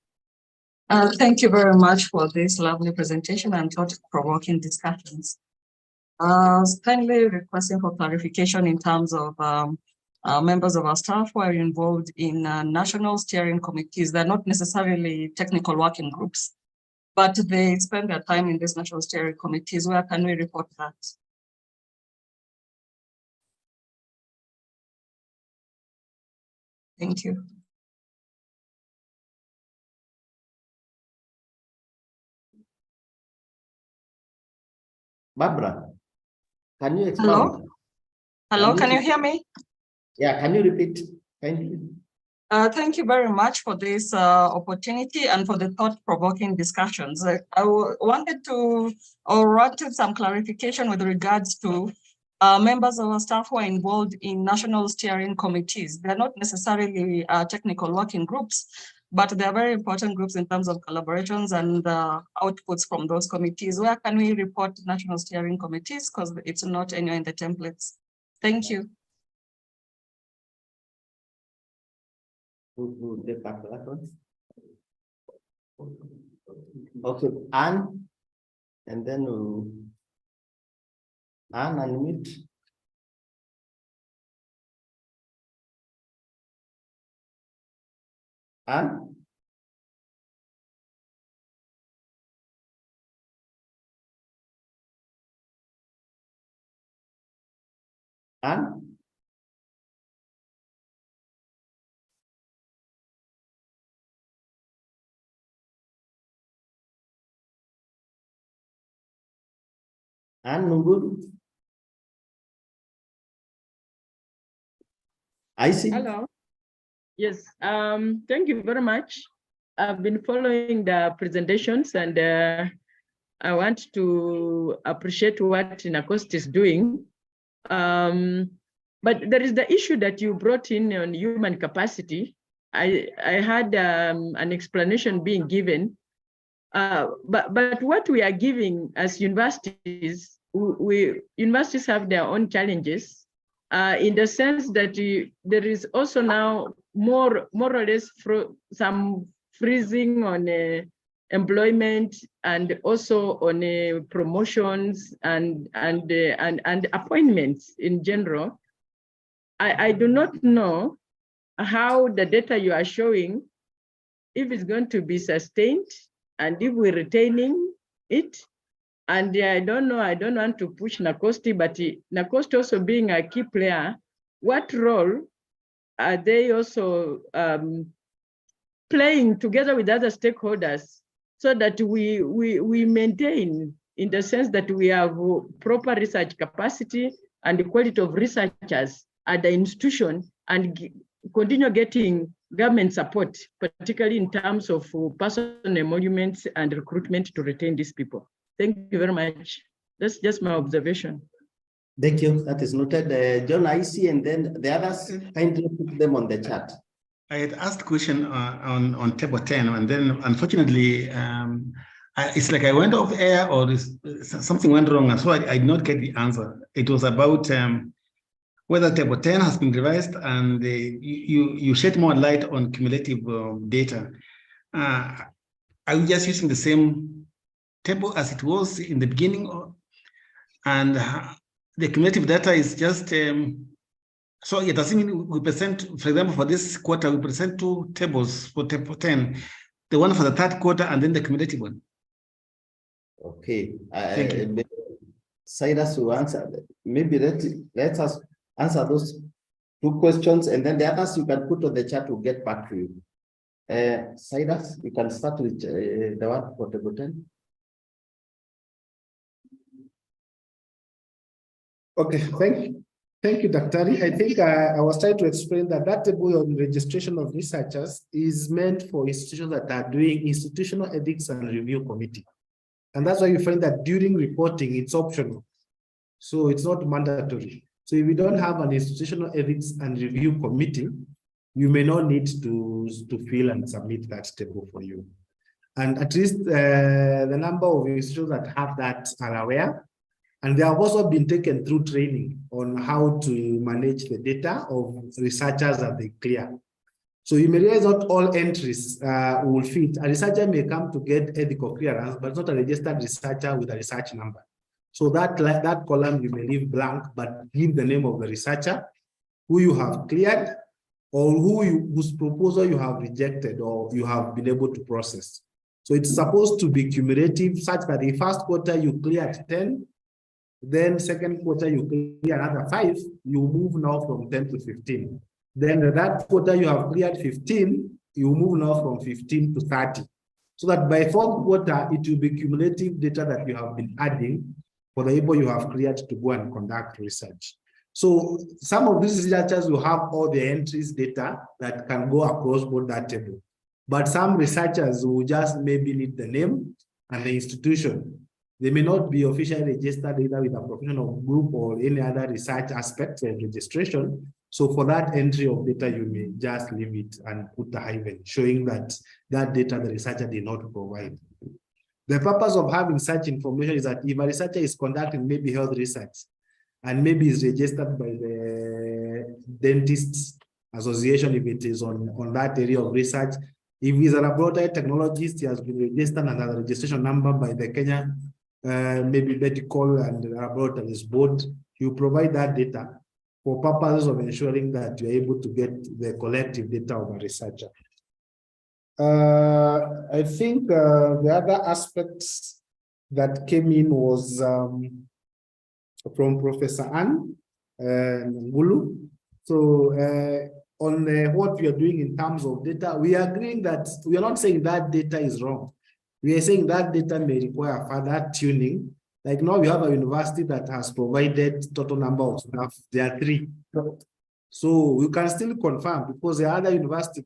[SPEAKER 13] Thank you very much for this lovely presentation and thought-provoking discussions. Kindly requesting for clarification in terms of members of our staff who are involved in national steering committees. They're not necessarily technical working groups, but they spend their time in these national steering committees. Where can we report that? Thank you.
[SPEAKER 5] Barbara, can you expound?
[SPEAKER 13] Hello, can you hear me?
[SPEAKER 5] Yeah, can you repeat? Thank you.
[SPEAKER 13] Thank you very much for this opportunity and for the thought-provoking discussions. I wanted some clarification with regards to members of our staff who are involved in national steering committees. They're not necessarily technical working groups, but they're very important groups in terms of collaborations and outputs from those committees. Where can we report national steering committees? Because it's not anywhere in the templates. Thank you.
[SPEAKER 5] Who get back to that one? Okay, Anne, and then Anne, unmute. Anne? Anne? Anne Nunguru? I see.
[SPEAKER 13] Hello.
[SPEAKER 14] Yes, thank you very much. I've been following the presentations, and I want to appreciate what NACOST is doing. But there is the issue that you brought in on human capacity. I had an explanation being given, but what we are giving as universities, universities have their own challenges, in the sense that there is also now more or less some freezing on employment, and also on promotions and appointments in general. I do not know how the data you are showing, if it's going to be sustained, and if we're retaining it. And I don't know, I don't want to push NACOST, but NACOST also being a key player, what role are they also playing together with other stakeholders, so that we maintain, in the sense that we have proper research capacity and the quality of researchers at the institution, and continue getting government support, particularly in terms of personal emoluments and recruitment to retain these people. Thank you very much. That's just my observation.
[SPEAKER 5] Thank you. That is noted. John, I see, and then the others, kindly put them on the chat.
[SPEAKER 8] I had asked a question on table 10, and then unfortunately, it's like I went off air, or something went wrong, and so I did not get the answer. It was about whether table 10 has been revised, and you shed more light on cumulative data. Are we just using the same table as it was in the beginning? And the cumulative data is just, so it doesn't mean we present, for example, for this quarter, we present 2 tables for table 10, the one for the 3rd quarter and then the cumulative one.
[SPEAKER 5] Okay. Cyrus will answer. Maybe let us answer those 2 questions, and then the others you can put on the chat. We'll get back to you. Cyrus, you can start with the one for table 10.
[SPEAKER 7] Okay, thank you, Daktari. I think I was trying to explain that table on registration of researchers is meant for institutions that are doing institutional ethics and review committee. And that's why you find that during reporting, it's optional. So it's not mandatory. So if you don't have an institutional ethics and review committee, you may not need to fill and submit that table for you. And at least the number of institutions that have that are aware. And they have also been taken through training on how to manage the data of researchers that they clear. So you may realize not all entries will fit. A researcher may come to get ethical clearance, but not a registered researcher with a research number. So that column you may leave blank, but give the name of the researcher, who you have cleared, or whose proposal you have rejected or you have been able to process. So it's supposed to be cumulative, such that the 1st quarter you cleared 10, then 2nd quarter you clear another 5, you move now from 10 to 15. Then the 3rd quarter you have cleared 15, you move now from 15 to 30. So that by 4th quarter, it will be cumulative data that you have been adding for the people you have cleared to go and conduct research. So some of these researchers will have all the entries data that can go across both that table. But some researchers will just maybe need the name and the institution. They may not be officially registered either with a professional group or any other research aspect of registration. So for that entry of data, you may just leave it and put the hyphen, showing that that data the researcher did not provide. The purpose of having such information is that if a researcher is conducting maybe health research, and maybe is registered by the Dentists Association, if it is on that area of research, if he's a laboratory technologist, he has been registered and has a registration number by the Kenya maybe medical and laboratories board, you provide that data for purposes of ensuring that you're able to get the collective data of a researcher. I think the other aspects that came in was from Professor Ann Ngulu. So on what we are doing in terms of data, we are agreeing that we are not saying that data is wrong. We are saying that data may require further tuning. Like now we have a university that has provided total number of staff. There are 3. So we can still confirm because the other university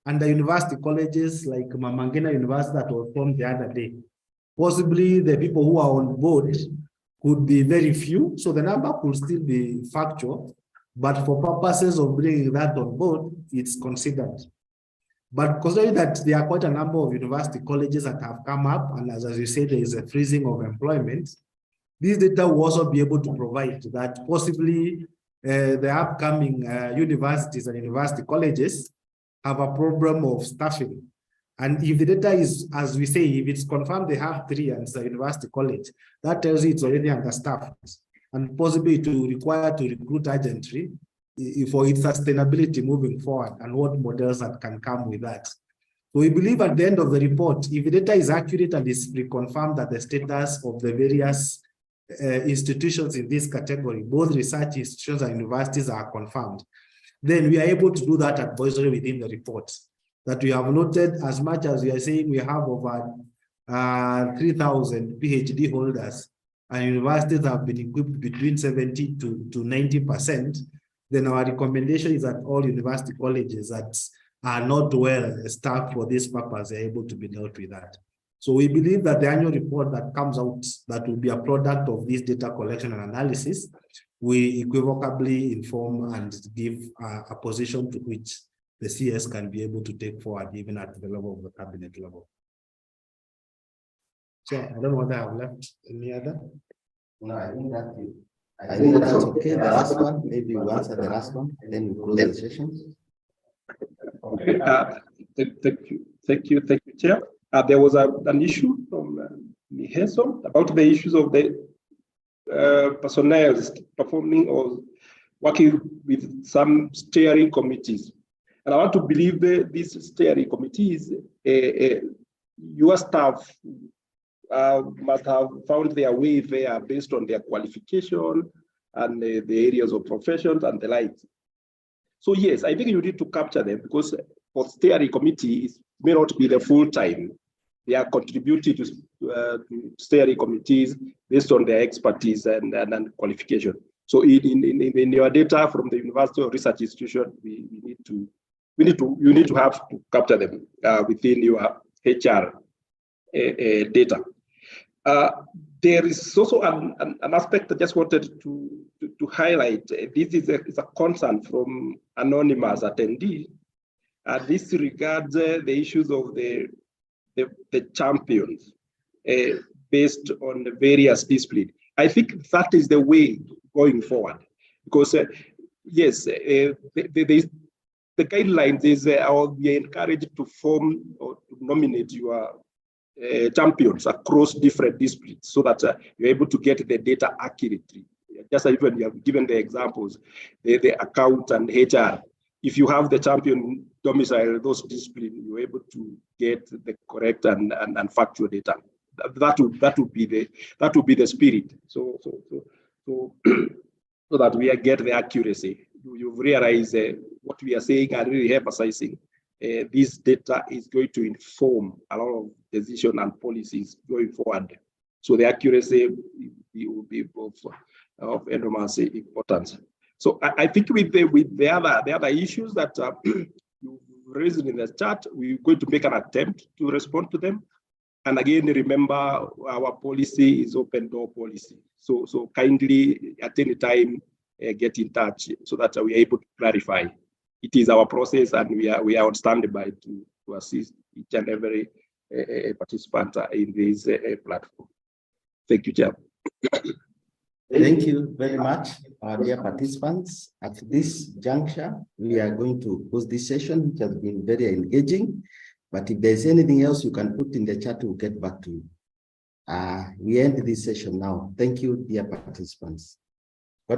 [SPEAKER 7] and the university colleges like Mamangina University that was formed the other day, possibly the people who are on board could be very few. So the number could still be factual, but for purposes of bringing that on board, it's considered. But considering that there are quite a number of university colleges that have come up, and as you say, there is a freezing of employment, this data will also be able to provide that possibly the upcoming universities and university colleges have a problem of staffing. And if the data is, as we say, if it's confirmed they have 3 and it's a university college, that tells you it's already understaffed and possibly to require to recruit urgently for its sustainability moving forward and what models that can come with that. So we believe at the end of the report, if the data is accurate and is reconfirmed that the status of the various institutions in this category, both research institutions and universities are confirmed, then we are able to do that advisory within the report. That we have noted, as much as we are saying we have over 3,000 PhD holders and universities have been equipped between 70 to 90%, then our recommendation is that all university colleges that are not well staffed for this purpose are able to be dealt with that. So we believe that the annual report that comes out that will be a product of this data collection and analysis we equivocably inform and give a position to which the CS can be able to take forward even at the level of the cabinet level. So I don't know whether I've left any other.
[SPEAKER 5] No, I think that's it. I think that's okay. The last one, maybe we answer the last one, then we close the session.
[SPEAKER 2] Okay. Thank you, Chair. There was an issue from Miheso about the issues of the personnel performing or working with some steering committees. And I want to believe that these steering committees, your staff must have found their way there based on their qualification and the areas of professions and the like. So yes, I think you need to capture them because for steering committees may not be the full time. They are contributing to steering committees based on their expertise and qualification. So in your data from the university or research institution, you need to have to capture them within your HR data. There is also an aspect I just wanted to highlight. This is a concern from anonymous attendee. This regards the issues of the champions based on the various disciplines. I think that is the way going forward because yes, the guidelines is we are encouraged to form or to nominate your champions across different disciplines so that you're able to get the data accurately. Just like when you have given the examples, the account and HR. If you have the champion domicile, those disciplines, you're able to get the correct and factual data. That would be the spirit. So that we get the accuracy. You've realized what we are saying and really emphasizing. This data is going to inform a lot of decisions and policies going forward. So the accuracy will be of enormous importance. So I think with the other issues that you raised in the chat, we're going to make an attempt to respond to them. And again, remember our policy is open door policy. So kindly at any time get in touch so that we are able to clarify. It is our process, and we are on standby to assist each and every participant in this platform. Thank you, Chair.
[SPEAKER 5] Thank you very much, our dear participants. At this juncture, we are going to close this session, which has been very engaging. But if there's anything else you can put in the chat, we'll get back to you. We end this session now. Thank you, dear participants.